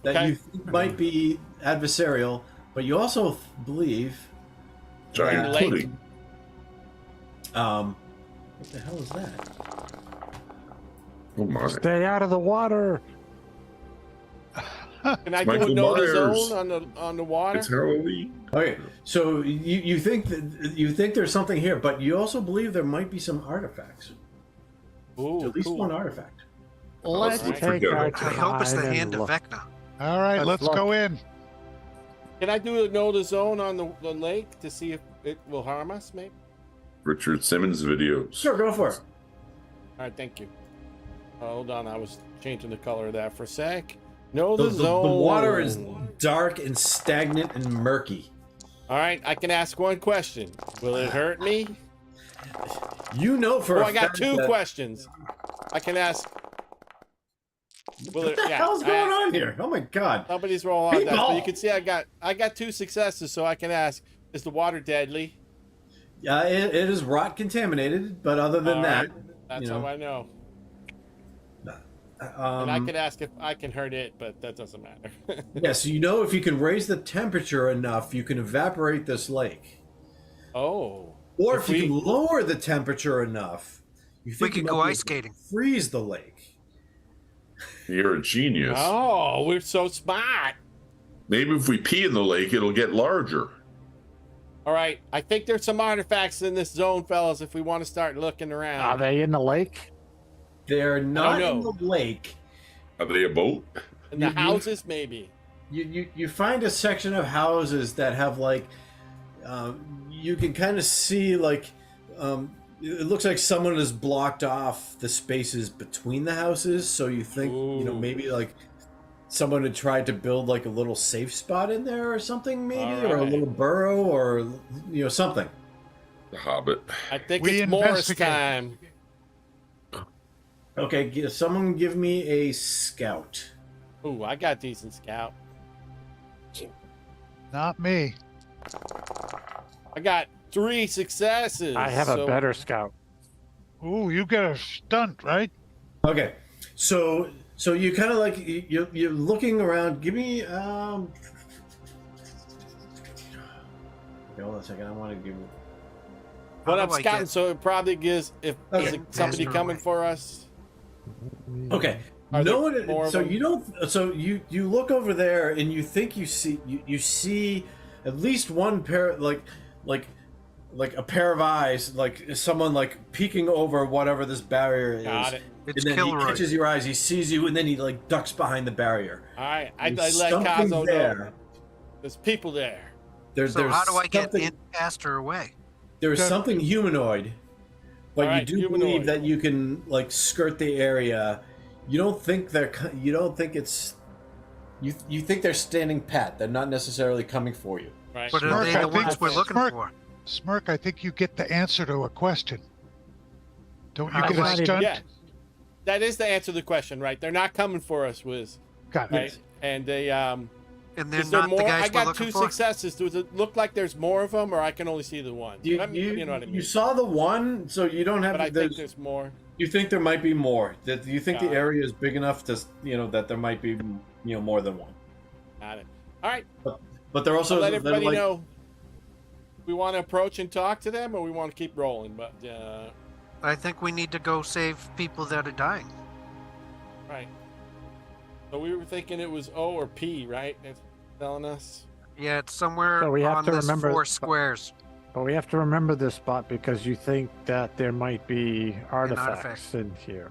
Speaker 2: that you think might be adversarial, but you also believe
Speaker 6: Giant
Speaker 4: Lake.
Speaker 6: pudding.
Speaker 2: what the hell is that?
Speaker 6: Oh my.
Speaker 5: Stay out of the water.
Speaker 4: Can I
Speaker 6: Michael
Speaker 4: do a know the
Speaker 6: Myers.
Speaker 4: zone on the water?
Speaker 6: It's Halloween.
Speaker 2: Okay, so you think there's something here, but you also believe there might be some artifacts.
Speaker 4: Ooh,
Speaker 2: At least
Speaker 4: cool.
Speaker 2: one artifact.
Speaker 5: Let's
Speaker 6: Let's
Speaker 5: take
Speaker 6: forget
Speaker 5: our
Speaker 6: it.
Speaker 3: I hope it's the
Speaker 5: time and
Speaker 3: hand of
Speaker 5: look.
Speaker 3: Vecna.
Speaker 1: All right,
Speaker 5: Let's
Speaker 1: let's go in.
Speaker 4: Can I do a know the zone on the lake to see if it will harm us, maybe?
Speaker 6: Richard Simmons videos.
Speaker 2: Sure, go for it.
Speaker 4: All right, thank you. Hold on, I was changing the color of that for a sec. Know the
Speaker 2: The
Speaker 4: zone.
Speaker 2: water is dark and stagnant and murky.
Speaker 4: All right, I can ask one question. Will it hurt me?
Speaker 2: You know for
Speaker 4: Oh,
Speaker 2: a
Speaker 4: I got
Speaker 2: fact
Speaker 4: two
Speaker 2: that-
Speaker 4: questions. I can ask. Will
Speaker 2: What
Speaker 4: it,
Speaker 2: the
Speaker 4: yeah,
Speaker 2: hell's
Speaker 4: I
Speaker 2: going
Speaker 4: asked-
Speaker 2: on here? Oh my god!
Speaker 4: Somebody's rolling on that, but you
Speaker 2: People!
Speaker 4: can see I got two successes, so I can ask: is the water deadly?
Speaker 2: Yeah, it is rot contaminated, but other than
Speaker 4: All
Speaker 2: that,
Speaker 4: right, that's
Speaker 2: you
Speaker 4: how
Speaker 2: know,
Speaker 4: I know. And I
Speaker 2: um,
Speaker 4: could ask if I can hurt it, but that doesn't matter.
Speaker 2: yeah, so you know if you can raise the temperature enough, you can evaporate this lake.
Speaker 4: Oh.
Speaker 2: Or
Speaker 4: If
Speaker 2: if you
Speaker 4: we-
Speaker 2: can lower the temperature enough, you think
Speaker 3: could
Speaker 2: you
Speaker 3: go
Speaker 2: might be
Speaker 3: ice
Speaker 2: able to
Speaker 3: skating.
Speaker 2: freeze the lake.
Speaker 6: You're a genius.
Speaker 4: Oh, we're so smart.
Speaker 6: Maybe if we pee in the lake, it'll get larger.
Speaker 4: All right, I think there's some artifacts in this zone, fellas. If we want to start looking around.
Speaker 5: Are they in the lake?
Speaker 2: They're not in
Speaker 4: know.
Speaker 2: the lake.
Speaker 6: Are they a boat?
Speaker 4: in the
Speaker 2: you-
Speaker 4: houses, maybe.
Speaker 2: You find a section of houses that have like you can kind of see like it looks like someone has blocked off the spaces between the houses, so you think
Speaker 4: Ooh.
Speaker 2: maybe like someone had tried to build like a little safe spot in there or something, maybe, or a
Speaker 4: Alright.
Speaker 2: little burrow, or something.
Speaker 6: The Hobbit.
Speaker 4: I think
Speaker 1: We
Speaker 4: it's Morris
Speaker 1: investigate.
Speaker 4: time.
Speaker 2: Okay, someone give me a scout.
Speaker 4: Ooh, I got decent scout.
Speaker 1: Not me.
Speaker 4: I got 3 successes.
Speaker 5: I have a
Speaker 4: so-
Speaker 5: better scout.
Speaker 1: Ooh, you get a stunt, right?
Speaker 2: Okay, so you kind of like you're looking around. Give me okay, hold on a second. I want to give.
Speaker 4: But
Speaker 3: How
Speaker 4: I'm
Speaker 3: do I
Speaker 4: scouting,
Speaker 3: get-
Speaker 4: so it probably gives if
Speaker 2: Okay.
Speaker 4: is it somebody
Speaker 3: Faster
Speaker 4: coming
Speaker 3: away.
Speaker 4: for us.
Speaker 2: Okay.
Speaker 4: Are
Speaker 2: No
Speaker 4: there more
Speaker 2: one.
Speaker 4: of
Speaker 2: So
Speaker 4: them?
Speaker 2: you don't. So you look over there and you think you see at least one pair like a pair of eyes, like someone like peeking over whatever this barrier is.
Speaker 4: Got it.
Speaker 3: It's
Speaker 2: And then he
Speaker 3: Kilroy.
Speaker 2: catches your eyes. He sees you, and then he like ducks behind the barrier.
Speaker 4: All right, I
Speaker 2: There's
Speaker 4: let
Speaker 2: something
Speaker 4: Cazzo know.
Speaker 2: there.
Speaker 4: There's people there.
Speaker 2: There's
Speaker 3: So how do I get
Speaker 2: something-
Speaker 3: in faster away?
Speaker 2: There's
Speaker 1: Good.
Speaker 2: something humanoid, but
Speaker 4: Alright,
Speaker 2: you do
Speaker 4: humanoid.
Speaker 2: believe that you can like skirt the area. You don't think you don't think it's. You think they're standing pat. They're not necessarily coming for you.
Speaker 4: Right.
Speaker 3: But are
Speaker 1: Smirk,
Speaker 3: they
Speaker 1: I
Speaker 3: the
Speaker 1: think-
Speaker 3: ones we're looking
Speaker 1: Smirk.
Speaker 3: for?
Speaker 1: Smirk, I think you get the answer to a question. Don't you
Speaker 5: I'm
Speaker 1: get a
Speaker 5: not even-
Speaker 1: stunt?
Speaker 4: Yeah. That is the answer to the question, right? They're not coming for us, Wiz.
Speaker 1: Got it.
Speaker 4: Right? And they
Speaker 3: And they're
Speaker 4: is there
Speaker 3: not
Speaker 4: more?
Speaker 3: the guys
Speaker 4: I
Speaker 3: we're
Speaker 4: got
Speaker 3: looking
Speaker 4: 2
Speaker 3: for?
Speaker 4: successes. Does it look like there's more of them, or I can only see the one?
Speaker 2: You
Speaker 4: know what I mean.
Speaker 2: you saw the one, so you don't have.
Speaker 4: but I think
Speaker 2: there's-
Speaker 4: there's more.
Speaker 2: You think there might be more? That you think the
Speaker 4: Got it.
Speaker 2: area is big enough to that there might be more than one.
Speaker 4: Got it. All right.
Speaker 2: But they're also
Speaker 4: I'll let
Speaker 2: they're
Speaker 4: everybody
Speaker 2: like,
Speaker 4: know. We want to approach and talk to them, or we want to keep rolling. But
Speaker 3: I think we need to go save people that are dying.
Speaker 4: right. So we were thinking it was O or P, right? That's telling us.
Speaker 3: Yeah, it's somewhere
Speaker 5: So we have
Speaker 3: on
Speaker 5: to
Speaker 3: this
Speaker 5: remember-
Speaker 3: 4 squares.
Speaker 5: But we have to remember this spot because you think that there might be artifacts
Speaker 3: artifact.
Speaker 5: in here.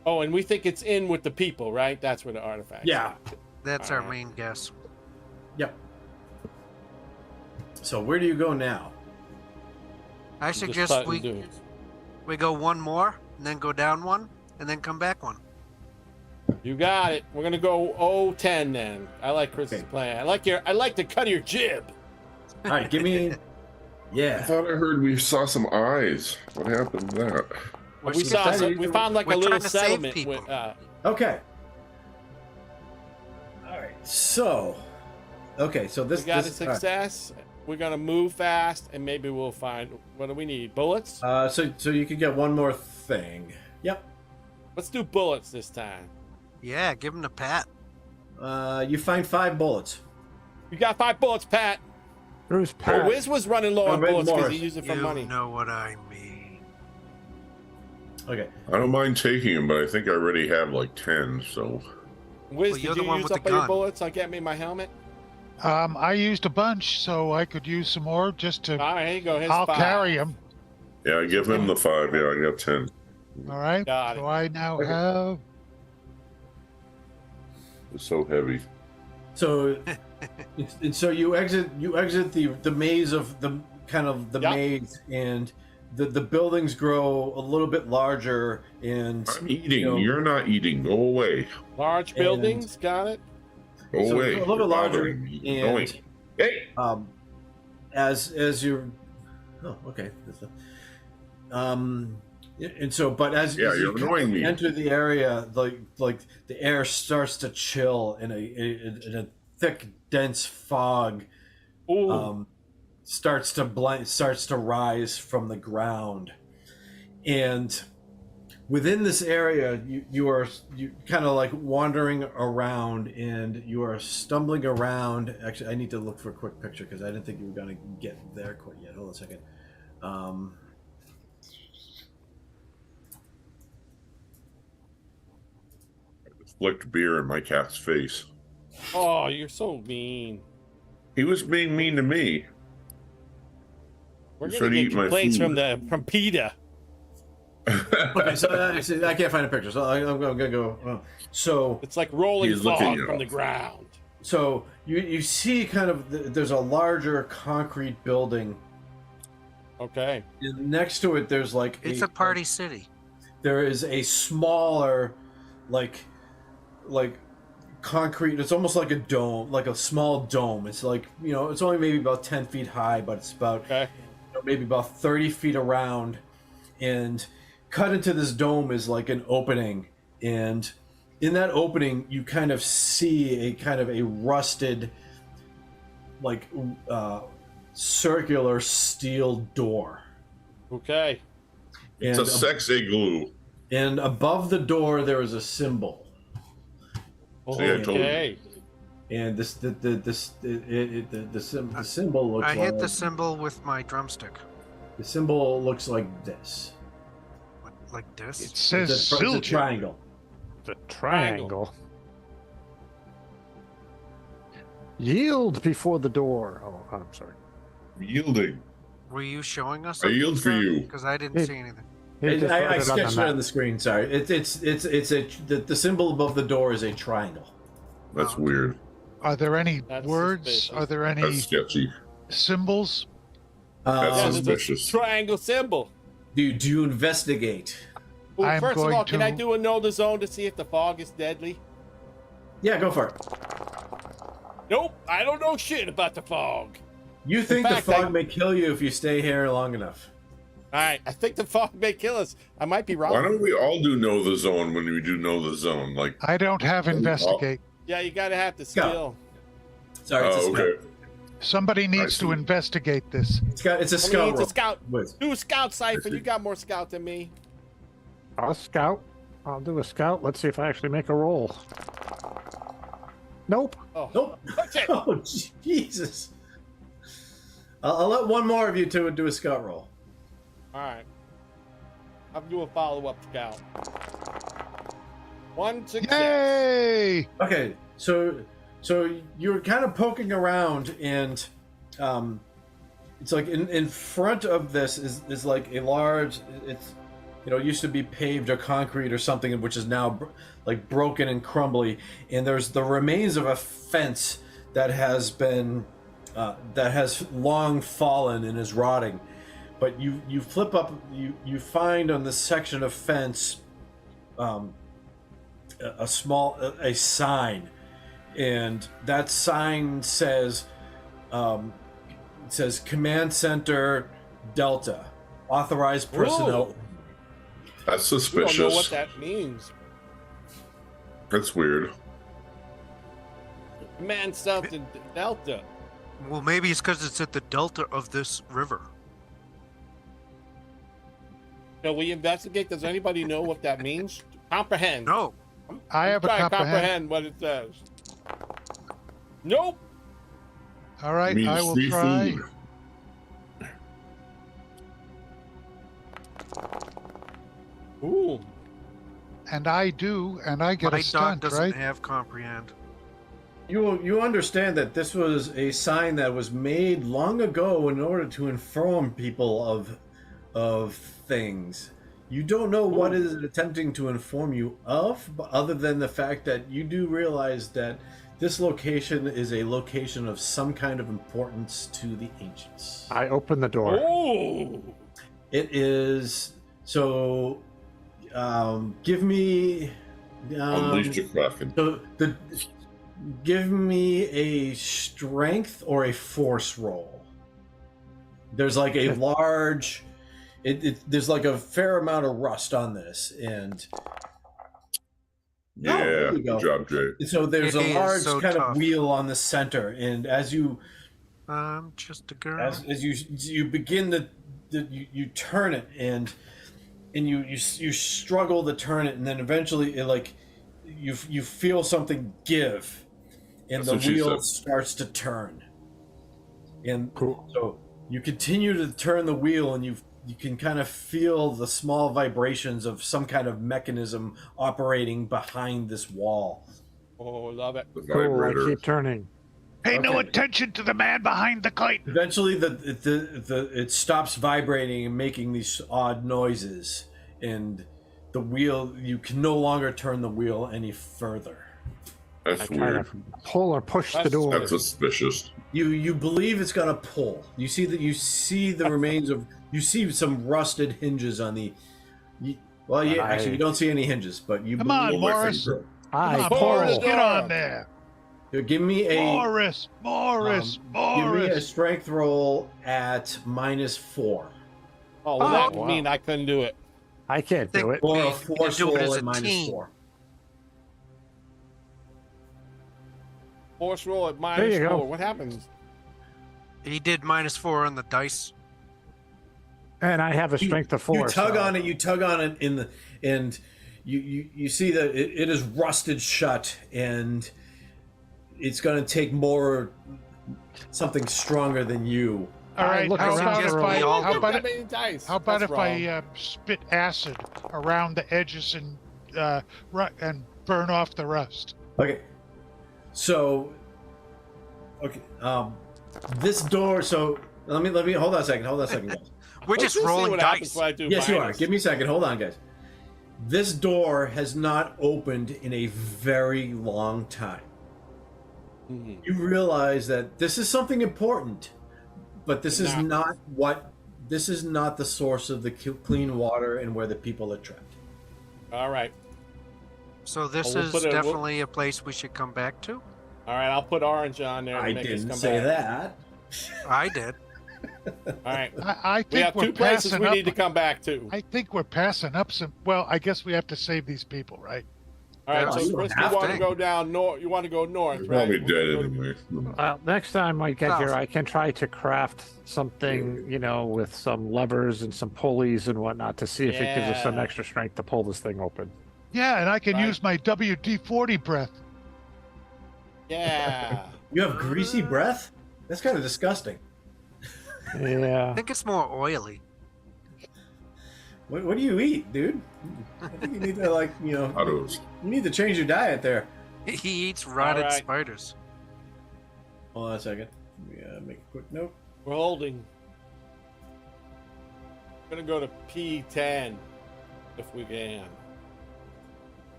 Speaker 4: Oh, and we think it's in with the people, right? That's where the artifacts.
Speaker 2: yeah,
Speaker 3: That's our
Speaker 4: Alright.
Speaker 3: main guess.
Speaker 2: yep. So where do you go now?
Speaker 3: I
Speaker 4: Just
Speaker 3: suggest
Speaker 4: cut and
Speaker 3: we
Speaker 4: do.
Speaker 3: go one more, and then go down one, and then come back one.
Speaker 4: You got it. We're gonna go 0-10 then. I like Chris's plan. I like the cut of your jib.
Speaker 2: All right, give me.
Speaker 6: I
Speaker 2: Yeah.
Speaker 6: thought I heard we saw some eyes. What happened to that?
Speaker 3: We're
Speaker 4: We saw
Speaker 3: supposed-
Speaker 4: we found like
Speaker 3: we're
Speaker 4: a little
Speaker 3: trying to save
Speaker 4: settlement.
Speaker 3: people.
Speaker 4: With,
Speaker 2: Okay. All right. So. Okay. So
Speaker 4: we
Speaker 2: this.
Speaker 4: got a
Speaker 2: this all right.
Speaker 4: success. We're gonna move fast, and maybe we'll find. What do we need? Bullets.
Speaker 2: So you can get one more thing. Yep.
Speaker 4: Let's do bullets this time.
Speaker 3: Yeah, give him the pat.
Speaker 2: You find 5 bullets.
Speaker 4: You got 5 bullets, Pat.
Speaker 5: Who's Pat?
Speaker 4: Wiz was running low on
Speaker 2: Ray
Speaker 4: bullets because he
Speaker 2: Morris.
Speaker 4: used it for
Speaker 3: You
Speaker 4: money.
Speaker 3: know what I mean.
Speaker 2: Okay.
Speaker 6: I don't mind taking them, but I think I already have like 10. So
Speaker 4: Wiz,
Speaker 3: Well, you're
Speaker 4: did
Speaker 3: the
Speaker 4: you
Speaker 3: one
Speaker 4: use
Speaker 3: with
Speaker 4: up
Speaker 3: the
Speaker 4: all your
Speaker 3: gun.
Speaker 4: bullets? I'll get me my helmet.
Speaker 1: I used a bunch, so I could use some more just to.
Speaker 4: All right, here you go. Here's
Speaker 1: I'll
Speaker 4: 5.
Speaker 1: carry them.
Speaker 6: yeah, I give him the 5. Yeah, I got 10.
Speaker 1: All right.
Speaker 4: Got
Speaker 1: So
Speaker 4: it.
Speaker 1: I now have.
Speaker 6: It's so heavy.
Speaker 2: So, and so you exit the maze of the
Speaker 4: Yep.
Speaker 2: maze, and the buildings grow a little bit larger, and
Speaker 6: I'm eating.
Speaker 2: you know,
Speaker 6: You're not eating. Go away.
Speaker 4: Large buildings. Got it.
Speaker 6: Go
Speaker 2: So
Speaker 6: away.
Speaker 2: a little bit
Speaker 6: You're
Speaker 2: larger,
Speaker 6: bothering me. Go
Speaker 2: and
Speaker 6: away. Hey.
Speaker 2: as you're, oh, okay, and so, but as
Speaker 6: Yeah,
Speaker 2: as
Speaker 6: you're
Speaker 2: you
Speaker 6: annoying me.
Speaker 2: enter the area, like the air starts to chill in a thick, dense fog.
Speaker 4: Ooh.
Speaker 2: Starts to rise from the ground, and within this area, you kind of like wandering around, and you are stumbling around. Actually, I need to look for a quick picture because I didn't think you were gonna get there quite yet. Hold on a second.
Speaker 6: Flicked beer in my cat's face.
Speaker 4: Oh, you're so mean.
Speaker 6: He was being mean to me.
Speaker 4: We're
Speaker 6: He's
Speaker 4: gonna
Speaker 6: trying to
Speaker 4: get
Speaker 6: eat my
Speaker 4: complaints
Speaker 6: food.
Speaker 4: from PETA.
Speaker 2: Okay, so actually, I can't find a picture, so I'm gonna go. So
Speaker 4: It's like rolling
Speaker 6: He's looking
Speaker 4: fog
Speaker 6: it
Speaker 4: from the
Speaker 6: up.
Speaker 4: ground.
Speaker 2: So you see kind of there's a larger concrete building.
Speaker 4: Okay.
Speaker 2: And next to it, there's like
Speaker 3: It's a party city.
Speaker 2: There is a smaller, like concrete. It's almost like a dome, like a small dome. It's like, you know, it's only maybe about 10 feet high, but it's about
Speaker 4: Okay.
Speaker 2: maybe about 30 feet around. And cut into this dome is like an opening, and in that opening you kind of see a kind of a rusted, like circular steel door.
Speaker 4: Okay.
Speaker 6: It's
Speaker 2: And
Speaker 6: a sex igloo.
Speaker 2: and above the door there is a symbol,
Speaker 6: See, I told you.
Speaker 4: Okay.
Speaker 2: and the symbol looks
Speaker 3: I
Speaker 2: like
Speaker 3: hit the symbol with my drumstick.
Speaker 2: the symbol looks like this.
Speaker 3: Like this?
Speaker 1: It says
Speaker 2: It's a
Speaker 1: Silja.
Speaker 2: triangle.
Speaker 5: The triangle. Yield before the door. Oh, I'm sorry.
Speaker 6: Yielding.
Speaker 3: Were you showing us?
Speaker 6: I yield for you.
Speaker 3: Because I didn't
Speaker 5: Hey.
Speaker 3: see anything.
Speaker 5: He just
Speaker 2: I
Speaker 5: wrote it on the
Speaker 2: sketched it
Speaker 5: map.
Speaker 2: on the screen. Sorry, the symbol above the door is a triangle.
Speaker 6: That's
Speaker 3: Oh, okay.
Speaker 6: weird.
Speaker 1: Are there any
Speaker 4: That's
Speaker 1: words?
Speaker 4: suspicious.
Speaker 1: Are there any
Speaker 6: That's sketchy.
Speaker 1: symbols?
Speaker 6: That's
Speaker 4: Yeah, there's a
Speaker 6: suspicious.
Speaker 4: triangle symbol.
Speaker 2: Do you investigate?
Speaker 4: Well,
Speaker 1: I'm
Speaker 4: first of
Speaker 1: going
Speaker 4: all, can I
Speaker 1: to-
Speaker 4: do a know the zone to see if the fog is deadly?
Speaker 2: Yeah, go for it.
Speaker 4: Nope, I don't know shit about the fog.
Speaker 2: You think
Speaker 4: fact,
Speaker 2: the fog
Speaker 4: I-
Speaker 2: may kill you if you stay here long enough.
Speaker 4: All right, I think the fog may kill us. I might be wrong.
Speaker 6: Why don't we all do know the zone when we do know the zone? Like,
Speaker 1: I don't have investigate.
Speaker 4: Yeah, you gotta have the
Speaker 2: Scout.
Speaker 4: skill.
Speaker 2: Sorry, it's a
Speaker 6: oh,
Speaker 2: scout.
Speaker 6: okay.
Speaker 1: Somebody needs to
Speaker 6: see.
Speaker 1: investigate this.
Speaker 2: It's a
Speaker 4: I mean,
Speaker 2: scout
Speaker 4: it's
Speaker 2: roll.
Speaker 4: a scout.
Speaker 2: Wiz.
Speaker 4: Do a scout cipher.
Speaker 6: see.
Speaker 4: You got more scout than me.
Speaker 5: I'll scout. I'll do a scout. Let's see if I actually make a roll. Nope.
Speaker 4: Oh,
Speaker 2: Nope.
Speaker 4: Touch it.
Speaker 2: Oh, Jesus. I'll let one more of you two do a scout roll.
Speaker 4: All right. I'll do a follow-up scout. 1 success.
Speaker 1: Yay!
Speaker 2: Okay, so you're kind of poking around, and it's like in front of this is like a large, it's, you know, it used to be paved or concrete or something, which is now like broken and crumbly, and there's the remains of a fence that has been that has long fallen and is rotting. But you flip up, you find on this section of fence a sign, and that sign says Command Center Delta, authorized personnel.
Speaker 4: Whoa.
Speaker 6: That's
Speaker 4: We
Speaker 6: suspicious.
Speaker 4: don't know what that means.
Speaker 6: That's weird.
Speaker 4: Man, something Delta.
Speaker 3: Well, maybe it's because it's at the delta of this river.
Speaker 4: Shall we investigate? Does anybody know what that means? Comprehend.
Speaker 3: No.
Speaker 1: I have a
Speaker 4: Try to
Speaker 1: comprehend.
Speaker 4: comprehend what it says. Nope.
Speaker 1: All right,
Speaker 6: Means
Speaker 1: I will
Speaker 6: free
Speaker 1: try.
Speaker 6: food.
Speaker 4: Ooh.
Speaker 1: And I do, and I get
Speaker 3: My
Speaker 1: a
Speaker 3: dog
Speaker 1: stunt,
Speaker 3: doesn't
Speaker 1: right?
Speaker 3: have comprehend.
Speaker 2: You understand that this was a sign that was made long ago in order to inform people of things. You don't know what it is attempting to inform you of, but other than the fact that you do realize that this location is a location of some kind of importance to the ancients.
Speaker 5: I open the door.
Speaker 4: Ooh.
Speaker 2: It is so. Give me.
Speaker 6: Unleash your Kraken.
Speaker 2: So give me a strength or a force roll. There's like a large. There's like a fair amount of rust on this, and
Speaker 6: Yeah,
Speaker 2: there you go.
Speaker 6: good job, Jay.
Speaker 2: So there's
Speaker 3: It
Speaker 2: a
Speaker 3: is
Speaker 2: large
Speaker 3: so
Speaker 2: kind
Speaker 3: tough.
Speaker 2: of wheel on the center, and as you
Speaker 3: I'm just a girl.
Speaker 2: as you begin to you turn it, and you struggle to turn it, and then eventually it like you feel something give, and
Speaker 6: That's what
Speaker 2: the
Speaker 6: she
Speaker 2: wheel
Speaker 6: said.
Speaker 2: starts to turn, and
Speaker 5: Cool.
Speaker 2: so you continue to turn the wheel, and you can kind of feel the small vibrations of some kind of mechanism operating behind this wall.
Speaker 4: Oh, love it.
Speaker 6: The
Speaker 5: Cool. I
Speaker 6: vibrator.
Speaker 5: keep turning.
Speaker 1: Pay no
Speaker 2: Okay.
Speaker 1: attention to the man behind the kite.
Speaker 2: Eventually, it stops vibrating and making these odd noises, and the wheel, you can no longer turn the wheel any further.
Speaker 5: I
Speaker 6: That's
Speaker 5: try
Speaker 6: weird.
Speaker 5: to pull or push the
Speaker 4: That's-
Speaker 5: door.
Speaker 6: That's suspicious.
Speaker 2: You believe it's gonna pull. You see the remains of. You see some rusted hinges on the. Actually, you don't see any hinges, but you.
Speaker 1: Come on,
Speaker 2: believe-
Speaker 1: Morris.
Speaker 6: Finger.
Speaker 5: I
Speaker 1: Come on,
Speaker 5: pull.
Speaker 1: Morris, get on there.
Speaker 2: Here, give me a.
Speaker 1: Morris,
Speaker 2: Give me a
Speaker 1: Morris.
Speaker 2: strength roll at -4,
Speaker 4: Oh, well, that
Speaker 5: wow.
Speaker 4: would mean I couldn't do it.
Speaker 5: I can't do it.
Speaker 2: or
Speaker 3: We
Speaker 2: a
Speaker 3: need to
Speaker 2: force
Speaker 3: do it
Speaker 2: roll
Speaker 3: as
Speaker 2: at
Speaker 3: a
Speaker 2: -4.
Speaker 3: team.
Speaker 4: Force roll at
Speaker 5: There you
Speaker 4: -4.
Speaker 5: go.
Speaker 4: What happens?
Speaker 3: He did -4 on the dice.
Speaker 5: And I have a strength of 4.
Speaker 2: You tug
Speaker 5: so-
Speaker 2: on it. You tug on it and you see that it is rusted shut, and it's going to take something stronger than you.
Speaker 1: All
Speaker 5: I
Speaker 1: right,
Speaker 5: look
Speaker 1: how
Speaker 5: around
Speaker 1: about
Speaker 3: for
Speaker 1: if
Speaker 3: a
Speaker 1: I
Speaker 3: wall.
Speaker 1: how about
Speaker 4: That
Speaker 1: it,
Speaker 4: many dice.
Speaker 1: how about
Speaker 4: That's
Speaker 1: if
Speaker 4: wrong.
Speaker 1: I spit acid around the edges and burn off the rust?
Speaker 2: Okay, so this door. So let me hold on a second. Guys.
Speaker 3: We're
Speaker 4: Let's
Speaker 3: just
Speaker 4: see
Speaker 3: rolling
Speaker 4: what happens
Speaker 3: dice.
Speaker 4: when I do
Speaker 2: Yes, you are.
Speaker 4: minus.
Speaker 2: Give me a second. Hold on, guys. This door has not opened in a very long time.
Speaker 4: Mhm.
Speaker 2: You realize that this is something important, but this is not the source of the clean water and where the people are trapped.
Speaker 4: All right.
Speaker 3: So this
Speaker 4: Well, we'll
Speaker 3: is
Speaker 4: put
Speaker 3: definitely a place we should come back to.
Speaker 4: All right. I'll put orange on there. To
Speaker 2: I
Speaker 4: make us
Speaker 2: didn't
Speaker 4: come
Speaker 2: say
Speaker 4: back.
Speaker 2: that.
Speaker 3: I did.
Speaker 4: All right.
Speaker 1: I
Speaker 4: We
Speaker 1: think
Speaker 4: have
Speaker 1: we're
Speaker 4: two places
Speaker 1: passing
Speaker 4: we
Speaker 1: up.
Speaker 4: need to come back to.
Speaker 1: I think we're passing up some. Well, I guess we have to save these people, right?
Speaker 4: All right.
Speaker 2: No,
Speaker 4: So
Speaker 2: you don't
Speaker 4: Chris, you
Speaker 2: have
Speaker 4: want to
Speaker 3: to.
Speaker 4: go down north? You want to go north,
Speaker 6: They're
Speaker 4: right?
Speaker 6: probably
Speaker 4: We'll
Speaker 6: dead
Speaker 4: go to-
Speaker 6: anyway.
Speaker 5: Well, next time I get here,
Speaker 3: South.
Speaker 5: I can try to craft something, with some levers and some pulleys and whatnot to see if it gives us some
Speaker 4: Yeah.
Speaker 5: extra strength to pull this thing open.
Speaker 1: Yeah, and I can
Speaker 4: Right.
Speaker 1: use my WD-40 breath.
Speaker 4: Yeah.
Speaker 2: You have greasy breath? That's kind of disgusting.
Speaker 3: I
Speaker 5: Yeah.
Speaker 3: think it's more oily.
Speaker 2: What do you eat, dude? I think you need to
Speaker 6: Autos.
Speaker 2: you need to change your diet there.
Speaker 3: He eats rotted
Speaker 4: right.
Speaker 3: spiders.
Speaker 2: Hold on a second. Make a quick note.
Speaker 4: We're holding. Gonna go to P10 if we can.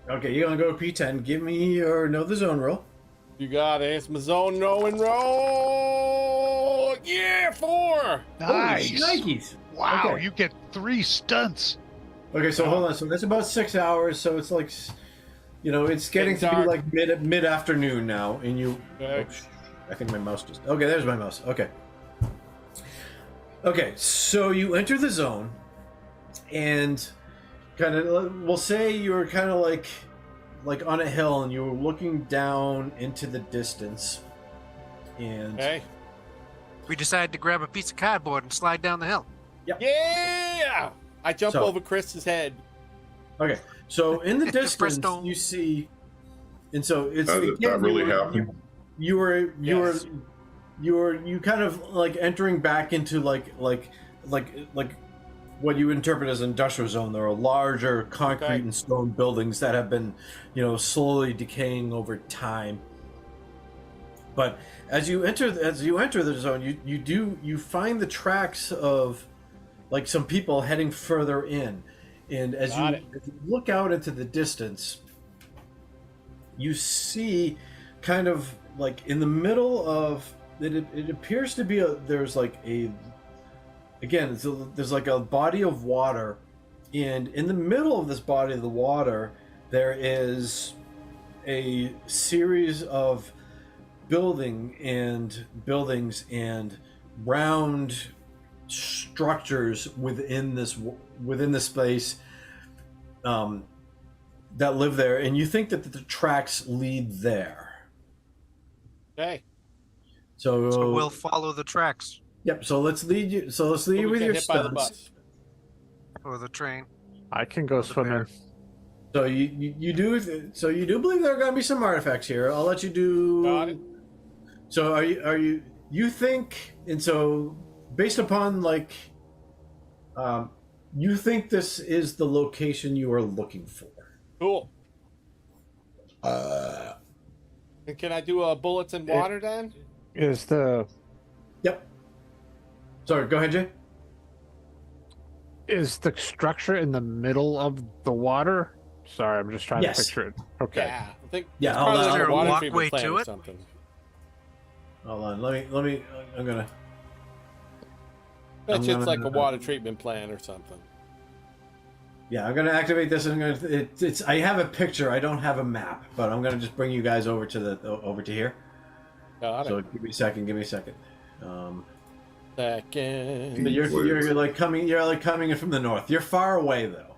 Speaker 2: Okay, you're gonna go to P10. Give me your know the zone roll.
Speaker 4: You got it. It's my zone no and roll. Yeah, 4.
Speaker 1: Nice.
Speaker 2: Holy Nikes.
Speaker 1: Wow,
Speaker 2: Okay.
Speaker 1: you get 3 stunts.
Speaker 2: Okay, so hold on. So that's about 6 hours. So it's like You know, it's getting to be
Speaker 4: dark.
Speaker 2: like mid afternoon now, and you.
Speaker 4: Okay.
Speaker 2: Oh, I think my mouse just. Okay, there's my mouse. Okay. Okay, so you enter the zone, and kind of, we'll say you're kind of like on a hill, and you're looking down into the distance, and
Speaker 4: Okay.
Speaker 3: We decided to grab a piece of cardboard and slide down the hill.
Speaker 4: Yeah! I jump
Speaker 2: So-
Speaker 4: over Chris's head.
Speaker 2: okay, so in the
Speaker 3: Press
Speaker 2: distance
Speaker 3: stone.
Speaker 2: you see, and so it's
Speaker 6: Did that really happen?
Speaker 2: You were
Speaker 4: Yes.
Speaker 2: you kind of like entering back into like what you interpret as an industrial zone. There are larger concrete
Speaker 4: Okay.
Speaker 2: and stone buildings that have been, slowly decaying over time. But as you enter the zone, you find the tracks of like some people heading further in, and as
Speaker 4: Got
Speaker 2: you look out into the distance, you see kind of like in the middle of it. It appears to be there's like there's like a body of water, and in the middle of this body of the water, there is a series of buildings and round structures within this space that live there, and you think that the tracks lead there.
Speaker 4: Okay.
Speaker 3: So we'll follow the tracks
Speaker 2: Yep. So let's lead you. So let's lead
Speaker 4: So
Speaker 2: you
Speaker 4: we
Speaker 2: with
Speaker 4: get
Speaker 2: your
Speaker 4: hit by the
Speaker 2: stunts.
Speaker 4: bus.
Speaker 3: or the train.
Speaker 5: I can go swimming.
Speaker 2: So you do. So you do believe there are going to be some artifacts here. I'll let you do.
Speaker 4: Got it.
Speaker 2: So are you think, and so based upon like, you think this is the location you are looking for?
Speaker 4: Cool. And can I do a bullets and water then?
Speaker 5: Is the
Speaker 2: Yep. Sorry, go ahead, Jay.
Speaker 5: is the structure in the middle of the water? Sorry, I'm just trying
Speaker 2: Yes.
Speaker 5: to picture it. Okay.
Speaker 4: Yeah. I think
Speaker 2: Yeah,
Speaker 4: it's
Speaker 2: hold
Speaker 4: probably
Speaker 2: on.
Speaker 4: on
Speaker 2: Is there
Speaker 4: a
Speaker 3: a
Speaker 4: water
Speaker 3: walkway
Speaker 4: treatment plant
Speaker 3: to
Speaker 4: or
Speaker 3: it?
Speaker 4: something.
Speaker 2: Hold on. Let me. I'm gonna.
Speaker 4: Bet you
Speaker 2: I'm
Speaker 4: it's like a
Speaker 2: gonna-
Speaker 4: water treatment plant or something.
Speaker 2: Yeah, I'm gonna activate this. And I'm gonna. It's. I have a picture. I don't have a map, but I'm gonna just bring you guys over to here.
Speaker 4: Got
Speaker 2: So
Speaker 4: it.
Speaker 2: give me a second. Give me a second.
Speaker 4: Second.
Speaker 2: But you're like coming. You're like coming in from the north. You're far away though.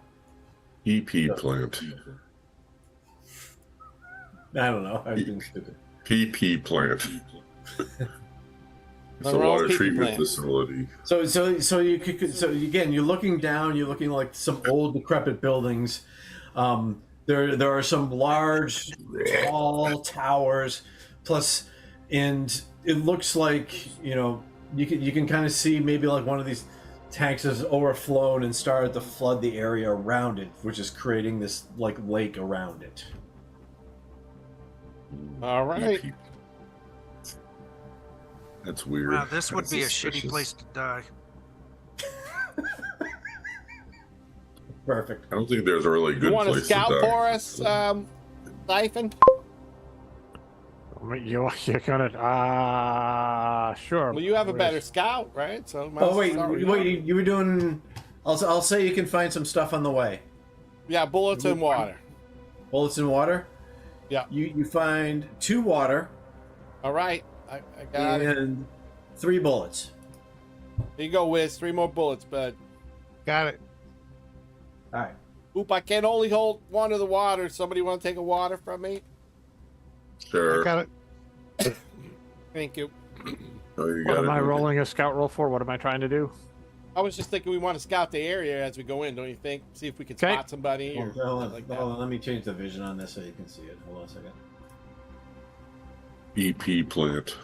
Speaker 6: EP plant.
Speaker 2: I don't know. I'm being stupid.
Speaker 6: PP plant. It's a
Speaker 4: Monroe's
Speaker 6: water
Speaker 4: PP
Speaker 6: treatment
Speaker 4: plant.
Speaker 2: So
Speaker 6: facility.
Speaker 2: again, you're looking down. You're looking like some old decrepit buildings. There are some large, tall towers. Plus, and it looks like you can kind of see maybe like one of these tanks has overflown and started to flood the area around it, which is creating this like lake around it.
Speaker 4: All right.
Speaker 6: EP. That's weird.
Speaker 3: Now this would
Speaker 6: That's
Speaker 3: be a
Speaker 6: suspicious.
Speaker 3: shitty place to die.
Speaker 2: Perfect.
Speaker 6: I don't think there's a really good
Speaker 4: You want to
Speaker 6: place
Speaker 4: scout
Speaker 6: to die.
Speaker 4: for us, Siphon?
Speaker 5: You're gonna sure.
Speaker 4: Well, you have a
Speaker 5: Where's-
Speaker 4: better scout, right? So might
Speaker 2: Oh
Speaker 4: as
Speaker 2: wait,
Speaker 4: well start with
Speaker 2: wait,
Speaker 4: you.
Speaker 2: you were doing. I'll say you can find some stuff on the way.
Speaker 4: Yeah, bullets and water.
Speaker 2: Bullets and water.
Speaker 4: Yeah.
Speaker 2: You find 2 water
Speaker 4: All right. I got it.
Speaker 2: and 3 bullets.
Speaker 4: Here you go, Wiz. 3 more bullets, bud.
Speaker 1: Got it.
Speaker 2: All right.
Speaker 4: Oop, I can only hold 1 of the water. Somebody want to take a water from me?
Speaker 6: Sure.
Speaker 1: I got it.
Speaker 4: Thank you.
Speaker 6: Oh, you
Speaker 5: What
Speaker 6: got
Speaker 5: am
Speaker 6: it.
Speaker 5: I rolling a scout roll for? What am I trying to do?
Speaker 4: I was just thinking we want to scout the area as we go in, don't you think? See if we can
Speaker 5: Okay.
Speaker 4: spot somebody or
Speaker 2: Hold
Speaker 4: something like that.
Speaker 2: on, let me change the vision on this so you can see it. Hold on a second.
Speaker 6: EP plant.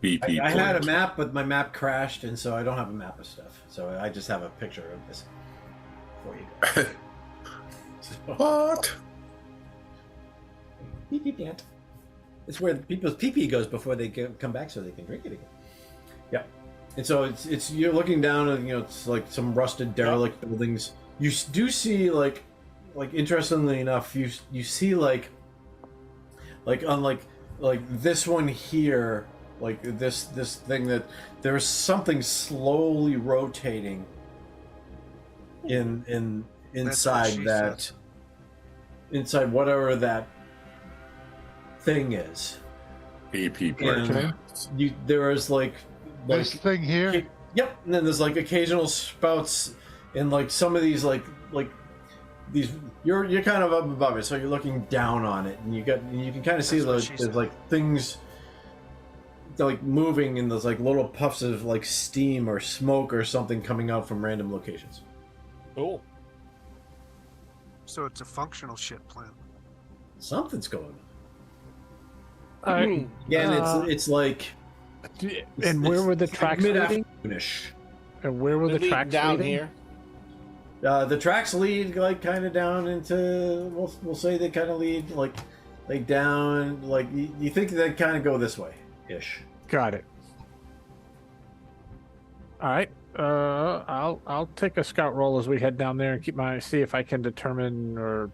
Speaker 6: BP
Speaker 2: I had a
Speaker 6: plant.
Speaker 2: map, but my map crashed, and so I don't have a map of stuff. So I just have a picture of this for you. So,
Speaker 6: What?
Speaker 2: pee plant. It's where people's pee goes before they come back, so they can drink it again. Yep. And so it's you're looking down, and it's like some rusted, derelict buildings. You do see like interestingly enough, you see like on like this one here, like this thing that there's something slowly rotating in inside
Speaker 3: she
Speaker 2: that,
Speaker 3: says.
Speaker 2: inside whatever that thing is.
Speaker 6: AP
Speaker 2: And
Speaker 6: plan.
Speaker 2: there is like
Speaker 1: This thing here.
Speaker 2: Yep, and then there's like occasional spouts, and like some of these like these. You're kind of up above it, so you're looking down on it, and you can kind of see
Speaker 3: That's what
Speaker 2: like
Speaker 3: she
Speaker 2: there's
Speaker 3: said.
Speaker 2: like things like moving, and there's like little puffs of like steam or smoke or something coming out from random locations.
Speaker 4: Cool.
Speaker 3: So it's a functional shit plant.
Speaker 2: Something's going on.
Speaker 5: Alright,
Speaker 2: Again, it's like
Speaker 5: and where were the tracks leading?
Speaker 2: mid-afternoonish.
Speaker 5: And where were the
Speaker 4: Leading
Speaker 5: tracks
Speaker 4: down
Speaker 5: leading?
Speaker 4: here?
Speaker 2: The tracks lead like kind of down into. We'll say they kind of lead like down. Like you think they kind of go this way, ish.
Speaker 5: Got it. All right. I'll take a scout roll as we head down there and see if I can determine, or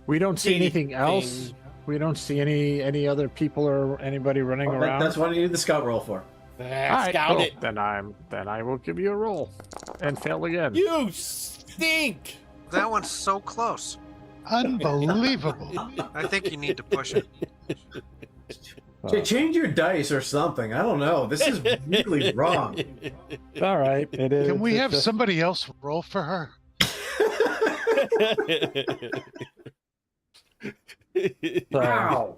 Speaker 5: we don't see anything else. We don't see any other people or anybody running around.
Speaker 2: That's what I need the scout roll for.
Speaker 5: All right,
Speaker 4: Scout
Speaker 5: cool.
Speaker 4: it.
Speaker 5: Then I will give you a roll and fail again.
Speaker 4: You stink.
Speaker 3: That one's so close.
Speaker 1: Unbelievable.
Speaker 3: I think you need to push it.
Speaker 2: Change your dice or something. I don't know. This is really wrong.
Speaker 5: All right, it is.
Speaker 1: Can we
Speaker 5: it's
Speaker 1: have
Speaker 5: just-
Speaker 1: somebody else roll for her?
Speaker 2: Wow.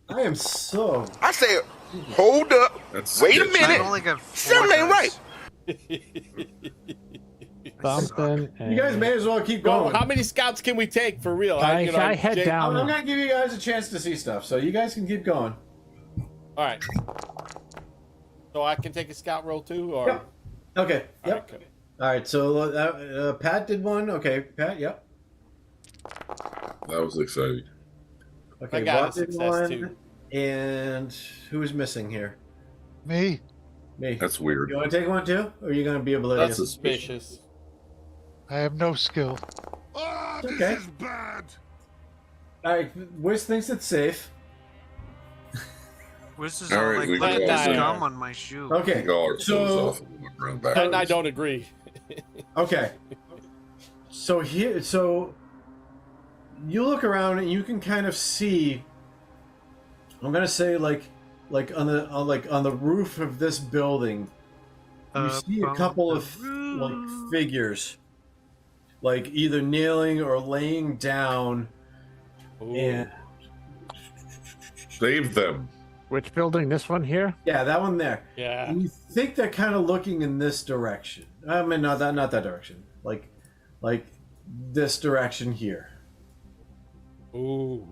Speaker 2: I am so.
Speaker 8: I said, hold up.
Speaker 6: That's
Speaker 8: Wait a
Speaker 6: sketchy.
Speaker 3: I
Speaker 8: minute.
Speaker 3: only got 4
Speaker 8: Something ain't
Speaker 3: dice.
Speaker 5: something?
Speaker 2: You guys may as well keep
Speaker 4: Well,
Speaker 2: going.
Speaker 4: how many scouts can we take for real?
Speaker 5: I head
Speaker 4: Jake-
Speaker 5: down.
Speaker 2: I'm gonna give you guys a chance to see stuff, so you guys can keep going.
Speaker 4: All right. So I can take a scout roll too, or
Speaker 2: Yep. Okay.
Speaker 4: All
Speaker 2: Yep.
Speaker 4: right, good.
Speaker 2: All right. So Pat did one. Okay, Pat. Yep.
Speaker 6: That was exciting.
Speaker 2: Okay.
Speaker 4: I got
Speaker 2: Watt
Speaker 4: a
Speaker 2: did
Speaker 4: success
Speaker 2: one.
Speaker 4: too.
Speaker 2: And who's missing here?
Speaker 1: Me?
Speaker 2: Me.
Speaker 6: That's weird.
Speaker 2: You want to take one too, or are you gonna be able to?
Speaker 4: That's suspicious.
Speaker 1: I have no skill.
Speaker 2: Okay. All right. Wiz thinks it's safe.
Speaker 3: This is
Speaker 6: All
Speaker 3: all
Speaker 6: right,
Speaker 3: like
Speaker 6: we
Speaker 3: putting
Speaker 4: go.
Speaker 3: gum on my shoe.
Speaker 2: Okay.
Speaker 6: Take all our clothes
Speaker 2: So
Speaker 6: off and walk around backwards.
Speaker 4: And I don't agree.
Speaker 2: okay. So you look around and you can kind of see. I'm gonna say like on the roof of this building, you
Speaker 3: Up
Speaker 2: see a
Speaker 3: on
Speaker 2: couple
Speaker 3: the
Speaker 2: of
Speaker 3: roof.
Speaker 2: like figures, like either kneeling or laying down,
Speaker 4: Ooh.
Speaker 2: and
Speaker 6: Save them.
Speaker 5: Which building? This one here?
Speaker 2: yeah, that one there.
Speaker 4: Yeah.
Speaker 2: And you think they're kind of looking in this direction. I mean, not that direction. Like this direction here.
Speaker 4: Ooh.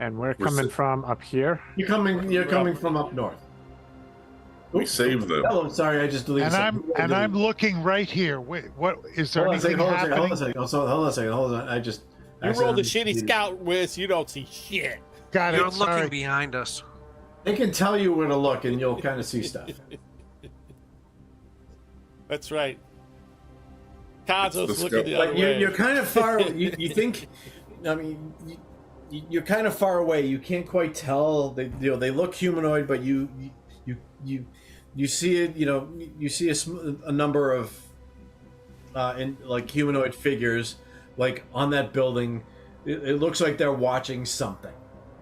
Speaker 5: And we're
Speaker 6: We're
Speaker 5: coming
Speaker 6: sit-
Speaker 5: from up here.
Speaker 2: You're coming from up north.
Speaker 6: We saved them.
Speaker 2: Hello, sorry, I just deleted.
Speaker 1: And
Speaker 2: something.
Speaker 1: I'm looking right here. Wait, what is there
Speaker 2: Hold on a
Speaker 1: anything
Speaker 2: second. Hold on a
Speaker 1: happening?
Speaker 2: second. Hold on a second. Hold on. I
Speaker 4: You
Speaker 2: rolled
Speaker 4: rolled a shitty scout, Wiz. You don't see shit.
Speaker 1: Got
Speaker 3: You're
Speaker 1: it.
Speaker 3: looking
Speaker 1: Sorry.
Speaker 3: behind us.
Speaker 2: They can tell you where to look, and you'll kind of see stuff.
Speaker 4: That's right. Cazzo's
Speaker 6: Let's
Speaker 4: looking
Speaker 6: go.
Speaker 4: the other
Speaker 2: But
Speaker 4: way.
Speaker 2: you're kind of far. You think? I mean, you're kind of far away. You can't quite tell. They look humanoid, but you see it. You see a number of like humanoid figures like on that building. It looks like they're watching something,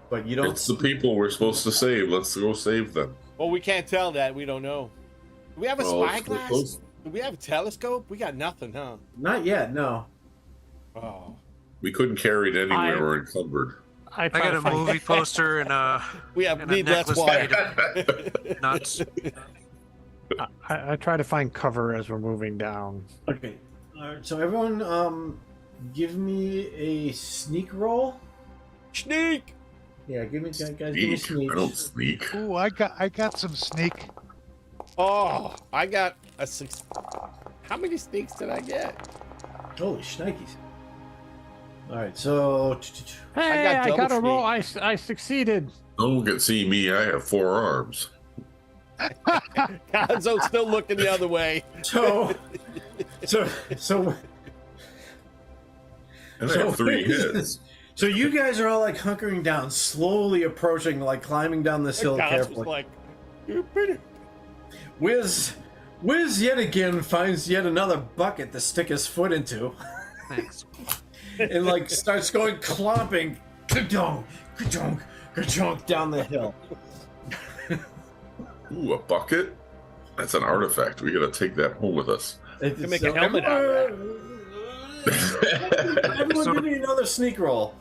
Speaker 2: but you don't.
Speaker 6: It's the people we're supposed to save. Let's go save them.
Speaker 4: Well, we can't tell that. We don't know. Do we have a
Speaker 6: Well,
Speaker 4: spyglass?
Speaker 6: close.
Speaker 4: Do we have a telescope? We got nothing, huh?
Speaker 2: Not yet. No.
Speaker 4: Oh.
Speaker 6: We couldn't carry it anywhere.
Speaker 5: I-
Speaker 6: We're encumbered.
Speaker 5: I
Speaker 3: I
Speaker 5: try
Speaker 3: got
Speaker 5: to
Speaker 3: a
Speaker 5: find-
Speaker 3: movie poster and a
Speaker 4: We have
Speaker 3: and a
Speaker 4: need less
Speaker 3: necklace
Speaker 4: water.
Speaker 3: made of nuts.
Speaker 5: I try to find cover as we're moving down.
Speaker 2: Okay. All right. So everyone, give me a sneak roll.
Speaker 4: Sneak!
Speaker 2: Yeah, give me guys. Give me
Speaker 6: Sneak.
Speaker 2: sneak.
Speaker 6: I don't sneak.
Speaker 1: Ooh, I got some sneak.
Speaker 4: Oh, I got a 6. How many sneaks did I get?
Speaker 2: Holy shnikes! All right. So.
Speaker 5: Hey,
Speaker 4: got
Speaker 5: I
Speaker 4: double
Speaker 5: got a roll.
Speaker 4: sneak.
Speaker 5: I succeeded.
Speaker 6: No one can see me. I have 4 arms.
Speaker 4: Cazzo's still looking the other way.
Speaker 2: So.
Speaker 6: And I
Speaker 2: So-
Speaker 6: have 3 heads.
Speaker 2: So you guys are all like hunkering down, slowly approaching, like climbing down this hill
Speaker 4: Cazzo's
Speaker 2: carefully.
Speaker 4: like, you're pretty.
Speaker 2: Wiz yet again finds yet another bucket to stick his foot into.
Speaker 3: Thanks.
Speaker 2: and like starts going clomping, ka-dunk, ka-dunk, ka-dunk down the hill.
Speaker 6: Ooh, a bucket? That's an artifact. We gotta take that home with us.
Speaker 2: It's,
Speaker 4: can make a helmet out of
Speaker 2: Everyone
Speaker 3: So-
Speaker 2: give me another sneak roll.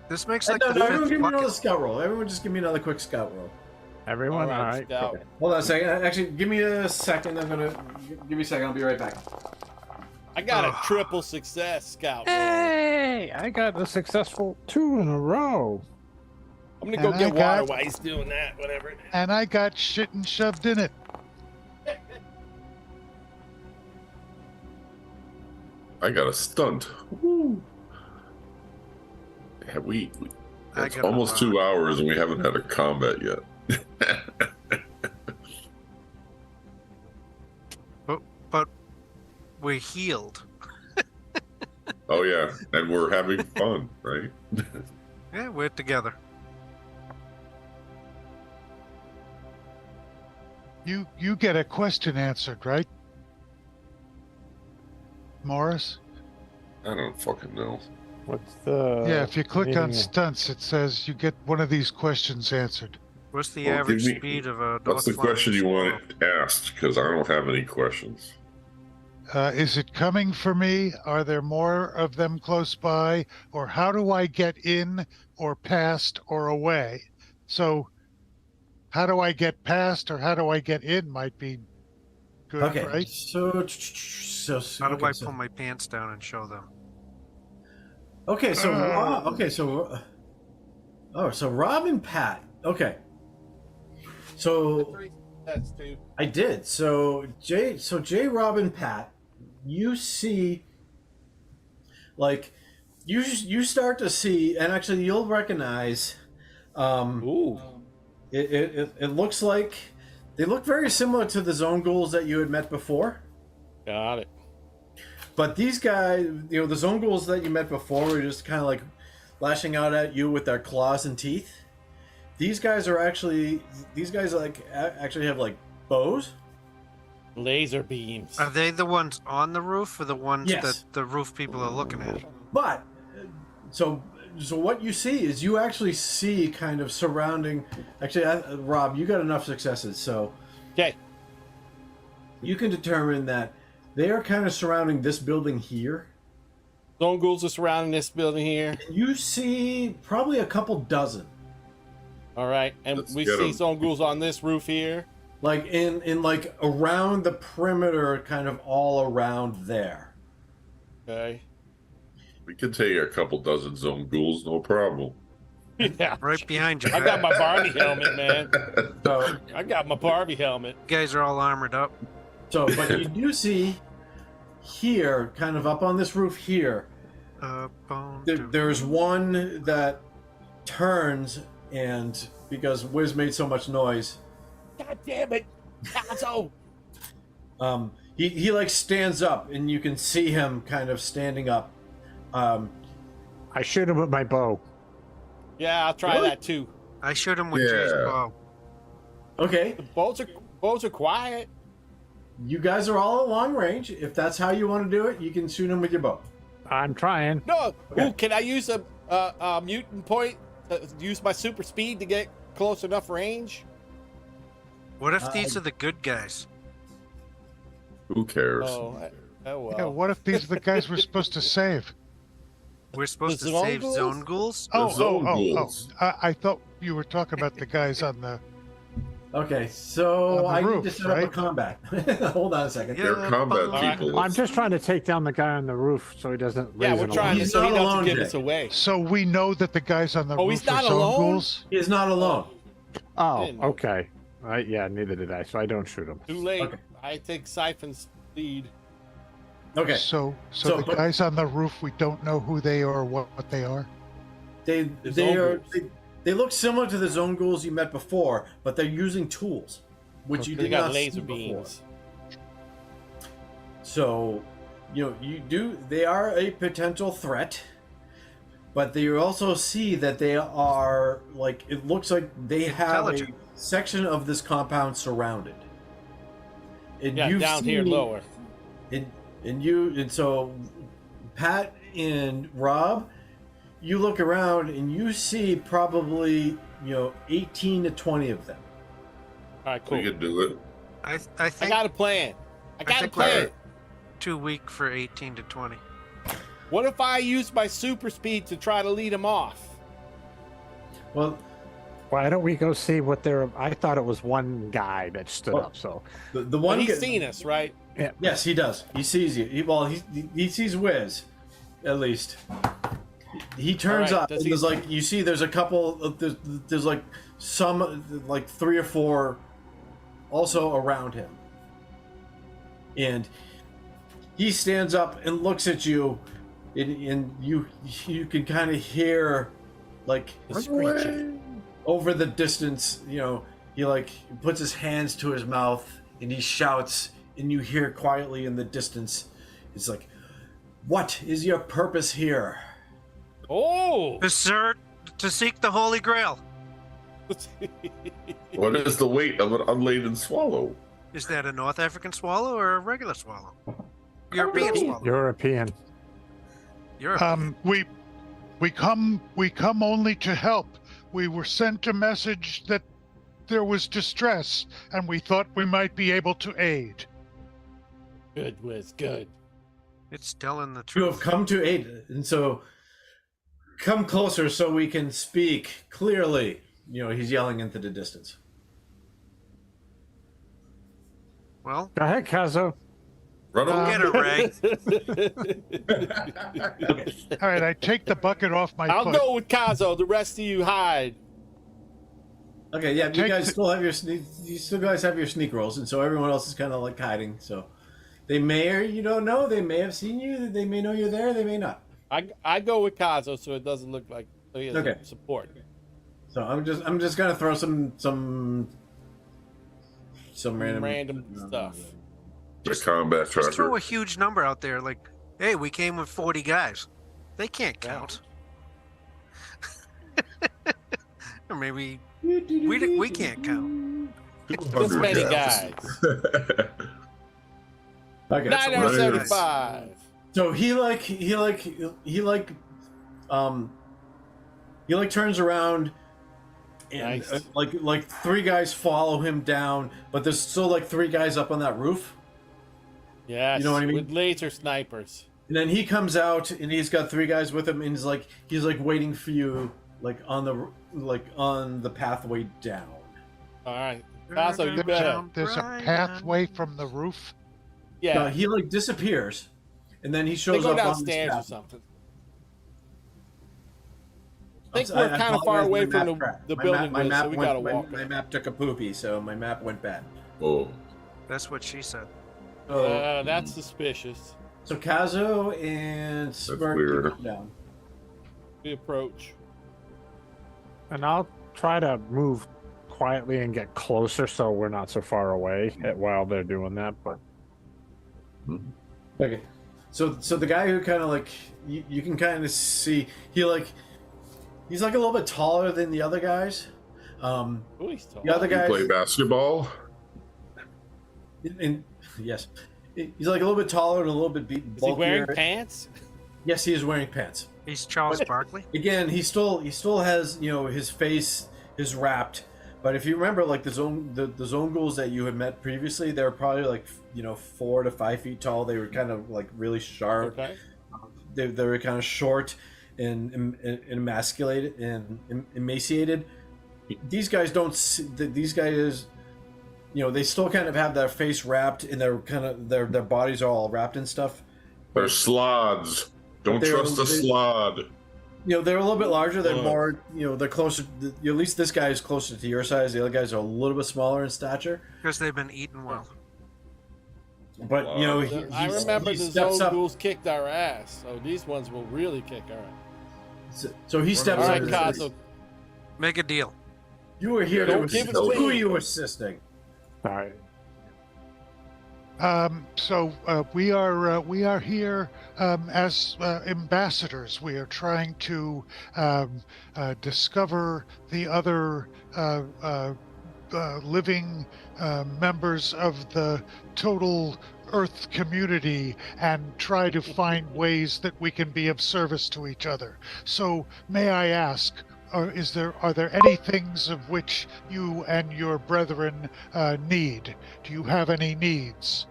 Speaker 3: This makes like
Speaker 2: No,
Speaker 3: the
Speaker 2: everyone
Speaker 3: fifth
Speaker 2: give me another
Speaker 3: bucket.
Speaker 2: scout roll. Everyone just give me another quick scout roll.
Speaker 5: Everyone, all right.
Speaker 4: Scout.
Speaker 2: Okay. Hold on a second. Actually, give me a second. Give me a second. I'll be right back.
Speaker 4: I got a triple success scout roll.
Speaker 5: Hey, I got a successful 2 in a row.
Speaker 4: I'm gonna go
Speaker 1: And
Speaker 4: get
Speaker 1: I got-
Speaker 4: water while he's doing that, whatever it is.
Speaker 1: And I got shit and shoved in it.
Speaker 6: I got a stunt. Woo. Yeah,
Speaker 3: I
Speaker 6: it's
Speaker 3: got a
Speaker 6: almost
Speaker 3: lot.
Speaker 6: 2 hours and we haven't had a combat yet.
Speaker 3: But we're healed.
Speaker 6: Oh yeah, and we're having fun, right?
Speaker 3: Yeah, we're together.
Speaker 1: You get a question answered, right? Morris?
Speaker 6: I don't fucking know.
Speaker 5: What's the?
Speaker 1: Yeah, if you click on
Speaker 5: meaning of-
Speaker 1: stunts, it says you get one of these questions answered.
Speaker 3: What's the
Speaker 6: Well, give
Speaker 3: average
Speaker 6: me-
Speaker 3: speed of a
Speaker 6: What's the
Speaker 3: north flying
Speaker 6: question you
Speaker 3: squirrel?
Speaker 6: want asked? Because I don't have any questions.
Speaker 1: Is it coming for me? Are there more of them close by? Or how do I get in or past or away? So how do I get past or how do I get in might be good,
Speaker 2: Okay.
Speaker 1: right?
Speaker 2: So
Speaker 3: How do
Speaker 2: okay,
Speaker 3: I
Speaker 2: so-
Speaker 3: pull my pants down and show them?
Speaker 2: Okay, so so Rob and Pat. Okay. So
Speaker 4: That's 2.
Speaker 2: I did. So Jay, Rob, and Pat, you see, like, you start to see, and actually you'll recognize.
Speaker 4: Ooh.
Speaker 2: It looks like they look very similar to the zone ghouls that you had met before.
Speaker 4: Got it.
Speaker 2: But these guys, the zone ghouls that you met before were just kind of like lashing out at you with their claws and teeth. These guys actually have like bows.
Speaker 4: Laser beams.
Speaker 3: Are they the ones on the roof or the ones
Speaker 2: Yes.
Speaker 3: that the roof people are looking at?
Speaker 2: But so what you see is you actually see kind of surrounding. Actually, Rob, you got enough successes, so
Speaker 4: Okay.
Speaker 2: you can determine that they are kind of surrounding this building here.
Speaker 4: Zone ghouls are surrounding this building here.
Speaker 2: You see probably a couple dozen.
Speaker 4: All right, and
Speaker 6: Let's
Speaker 4: we
Speaker 6: get
Speaker 4: see
Speaker 6: 'em.
Speaker 4: zone ghouls on this roof here.
Speaker 2: Like in like around the perimeter, kind of all around there.
Speaker 4: Okay.
Speaker 6: We could take a couple dozen zone ghouls, no problem.
Speaker 4: Yeah.
Speaker 3: Right behind you.
Speaker 4: I got my Barbie helmet, man.
Speaker 2: So
Speaker 4: I got my Barbie helmet.
Speaker 3: You guys are all armored up.
Speaker 2: but you do see here, kind of up on this roof here,
Speaker 3: Up on
Speaker 2: there's one that turns, and because Wiz made so much noise,
Speaker 4: God damn it, Cazzo!
Speaker 2: he like stands up, and you can see him kind of standing up.
Speaker 5: I shoot him with my bow.
Speaker 4: Yeah, I'll try
Speaker 2: Really?
Speaker 4: that too.
Speaker 3: I shoot him with Jay's
Speaker 6: Yeah.
Speaker 3: bow.
Speaker 2: Okay,
Speaker 4: The bows are quiet.
Speaker 2: you guys are all at long range. If that's how you want to do it, you can shoot him with your bow.
Speaker 5: I'm trying.
Speaker 4: No,
Speaker 2: Okay.
Speaker 4: ooh, can I use a mutant point? Use my super speed to get close enough range?
Speaker 3: What if these are the good guys?
Speaker 6: Who cares?
Speaker 4: Oh well.
Speaker 1: Yeah, what if these are the guys we're supposed to save?
Speaker 3: We're supposed
Speaker 4: The
Speaker 3: to
Speaker 4: zone
Speaker 3: save
Speaker 4: ghouls?
Speaker 3: zone ghouls?
Speaker 1: Oh,
Speaker 6: zone
Speaker 1: oh.
Speaker 6: ghouls.
Speaker 1: I thought you were talking about the guys on the.
Speaker 2: Okay, so
Speaker 1: On the
Speaker 2: I
Speaker 1: roof,
Speaker 2: need to set up a
Speaker 1: right?
Speaker 2: combat. Hold on a second.
Speaker 3: Yeah.
Speaker 6: They're combat
Speaker 3: Alright.
Speaker 6: people.
Speaker 5: I'm just trying to take down the guy on the roof so he doesn't.
Speaker 4: Yeah,
Speaker 5: raise
Speaker 4: we're
Speaker 5: an
Speaker 4: trying
Speaker 5: alarm.
Speaker 4: to
Speaker 2: He's
Speaker 4: so he
Speaker 2: not
Speaker 4: doesn't
Speaker 2: alone,
Speaker 4: give
Speaker 2: Jay.
Speaker 4: us away.
Speaker 1: So we know that the guys on the
Speaker 4: Oh,
Speaker 1: roof
Speaker 4: he's not
Speaker 1: are zone
Speaker 4: alone?
Speaker 1: ghouls?
Speaker 2: He is not alone.
Speaker 5: Oh,
Speaker 4: Didn't know.
Speaker 5: okay. Right, yeah, neither did I, so I don't shoot him.
Speaker 4: Too late.
Speaker 2: Okay.
Speaker 4: I take Siphon's lead.
Speaker 2: Okay,
Speaker 1: So
Speaker 2: So,
Speaker 1: the
Speaker 2: but-
Speaker 1: guys on the roof, we don't know who they are or what they are.
Speaker 2: they
Speaker 4: zone
Speaker 2: are
Speaker 4: ghouls.
Speaker 2: they look similar to the zone ghouls you met before, but they're using tools, which you
Speaker 4: They
Speaker 2: did
Speaker 4: got
Speaker 2: not
Speaker 4: laser
Speaker 2: see before.
Speaker 4: beams.
Speaker 2: So, they are a potential threat, but you also see that they are like it looks like they have a
Speaker 3: Intelligent.
Speaker 2: section of this compound surrounded. And
Speaker 4: Yeah,
Speaker 2: you've
Speaker 4: down here
Speaker 2: seen-
Speaker 4: lower.
Speaker 2: And so Pat and Rob, you look around and you see probably 18 to 20 of them.
Speaker 4: All right, cool.
Speaker 6: We could do it.
Speaker 3: I
Speaker 4: I
Speaker 3: think
Speaker 4: got a plan. I got a
Speaker 3: think we're
Speaker 4: plan.
Speaker 3: too weak for 18 to 20.
Speaker 4: What if I use my super speed to try to lead them off?
Speaker 2: Well,
Speaker 5: Why don't we go see what they're? I thought it was one guy that stood
Speaker 2: Well,
Speaker 5: up. So
Speaker 2: the
Speaker 4: Well,
Speaker 2: one
Speaker 4: he's
Speaker 2: guy-
Speaker 4: seen us, right?
Speaker 2: Yes, he does. He sees you. He sees Wizz, at least. He turns
Speaker 4: All right,
Speaker 2: up.
Speaker 4: does
Speaker 2: And
Speaker 4: he-
Speaker 2: there's like you see. There's a couple. There's like some like 3 or 4 also around him, and he stands up and looks at you, and you can kind of hear like
Speaker 4: The screeching.
Speaker 2: over the distance. He like puts his hands to his mouth and he shouts, and you hear quietly in the distance. It's like, "What is your purpose here?"
Speaker 4: Oh!
Speaker 3: To seek the Holy Grail.
Speaker 6: What is the weight of an unladen swallow?
Speaker 3: Is that a North African swallow or a regular swallow? European swallow.
Speaker 5: European.
Speaker 3: Europe.
Speaker 1: We come only to help. We were sent a message that there was distress, and we thought we might be able to aid.
Speaker 4: Good, Wiz, good.
Speaker 3: It's telling the
Speaker 2: You have
Speaker 3: truth.
Speaker 2: come to aid, and so come closer so we can speak clearly. He's yelling into the distance.
Speaker 3: Well,
Speaker 5: Go ahead, Cazzo.
Speaker 6: Run over.
Speaker 3: get her, Ray.
Speaker 1: All right, I take the bucket off my
Speaker 4: I'll
Speaker 1: foot.
Speaker 4: go with Cazzo. The rest of you hide.
Speaker 2: Okay, yeah, you
Speaker 1: Take
Speaker 2: guys
Speaker 1: the-
Speaker 2: still have your sneak rolls, and so everyone else is kind of like hiding. So they may, or you don't know, they may have seen you. They may know you're there. They may not.
Speaker 4: I go with Cazzo so it doesn't look like he has
Speaker 2: Okay.
Speaker 4: support.
Speaker 2: So I'm just gonna throw some
Speaker 4: Random stuff.
Speaker 6: The combat
Speaker 3: Just throw
Speaker 6: charger.
Speaker 3: a huge number out there, like, hey, we came with 40 guys. They can't count. Or maybe we can't count.
Speaker 4: This many guys.
Speaker 2: Okay.
Speaker 4: 975.
Speaker 2: So he turns around and
Speaker 4: Nice.
Speaker 2: like 3 guys follow him down, but there's still like 3 guys up on that roof.
Speaker 4: Yes.
Speaker 2: You know what I mean?
Speaker 4: With laser snipers.
Speaker 2: And then he comes out and he's got 3 guys with him, and he's like waiting for you on the pathway down.
Speaker 4: All right. Cazzo, you better.
Speaker 1: There's a pathway from the roof.
Speaker 4: Yeah.
Speaker 2: No, he like disappears, and then he
Speaker 4: they
Speaker 2: shows
Speaker 4: go
Speaker 2: up
Speaker 4: downstairs
Speaker 2: on
Speaker 4: or
Speaker 2: this path.
Speaker 4: something. I think we're kind of far away from the building, Wiz, so we gotta walk.
Speaker 2: My map took a poopy, so my map went bad.
Speaker 6: Oh,
Speaker 3: That's what she said.
Speaker 4: That's suspicious.
Speaker 2: So Cazzo and Smirk
Speaker 6: weird.
Speaker 2: come down.
Speaker 4: We approach.
Speaker 5: And I'll try to move quietly and get closer so we're not so far away while they're doing that. But
Speaker 2: Okay. So the guy who kind of like you can kind of see he's like a little bit taller than the other guys.
Speaker 4: Ooh, he's tall.
Speaker 2: The other
Speaker 6: you
Speaker 2: guys,
Speaker 6: play basketball?
Speaker 2: yes, he's like a little bit taller and a little bit bulkier.
Speaker 4: Is he wearing pants?
Speaker 2: Yes, he is wearing pants.
Speaker 3: He's Charles Barkley.
Speaker 2: Again, he still has his face is wrapped, but if you remember like the zone ghouls that you had met previously, they were probably like 4 to 5 feet tall. They were kind of like really sharp.
Speaker 4: Okay.
Speaker 2: They were kind of short and emasculated and emaciated. These guys don't. These guys, they still kind of have their face wrapped, and they're kind of their bodies are all wrapped in stuff.
Speaker 6: They're slods. Don't
Speaker 2: They're-
Speaker 6: trust a slod.
Speaker 2: They're a little bit larger. They're
Speaker 6: Ugh.
Speaker 2: more. They're closer. At least this guy is closer to your size. The other guys are a little bit smaller in stature.
Speaker 3: Because they've been eaten well.
Speaker 2: But
Speaker 6: Wow.
Speaker 4: I remember
Speaker 2: he
Speaker 4: the
Speaker 2: steps
Speaker 4: zone
Speaker 2: up.
Speaker 4: ghouls kicked our ass, so these ones will really kick our ass.
Speaker 2: So he steps
Speaker 4: All
Speaker 2: up.
Speaker 4: right,
Speaker 2: and says,
Speaker 4: Cazzo.
Speaker 3: Make a deal.
Speaker 2: You were here to
Speaker 4: Don't give
Speaker 2: assist.
Speaker 4: it to
Speaker 2: Who are
Speaker 4: me.
Speaker 2: you assisting?
Speaker 5: all right.
Speaker 1: So we are here as ambassadors. We are trying to discover the other living members of the total Earth community and try to find ways that we can be of service to each other. So, may I ask, are there any things of which you and your brethren need? Do you have any needs?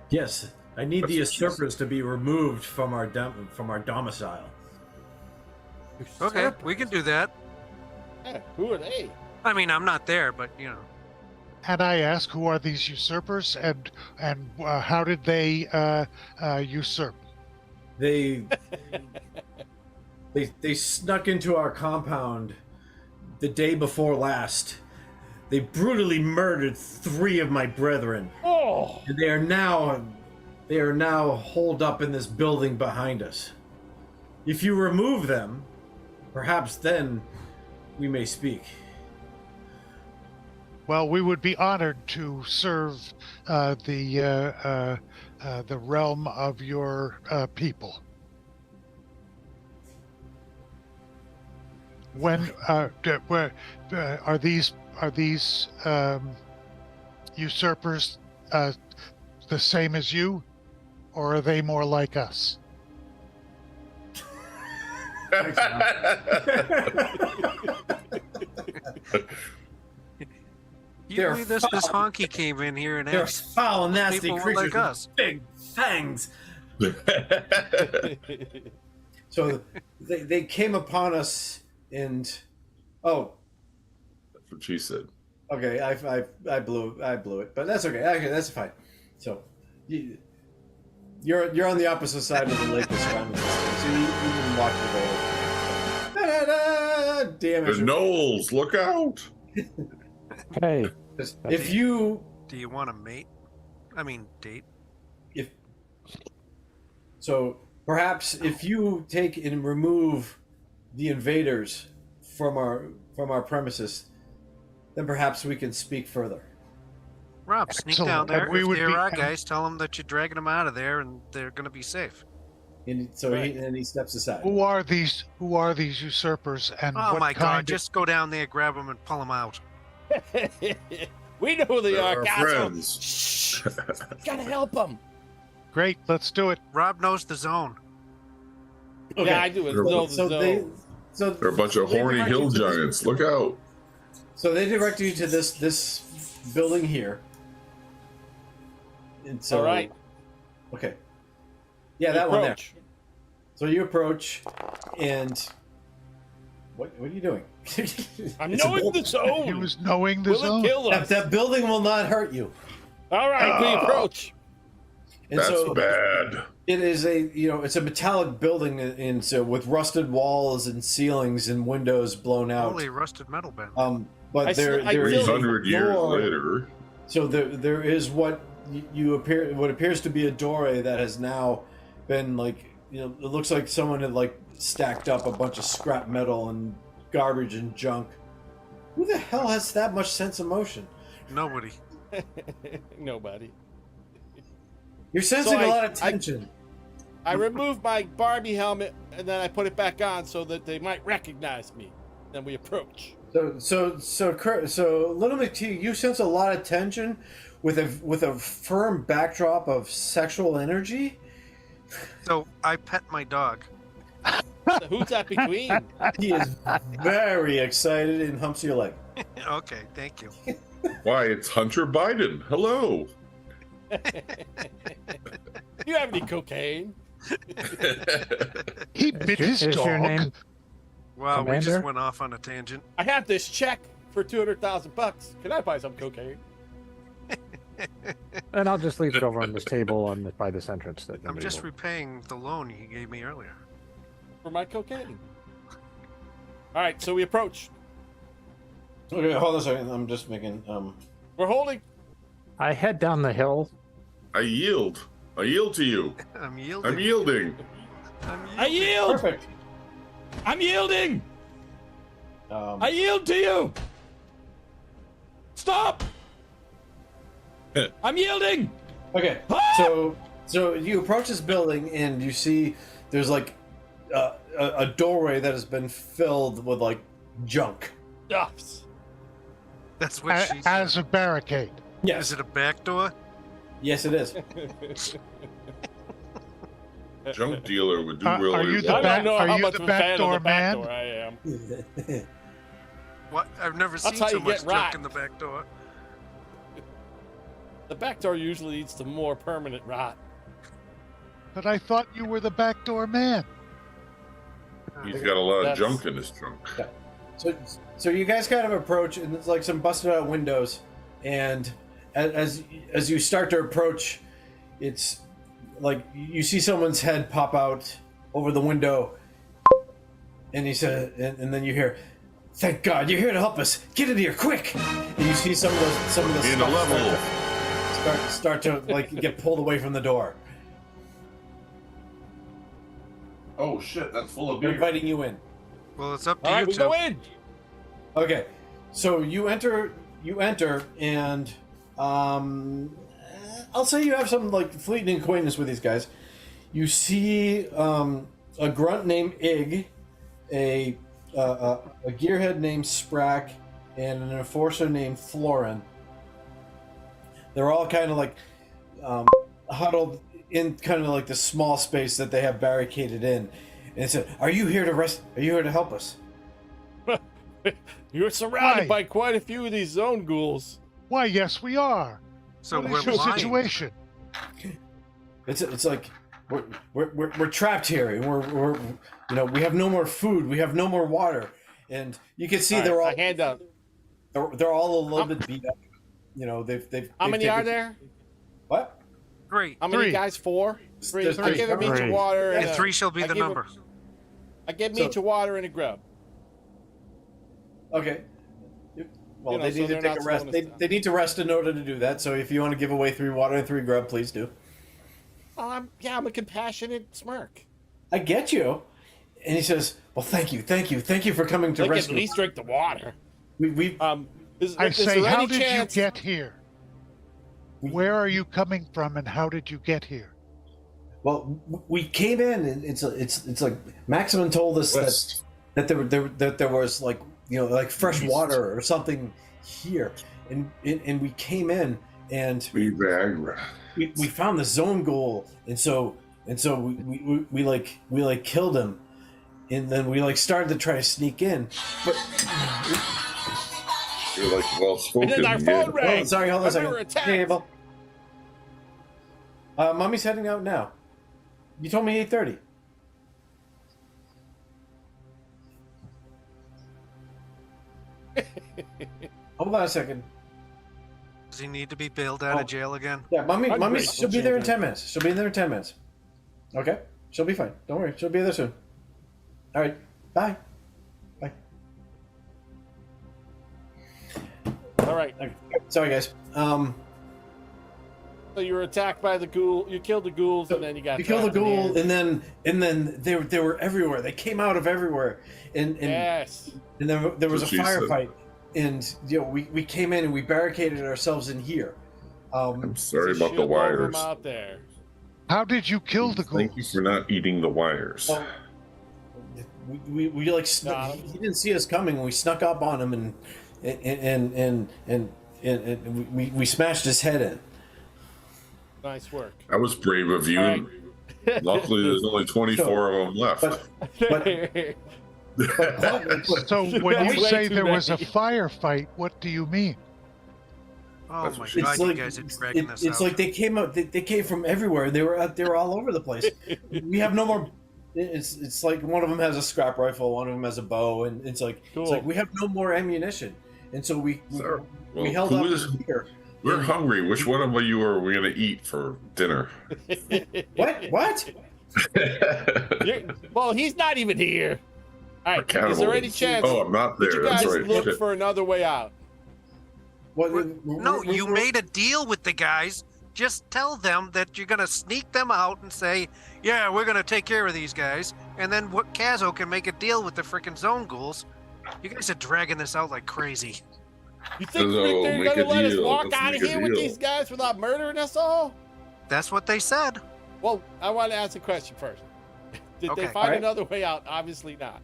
Speaker 2: Yes, I need the usurpers to be removed from our domicile.
Speaker 3: Okay, we can do that.
Speaker 4: Yeah, who are they?
Speaker 3: I mean, I'm not there, but you know.
Speaker 1: And I ask, who are these usurpers, and how did they usurp?
Speaker 2: They snuck into our compound the day before last. They brutally murdered 3 of my brethren.
Speaker 4: Oh!
Speaker 2: And they are now holed up in this building behind us. If you remove them, perhaps then we may speak.
Speaker 1: Well, we would be honored to serve the realm of your people. When are these usurpers the same as you, or are they more like us?
Speaker 3: You believe this honky came in here and
Speaker 2: They're
Speaker 3: asked
Speaker 2: foul, nasty
Speaker 3: people
Speaker 2: creatures
Speaker 3: like us.
Speaker 2: with big fangs. So they came upon us, and
Speaker 6: That's what she said.
Speaker 2: okay, I blew it, but that's okay. Okay, that's fine. So you're on the opposite side of the lake that's surrounding this thing, so you can watch it go. Da-da-da! Damage.
Speaker 6: The Knowles, look out!
Speaker 5: Hey,
Speaker 2: If you
Speaker 3: Do you want to mate? I mean, date?
Speaker 2: So perhaps if you take and remove the invaders from our premises, then perhaps we can speak further.
Speaker 3: Rob, sneak
Speaker 1: Excellent.
Speaker 3: down there.
Speaker 1: And we
Speaker 3: If
Speaker 1: would
Speaker 3: there
Speaker 1: be-
Speaker 3: are guys, tell them that you're dragging them out of there and they're going to be safe.
Speaker 2: And so
Speaker 4: Right.
Speaker 2: he steps aside.
Speaker 1: Who are these usurpers, and
Speaker 3: Oh
Speaker 1: what
Speaker 3: my
Speaker 1: kind
Speaker 3: God! Just go down there, grab them, and pull them out.
Speaker 4: We know who they
Speaker 6: They're
Speaker 4: are,
Speaker 6: our
Speaker 4: Cazzo.
Speaker 6: friends.
Speaker 4: Shh. Gotta help them.
Speaker 1: Great, let's do it.
Speaker 3: Rob knows the zone.
Speaker 2: Okay.
Speaker 4: Yeah, I do it.
Speaker 6: They're-
Speaker 4: No,
Speaker 2: So
Speaker 4: no.
Speaker 6: They're a bunch of
Speaker 2: they
Speaker 6: horny
Speaker 2: direct
Speaker 6: hill
Speaker 2: you to this-
Speaker 6: giants. Look out!
Speaker 2: So they direct you to this building here. And so,
Speaker 4: All right.
Speaker 2: Okay. Yeah, that one there.
Speaker 4: Approach.
Speaker 2: So you approach, and what are you doing?
Speaker 4: I'm
Speaker 2: It's a
Speaker 4: knowing
Speaker 2: building.
Speaker 4: the zone.
Speaker 1: He was knowing the
Speaker 4: Will
Speaker 1: zone.
Speaker 4: it kill us?
Speaker 2: That building will not hurt you.
Speaker 4: All right, we approach.
Speaker 2: And
Speaker 6: That's
Speaker 2: so
Speaker 6: bad.
Speaker 2: it is it's a metallic building, and so with rusted walls and ceilings and windows blown out.
Speaker 3: Holy rusted metal band.
Speaker 2: But
Speaker 4: I
Speaker 2: there
Speaker 4: still- I
Speaker 2: there is
Speaker 4: still-
Speaker 6: 300 years
Speaker 2: door.
Speaker 6: later.
Speaker 2: So there is what appears to be a doorway that has now been it looks like someone had stacked up a bunch of scrap metal and garbage and junk. Who the hell has that much sense of motion?
Speaker 3: Nobody.
Speaker 4: Nobody.
Speaker 2: You're sensing
Speaker 4: So
Speaker 2: a lot of tension.
Speaker 4: I remove my Barbie helmet and then I put it back on so that they might recognize me. Then we approach.
Speaker 2: So little McTeague, you sense a lot of tension with a firm backdrop of sexual energy.
Speaker 3: So I pet my dog.
Speaker 4: So who's that between?
Speaker 2: He is very excited and humps your leg.
Speaker 3: Okay, thank you.
Speaker 6: Why, it's Hunter Biden. Hello.
Speaker 4: Do you have any cocaine?
Speaker 1: He bit his
Speaker 5: is
Speaker 1: dog.
Speaker 5: your name?
Speaker 3: Wow, we just
Speaker 5: Commander?
Speaker 3: went off on a tangent.
Speaker 4: I have this check for $200,000. Can I buy some cocaine?
Speaker 5: And I'll just leave it over on this table by this entrance. That
Speaker 3: I'm
Speaker 5: nobody
Speaker 3: just
Speaker 5: will-
Speaker 3: repaying the loan you gave me earlier.
Speaker 4: For my cocaine. All right, so we approach.
Speaker 2: Okay, hold on a second. I'm just making
Speaker 4: We're holding.
Speaker 5: I head down the hill.
Speaker 6: I yield. I yield to you.
Speaker 3: I'm yielding.
Speaker 6: I'm yielding.
Speaker 4: I yield.
Speaker 2: perfect.
Speaker 4: I'm yielding. I yield to you. Stop. I'm yielding.
Speaker 2: Okay, so you approach this building and you see there's a doorway that has been filled with junk.
Speaker 4: Stuffs.
Speaker 3: That's what she
Speaker 1: as
Speaker 3: said.
Speaker 1: a barricade.
Speaker 2: Yes.
Speaker 3: Is it a back door?
Speaker 2: Yes, it is.
Speaker 6: Junk dealer would do
Speaker 1: Are
Speaker 6: really
Speaker 1: you the
Speaker 6: well.
Speaker 4: I
Speaker 1: back-
Speaker 4: don't know
Speaker 1: are
Speaker 4: how
Speaker 1: you
Speaker 4: much
Speaker 1: the
Speaker 4: of a fan of
Speaker 1: backdoor
Speaker 4: the back
Speaker 1: man?
Speaker 4: door I am.
Speaker 3: What? I've never
Speaker 4: That's
Speaker 3: seen
Speaker 4: how
Speaker 3: so
Speaker 4: you
Speaker 3: much
Speaker 4: get
Speaker 3: junk
Speaker 4: rocked.
Speaker 3: in the back door.
Speaker 4: The back door usually leads to more permanent rot.
Speaker 1: But I thought you were the backdoor man.
Speaker 6: He's got a lot of
Speaker 4: That's-
Speaker 6: junk in his trunk.
Speaker 2: So you guys kind of approach, and it's like some busted out windows, and as you start to approach, it's like you see someone's head pop out over the window, and he said, and then you hear, "Thank God you're here to help us! Get in here quick!" And you see some of the
Speaker 6: In a
Speaker 2: stuff
Speaker 6: level.
Speaker 2: start to like get pulled away from the door.
Speaker 6: Oh shit, that's full of
Speaker 2: They're
Speaker 6: beer.
Speaker 2: inviting you in.
Speaker 3: Well, it's up to
Speaker 4: All right,
Speaker 3: you
Speaker 4: we
Speaker 3: two.
Speaker 4: go in.
Speaker 2: Okay, so you enter, and I'll say you have some like fleeting acquaintance with these guys. You see a grunt named Ig, a gearhead named Sprack, and an enforcer named Florin. They're all kind of like huddled in kind of like the small space that they have barricaded in. And it said, "Are you here to rest? Are you here to help us?"
Speaker 4: You're surrounded
Speaker 1: Why?
Speaker 4: by quite a few of these zone ghouls.
Speaker 1: Why, yes, we are.
Speaker 3: So
Speaker 1: What
Speaker 3: we're
Speaker 1: is your
Speaker 3: blind.
Speaker 1: situation?
Speaker 2: It's like we're trapped here, and we're we have no more food, we have no more water, and you can see they're all
Speaker 4: I hand out.
Speaker 2: they're all a little bit beat up. They've
Speaker 4: How many are
Speaker 2: taken-
Speaker 4: there?
Speaker 2: What?
Speaker 3: Great.
Speaker 4: How many
Speaker 1: Three.
Speaker 4: guys? 4? 3.
Speaker 2: There's
Speaker 4: I
Speaker 2: three.
Speaker 4: give them each a
Speaker 5: Three.
Speaker 4: water.
Speaker 3: And
Speaker 4: a-
Speaker 3: 3 shall be
Speaker 4: I
Speaker 3: the
Speaker 4: give 'em-
Speaker 3: number.
Speaker 4: I give them
Speaker 2: So-
Speaker 4: each a water and a grub.
Speaker 2: Okay. Well,
Speaker 4: So
Speaker 2: they need to
Speaker 4: they're
Speaker 2: take
Speaker 4: not
Speaker 2: a rest.
Speaker 4: slowing us
Speaker 2: They need to rest in order to do that. So if you want to give away 3 water and 3 grub, please do.
Speaker 4: Oh, I'm a compassionate smirk.
Speaker 2: I get you. And he says, "Well, thank you for coming to
Speaker 4: They can at
Speaker 2: rescue."
Speaker 4: least drink the water.
Speaker 2: We
Speaker 1: I
Speaker 4: Is
Speaker 1: say,
Speaker 4: there
Speaker 1: how
Speaker 4: any
Speaker 1: did
Speaker 4: chance?
Speaker 1: you get here? Where are you coming from, and how did you get here?
Speaker 2: well, we came in, and it's like Maximin told us
Speaker 6: West.
Speaker 2: that there was like like fresh
Speaker 6: East.
Speaker 2: water or something here, and we came in, and
Speaker 6: Viagra.
Speaker 2: we found the zone goal, and so we like killed him, and then we like started to try to sneak in, but
Speaker 6: You're like well spoken.
Speaker 4: And then our phone rang.
Speaker 2: oh, sorry, hold on a
Speaker 4: And we
Speaker 2: second.
Speaker 4: were attacked.
Speaker 2: Hey, Abel. Mommy's heading out now. You told me 8:30. Hold on a second.
Speaker 3: Does he need to be bailed out
Speaker 2: Oh.
Speaker 3: of jail again?
Speaker 2: Yeah, mommy,
Speaker 4: Ungrateful
Speaker 2: she'll be there in
Speaker 4: children.
Speaker 2: 10 minutes. She'll be in there in 10 minutes. Okay? She'll be fine. Don't worry. She'll be there soon. All right. Bye. Bye.
Speaker 4: All right.
Speaker 2: Sorry, guys.
Speaker 4: So you were attacked by the ghoul. You killed the ghouls, and then you got.
Speaker 2: You killed the
Speaker 4: trapped in
Speaker 2: ghoul,
Speaker 4: here.
Speaker 2: and then they were everywhere. They came out of everywhere, and
Speaker 4: Yes.
Speaker 2: and then there was a
Speaker 6: So she said-
Speaker 2: firefight, and we came in and we barricaded ourselves in here.
Speaker 6: I'm sorry
Speaker 4: So
Speaker 6: about the
Speaker 4: shield over 'em
Speaker 6: wires.
Speaker 4: out there.
Speaker 1: How did you kill the
Speaker 6: Thank you
Speaker 1: ghouls?
Speaker 6: for not eating the wires.
Speaker 2: Well, we like
Speaker 4: Got him.
Speaker 2: he didn't see us coming. And we snuck up on him and we smashed his head in.
Speaker 4: Nice work.
Speaker 6: That was brave of you.
Speaker 4: All right.
Speaker 6: Luckily, there's only 24 of them left.
Speaker 2: But
Speaker 1: So when
Speaker 4: That's
Speaker 1: you
Speaker 4: way
Speaker 1: say
Speaker 4: too
Speaker 1: there was a
Speaker 4: many.
Speaker 1: firefight, what do you mean?
Speaker 3: Oh
Speaker 6: That's
Speaker 3: my
Speaker 6: what she
Speaker 3: god,
Speaker 6: said.
Speaker 3: you guys are dragging this
Speaker 2: it's
Speaker 3: out.
Speaker 2: like they came out. They came from everywhere. They were all over the place. We have no more. It's like one of them has a scrap rifle, one of them has a bow, and it's like
Speaker 4: Cool.
Speaker 2: we have no more ammunition, and so we
Speaker 6: Sir, well,
Speaker 2: held
Speaker 6: who
Speaker 2: up
Speaker 6: is-
Speaker 2: here.
Speaker 6: We're hungry. Which one of you are we going to eat for dinner?
Speaker 2: What?
Speaker 4: Well, he's not even here. All right. Is there
Speaker 6: Cannibals.
Speaker 4: any chance
Speaker 6: Oh, I'm not
Speaker 4: that
Speaker 6: there.
Speaker 4: you guys
Speaker 6: That's right.
Speaker 4: look
Speaker 6: Shit.
Speaker 4: for another way out?
Speaker 2: What?
Speaker 3: No, you made a deal with the guys. Just tell them that you're gonna sneak them out and say, "Yeah, we're gonna take care of these guys," and then what? Cazzo can make a deal with the freaking zone ghouls. You guys are dragging this out like crazy.
Speaker 4: You think
Speaker 6: So,
Speaker 4: they're
Speaker 6: make
Speaker 4: gonna
Speaker 6: a
Speaker 4: let us
Speaker 6: deal.
Speaker 4: walk
Speaker 6: Let's
Speaker 4: out of
Speaker 6: make a
Speaker 4: here with
Speaker 6: deal.
Speaker 4: these guys without murdering us all?
Speaker 3: That's what they said.
Speaker 4: Well, I want to ask a question first. Did they
Speaker 3: Okay.
Speaker 4: find
Speaker 2: All right.
Speaker 4: another way out? Obviously not.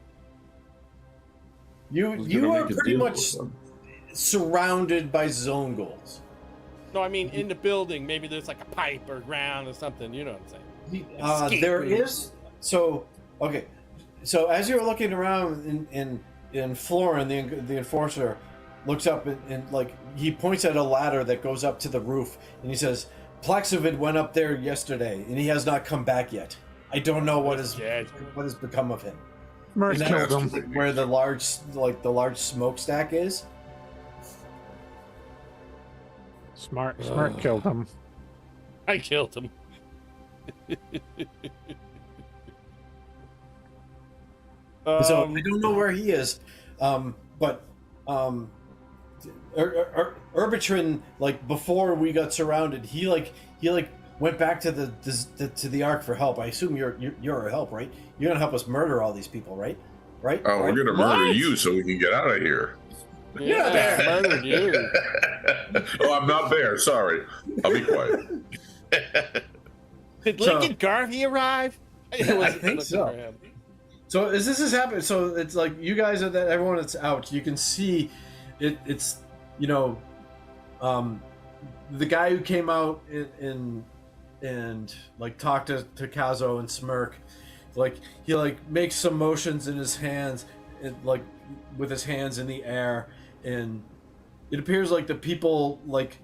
Speaker 2: You
Speaker 6: Who's
Speaker 2: you
Speaker 6: gonna
Speaker 2: are
Speaker 6: make a
Speaker 2: pretty
Speaker 6: deal
Speaker 2: much
Speaker 6: with them?
Speaker 2: surrounded by zone ghouls.
Speaker 4: No, I mean in the building. Maybe there's like a pipe or ground or something. You know what I'm saying? Escape
Speaker 2: There
Speaker 4: routes.
Speaker 2: is okay. So as you're looking around in Florin, the enforcer looks up and like he points at a ladder that goes up to the roof, and he says, "Plaxovid went up there yesterday, and he has not come back yet. I don't know what has become of him."
Speaker 5: Smirk
Speaker 2: And
Speaker 5: killed
Speaker 2: that's
Speaker 5: him.
Speaker 2: where the large smokestack is.
Speaker 5: Smirk killed him.
Speaker 4: I killed him.
Speaker 2: So I don't know where he is, but Urbitrin, like before we got surrounded, he went back to the Ark for help. I assume you're a help, right? You're gonna help us murder all these people, right? Right?
Speaker 6: Oh, we're gonna murder you so we can get out of here.
Speaker 4: Yeah, murdered you.
Speaker 6: Oh, I'm not there. Sorry. I'll be quiet.
Speaker 4: Did Lincoln Garvey arrive?
Speaker 2: I think so. So as this is happening, so it's like you guys are that everyone that's out, you can see it's the guy who came out and like talked to Cazzo and Smirk, like he like makes some motions in his hands, and like with his hands in the air, and it appears like the people like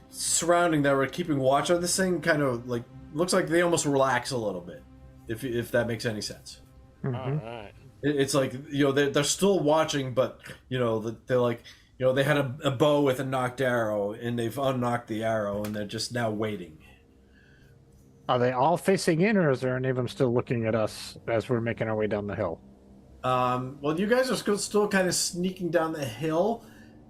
Speaker 2: surrounding that were keeping watch on this thing kind of like looks like they almost relax a little bit, if that makes any sense.
Speaker 5: Mhm.
Speaker 4: All right.
Speaker 2: It's like they're still watching, but they're like they had a bow with a knocked arrow, and they've unknocked the arrow, and they're just now waiting.
Speaker 5: Are they all facing in, or is there any of them still looking at us as we're making our way down the hill?
Speaker 2: Well, you guys are still kind of sneaking down the hill.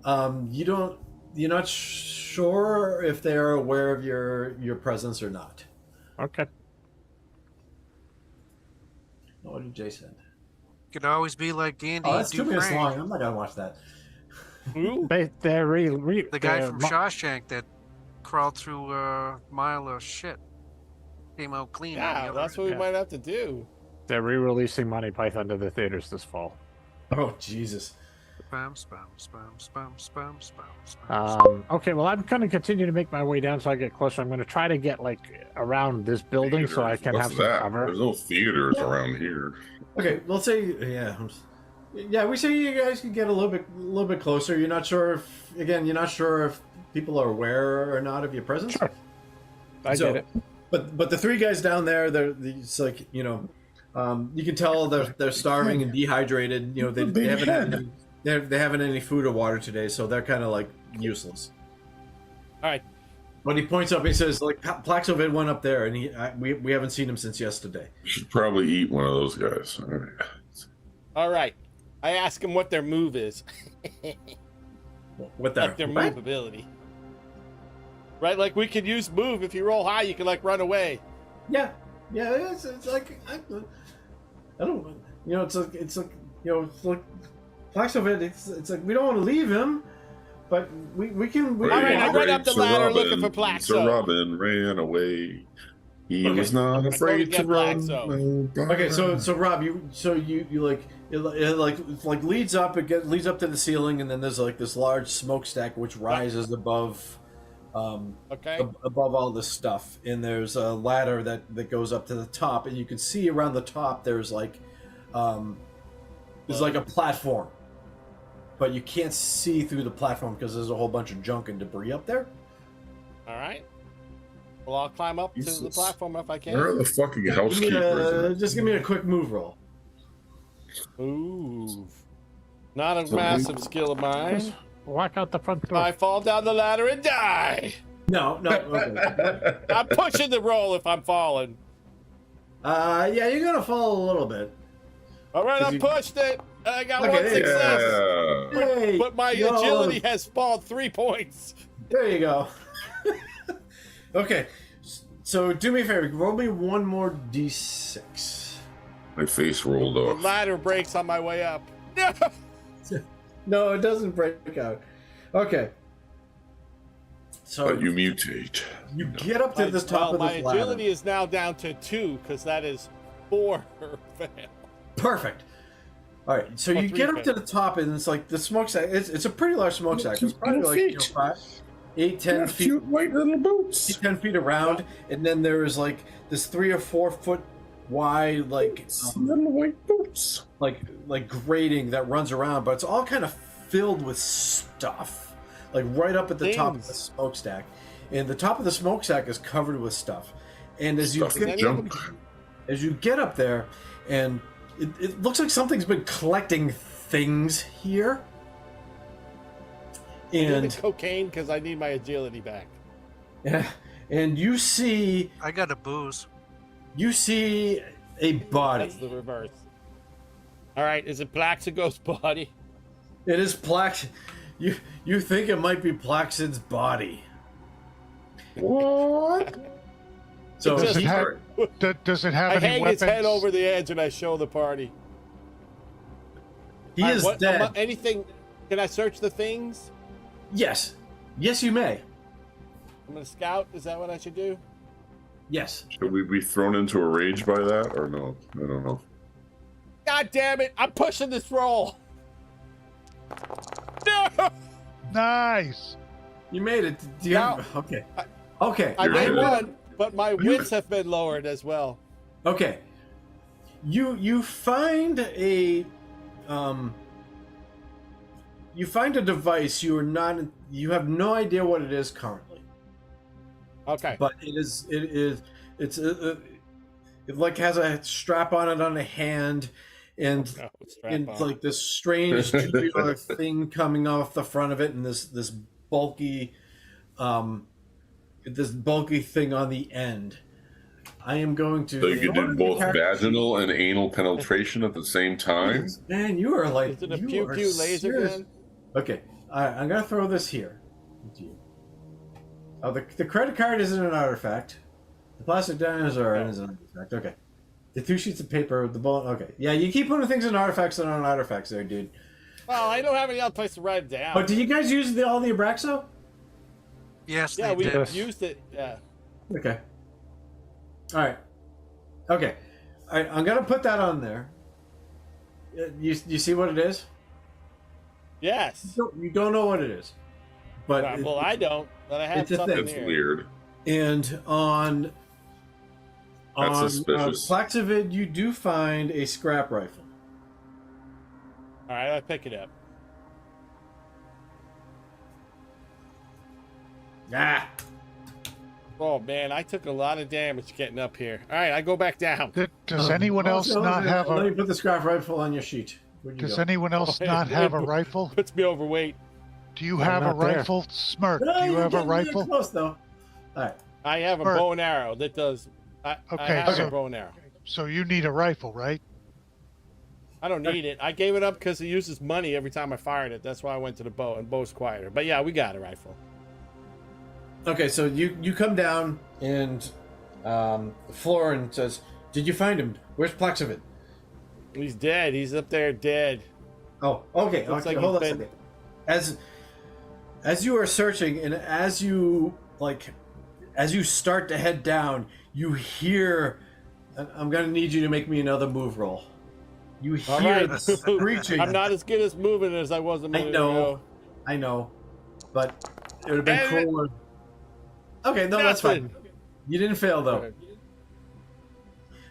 Speaker 2: You're not sure if they are aware of your presence or not.
Speaker 5: Okay.
Speaker 2: What did Jay said?
Speaker 3: Could always be like Dandy
Speaker 2: Oh, that's 2 minutes
Speaker 3: Dufresne,
Speaker 2: long. I'm not gonna watch that.
Speaker 4: Who?
Speaker 5: They're
Speaker 3: the guy from Shawshank that crawled through a mile of shit. Came out clean. on the
Speaker 4: Yeah,
Speaker 3: other
Speaker 4: that's
Speaker 3: end.
Speaker 4: what we might have to do.
Speaker 5: They're re-releasing Monty Python to the theaters this fall.
Speaker 2: Oh Jesus!
Speaker 3: Spam, spam, spam, spam, spam, spam, spam.
Speaker 5: Okay, well, I'm going to continue to make my way down so I get closer. I'm going to try to get like around this building so I can
Speaker 6: What's
Speaker 5: have some
Speaker 6: that?
Speaker 5: cover.
Speaker 6: There's no theaters around here.
Speaker 2: Okay, let's say we say you guys can get a little bit closer. You're not sure if people are aware or not of your presence.
Speaker 5: Sure. I get it.
Speaker 2: But the three guys down there, it's like you can tell they're starving and dehydrated. They haven't had any food or water today, so they're kind of like useless.
Speaker 4: All right.
Speaker 2: When he points up, he says like Plaxovid went up there, and we haven't seen him since yesterday.
Speaker 6: You should probably eat one of those guys. All right.
Speaker 4: All right. I ask him what their move is.
Speaker 2: What
Speaker 4: Like their move ability. Right? Like we could use move. If you roll high, you can like run away.
Speaker 2: Yeah. It's like I don't. It's like Plaxovid. It's like we don't want to leave him, but we can.
Speaker 4: All right, I run up the
Speaker 6: Sir
Speaker 4: ladder
Speaker 6: Robin,
Speaker 4: looking for Plaxo.
Speaker 6: Sir Robin ran away. He
Speaker 2: Okay.
Speaker 6: was not afraid
Speaker 4: get
Speaker 6: to run.
Speaker 4: Plaxo.
Speaker 2: Okay, so Rob, you like it leads up. It leads up to the ceiling, and then there's like this large smokestack which rises above.
Speaker 4: Okay.
Speaker 2: Above all this stuff, and there's a ladder that goes up to the top, and you can see around the top there's like a platform, but you can't see through the platform because there's a whole bunch of junk and debris up there.
Speaker 4: All right. Well, I'll climb up to the
Speaker 6: Jesus.
Speaker 4: platform if I can.
Speaker 6: Where are the fucking housekeepers?
Speaker 2: Just give me a quick move roll.
Speaker 4: Move. Not a massive skill of mine.
Speaker 5: Just walk out the front door.
Speaker 4: I fall down the ladder and die.
Speaker 2: No. Okay.
Speaker 4: I'm pushing the roll if I'm falling.
Speaker 2: Yeah, you're gonna fall a little bit.
Speaker 4: All right, I pushed it. And I got one success.
Speaker 6: Yeah.
Speaker 2: Hey,
Speaker 4: But my agility has fallen 3 points.
Speaker 2: There you go. Okay, so do me a favor. Roll me one more d6.
Speaker 6: My face rolled
Speaker 4: The
Speaker 6: off.
Speaker 4: ladder breaks on my way up.
Speaker 2: No, it doesn't break out. Okay. So
Speaker 6: But you mutate.
Speaker 2: you get up to the top of
Speaker 4: my
Speaker 2: this ladder.
Speaker 4: agility is now down to 2 because that is 4 fail.
Speaker 2: Perfect. All right, so you get up to the top, and it's like the smokestack. It's a pretty large smokestack. It's probably like 8, 10 feet.
Speaker 6: Cute white little boots.
Speaker 2: 10 feet around, and then there's like this 3 or 4 foot wide, like
Speaker 6: little white boots,
Speaker 2: like grating that runs around, but it's all kind of filled with stuff, like right up at the top of the smokestack. And the top of the smokestack is covered with stuff. And as you get up there, and it looks like something's been collecting things here. And
Speaker 4: cocaine, because I need my agility back.
Speaker 2: Yeah, and you see.
Speaker 3: I got a booze.
Speaker 2: You see a body.
Speaker 4: That's the reverse. All right, is it Plaxico's body?
Speaker 2: It is Plax. You think it might be Plaxid's body?
Speaker 6: What?
Speaker 2: So
Speaker 1: does it have
Speaker 4: I
Speaker 1: any
Speaker 4: hang
Speaker 1: weapons?
Speaker 4: his head over the edge and I show the party.
Speaker 2: He is dead.
Speaker 4: Anything? Can I search the things?
Speaker 2: Yes. Yes, you may.
Speaker 4: I'm gonna scout. Is that what I should do?
Speaker 2: Yes.
Speaker 6: Should we be thrown into a rage by that, or no? I don't know.
Speaker 4: God damn it! I'm pushing this roll. No!
Speaker 1: Nice.
Speaker 2: You made it. Do you
Speaker 4: Now-
Speaker 2: have, okay. Okay.
Speaker 4: I made
Speaker 6: good.
Speaker 4: one, but my wits have been lowered as well.
Speaker 2: Okay. You find a you find a device. You have no idea what it is currently.
Speaker 4: Okay.
Speaker 2: But it's like has a strap on it on a hand, and like this strange tubular thing coming off the front of it, and this bulky thing on the end. I am going to.
Speaker 6: So you can do both vaginal and anal penetration at the same time.
Speaker 2: Man, you are like.
Speaker 4: Is it a
Speaker 2: you
Speaker 4: pew
Speaker 2: are
Speaker 4: pew laser
Speaker 2: serious.
Speaker 4: gun?
Speaker 2: Okay, all right, I'm gonna throw this here. Oh, the credit card isn't an artifact. The plastic dinosaur is an artifact. Okay. The 2 sheets of paper, the bullet. Okay. Yeah, you keep putting things in artifacts that aren't artifacts there, dude.
Speaker 4: Well, I don't have any other place to write it down.
Speaker 2: But did you guys use all the Abraxo?
Speaker 3: Yes,
Speaker 4: Yeah,
Speaker 3: they
Speaker 4: we
Speaker 3: did.
Speaker 4: used it. Yeah.
Speaker 2: Okay. All right. Okay. All right, I'm gonna put that on there. You see what it is?
Speaker 4: Yes.
Speaker 2: You don't know what it is, but
Speaker 4: Well, I don't. But I have
Speaker 2: it's a
Speaker 4: something
Speaker 2: thing.
Speaker 6: It's
Speaker 4: here.
Speaker 6: weird.
Speaker 2: And on
Speaker 6: That's suspicious.
Speaker 2: Plaxivid, you do find a scrap rifle.
Speaker 4: All right, I pick it up.
Speaker 2: Ah.
Speaker 4: Oh man, I took a lot of damage getting up here. All right, I go back down.
Speaker 1: Does anyone else not have
Speaker 2: Let me
Speaker 1: a?
Speaker 2: put the scrap rifle on your sheet. Where'd you
Speaker 1: Does
Speaker 2: go?
Speaker 1: anyone else
Speaker 4: Oh,
Speaker 1: not have a rifle?
Speaker 4: Puts me overweight.
Speaker 1: Do you have a
Speaker 5: not there.
Speaker 1: rifle, Smirk?
Speaker 2: No,
Speaker 1: Do you
Speaker 2: you're
Speaker 1: have a
Speaker 2: getting
Speaker 1: rifle?
Speaker 2: Close though. All right.
Speaker 4: I have a
Speaker 1: Bert.
Speaker 4: bow and arrow that does. I
Speaker 1: Okay,
Speaker 4: have
Speaker 1: so-
Speaker 4: a bow and arrow.
Speaker 1: So you need a rifle, right?
Speaker 4: I don't need it. I gave it up because it uses money every time I fired it. That's why I went to the bow, and bow's quieter. But yeah, we got a rifle.
Speaker 2: Okay, so you come down and the floor and says, "Did you find him? Where's Plaxivid?"
Speaker 4: He's dead. He's up there dead.
Speaker 2: Oh, okay.
Speaker 4: Looks
Speaker 2: Okay,
Speaker 4: like
Speaker 2: hold on a
Speaker 4: he's been-
Speaker 2: second. As you are searching, and as you start to head down, you hear. I'm gonna need you to make me another move roll. You
Speaker 4: All
Speaker 2: hear
Speaker 4: right.
Speaker 2: the screeching.
Speaker 4: I'm not as good as moving as I was a minute ago.
Speaker 2: I know, but it would have been
Speaker 4: Damn it.
Speaker 2: cooler. Okay, no, that's fine.
Speaker 4: Nothing.
Speaker 2: You didn't fail though.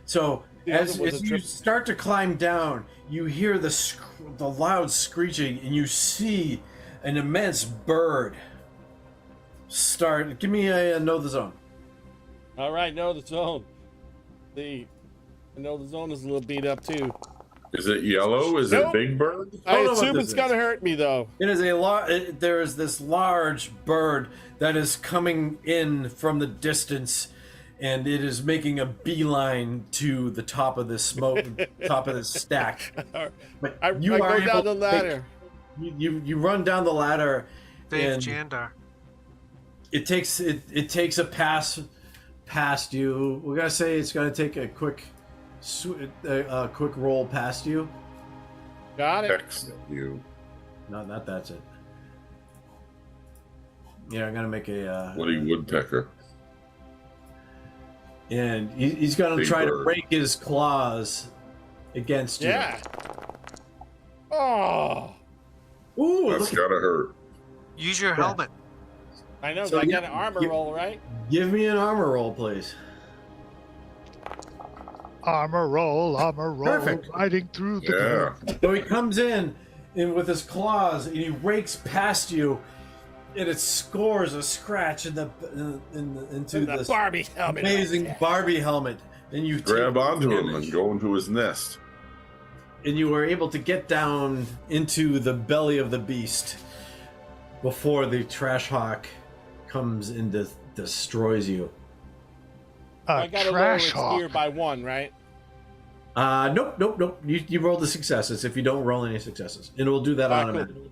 Speaker 2: So
Speaker 4: The
Speaker 2: as
Speaker 4: other was a
Speaker 2: you
Speaker 4: trip.
Speaker 2: start to climb down, you hear the loud screeching, and you see an immense bird start. Give me a know the zone.
Speaker 4: All right, know the zone. I know the zone is a little beat up too.
Speaker 6: Is it yellow? Is
Speaker 4: Nope.
Speaker 6: it Big Bird?
Speaker 4: I
Speaker 2: know what
Speaker 4: assume
Speaker 2: this
Speaker 4: it's
Speaker 2: is.
Speaker 4: gonna hurt me though.
Speaker 2: It is there is this large bird that is coming in from the distance, and it is making a beeline to the top of this top of this stack. But
Speaker 4: I
Speaker 2: you
Speaker 4: go
Speaker 2: are
Speaker 4: down
Speaker 2: able
Speaker 4: the
Speaker 2: to
Speaker 4: ladder.
Speaker 2: You run down the ladder,
Speaker 3: Dave
Speaker 2: and
Speaker 3: Jandar.
Speaker 2: it takes a pass past you. We're gonna say it's gonna take a quick roll past you.
Speaker 4: Got it.
Speaker 6: Text you.
Speaker 2: No, not that's it. Yeah, I'm gonna make a.
Speaker 6: Woody Woodpecker.
Speaker 2: And he's gonna
Speaker 6: Big
Speaker 2: try to
Speaker 6: bird.
Speaker 2: break his claws against you.
Speaker 4: Yeah. Oh,
Speaker 2: Ooh,
Speaker 6: That's
Speaker 2: look,
Speaker 6: gotta hurt.
Speaker 3: Use your helmet.
Speaker 4: I know.
Speaker 2: So
Speaker 4: I got
Speaker 2: you-
Speaker 4: an armor
Speaker 2: you-
Speaker 4: roll, right?
Speaker 2: give me an armor roll, please.
Speaker 1: Armor roll,
Speaker 2: Perfect.
Speaker 1: riding through the
Speaker 6: Yeah.
Speaker 1: dark.
Speaker 2: So he comes in with his claws and he rakes past you, and it scores a scratch into
Speaker 4: The
Speaker 2: this
Speaker 4: Barbie helmet.
Speaker 2: amazing Barbie helmet, and you
Speaker 6: Grab
Speaker 2: take
Speaker 6: onto him
Speaker 2: damage.
Speaker 6: and go into his nest.
Speaker 2: And you were able to get down into the belly of the beast before the trash hawk comes and destroys you.
Speaker 4: I
Speaker 1: A
Speaker 4: got to lower
Speaker 1: trash
Speaker 4: its
Speaker 1: hawk.
Speaker 4: gear by 1, right?
Speaker 2: Nope. You roll the successes if you don't roll any successes, and it will do that
Speaker 4: Alright, cool.
Speaker 2: automatically.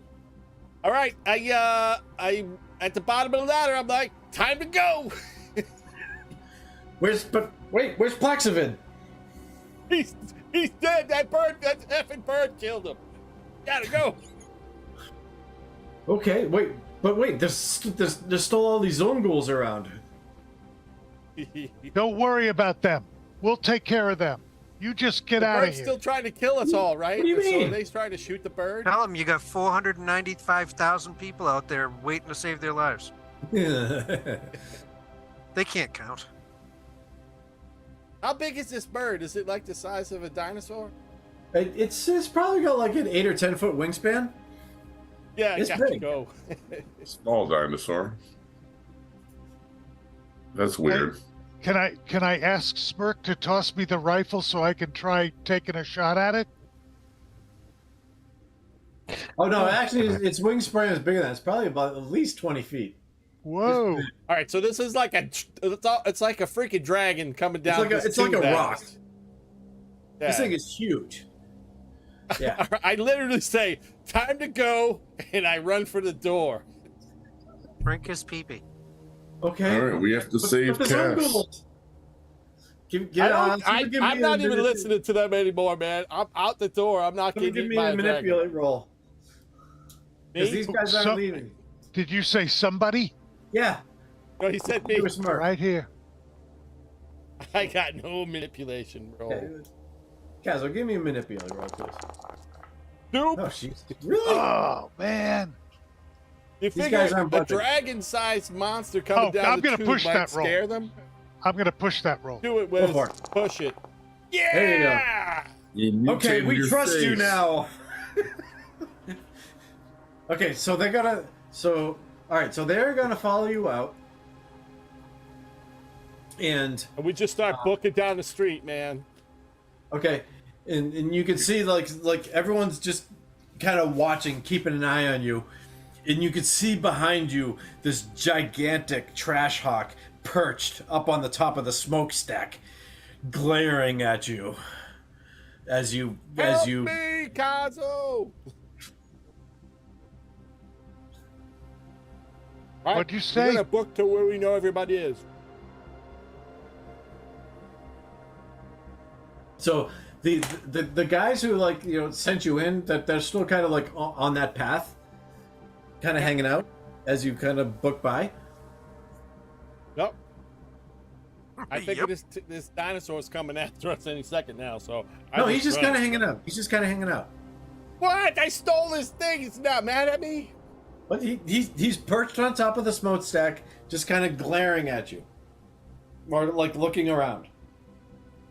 Speaker 4: All right, I at the bottom of the ladder. I'm like, time to go.
Speaker 2: Where's Plaxivin?
Speaker 4: he's dead. That effing bird killed him. Gotta go.
Speaker 2: Okay, wait, there's still all these zone ghouls around.
Speaker 1: Don't worry about them. We'll take care of them. You just get
Speaker 4: The
Speaker 1: out of
Speaker 4: bird's
Speaker 1: here.
Speaker 4: still trying to kill us all, right?
Speaker 2: What do you
Speaker 4: So
Speaker 2: mean?
Speaker 4: are they trying to shoot the bird?
Speaker 3: Tell them you got 495,000 people out there waiting to save their lives.
Speaker 2: It's
Speaker 3: They can't count.
Speaker 4: How big is this bird? Is it like the size of a dinosaur?
Speaker 2: probably got like an 8 or 10 foot wingspan.
Speaker 4: Yeah, I
Speaker 2: It's
Speaker 4: got to
Speaker 2: big.
Speaker 4: go.
Speaker 6: Small dinosaur. That's weird.
Speaker 1: Can I ask Smirk to toss me the rifle so I can try taking a shot at it?
Speaker 2: Oh no, actually, its wingspan is bigger than that. It's probably about at least 20 feet.
Speaker 1: Whoa.
Speaker 4: All right, so this is like it's like a freaking dragon coming down.
Speaker 2: It's like a rock.
Speaker 4: Yeah.
Speaker 2: This thing is huge. Yeah.
Speaker 4: I literally say, time to go, and I run for the door.
Speaker 3: Drink his pee-pee.
Speaker 2: Okay.
Speaker 6: All right, we have to save
Speaker 2: the zone
Speaker 6: Cass.
Speaker 2: ghouls.
Speaker 4: I'm not even listening to them anymore, man. I'm out the door. I'm not
Speaker 2: Give
Speaker 4: getting
Speaker 2: me
Speaker 4: eaten by
Speaker 2: a
Speaker 4: a dragon.
Speaker 2: manipulate roll. Because
Speaker 4: Me?
Speaker 2: these guys aren't
Speaker 1: Some-
Speaker 2: leaving.
Speaker 1: Did you say somebody?
Speaker 2: Yeah.
Speaker 4: No, he said me.
Speaker 2: You were smart.
Speaker 1: Right here.
Speaker 4: I got no manipulation roll.
Speaker 2: Okay. Cazzo, give me a manipulate roll, please.
Speaker 4: Nope.
Speaker 2: Oh, jeez. Really?
Speaker 1: Oh man.
Speaker 4: You
Speaker 2: These
Speaker 4: figure
Speaker 2: guys aren't
Speaker 4: a
Speaker 2: budging.
Speaker 4: dragon-sized monster coming
Speaker 1: Oh,
Speaker 4: down
Speaker 1: I'm
Speaker 4: the
Speaker 1: gonna
Speaker 4: tube
Speaker 1: push
Speaker 4: might
Speaker 1: that roll.
Speaker 4: scare them?
Speaker 1: I'm gonna push that roll.
Speaker 4: Do it,
Speaker 2: Go
Speaker 4: Wiz.
Speaker 2: for it.
Speaker 4: Push it. Yeah!
Speaker 2: There you go.
Speaker 6: You
Speaker 2: Okay,
Speaker 6: mutated
Speaker 2: we
Speaker 6: your
Speaker 2: trust you
Speaker 6: face.
Speaker 2: now. Okay, so they're gonna. So, all right, so they're gonna follow you out, and
Speaker 4: And we just start booking down the street, man.
Speaker 2: okay, and you can see like everyone's just kind of watching, keeping an eye on you, and you can see behind you this gigantic trash hawk perched up on the top of the smokestack, glaring at you as you
Speaker 4: Help me, Cazzo! All right,
Speaker 1: What'd you
Speaker 4: We're
Speaker 1: say?
Speaker 4: gonna book to where we know everybody is.
Speaker 2: So the guys who sent you in, that they're still kind of like on that path, kind of hanging out as you kind of book by.
Speaker 4: Yep. I think
Speaker 3: Yep.
Speaker 4: this dinosaur's coming after us any second now. So
Speaker 2: No, he's just
Speaker 4: run.
Speaker 2: kind of hanging out. He's just kind of hanging out.
Speaker 4: What? I stole this thing. He's not mad at me.
Speaker 2: But he's perched on top of the smokestack, just kind of glaring at you, or like looking around.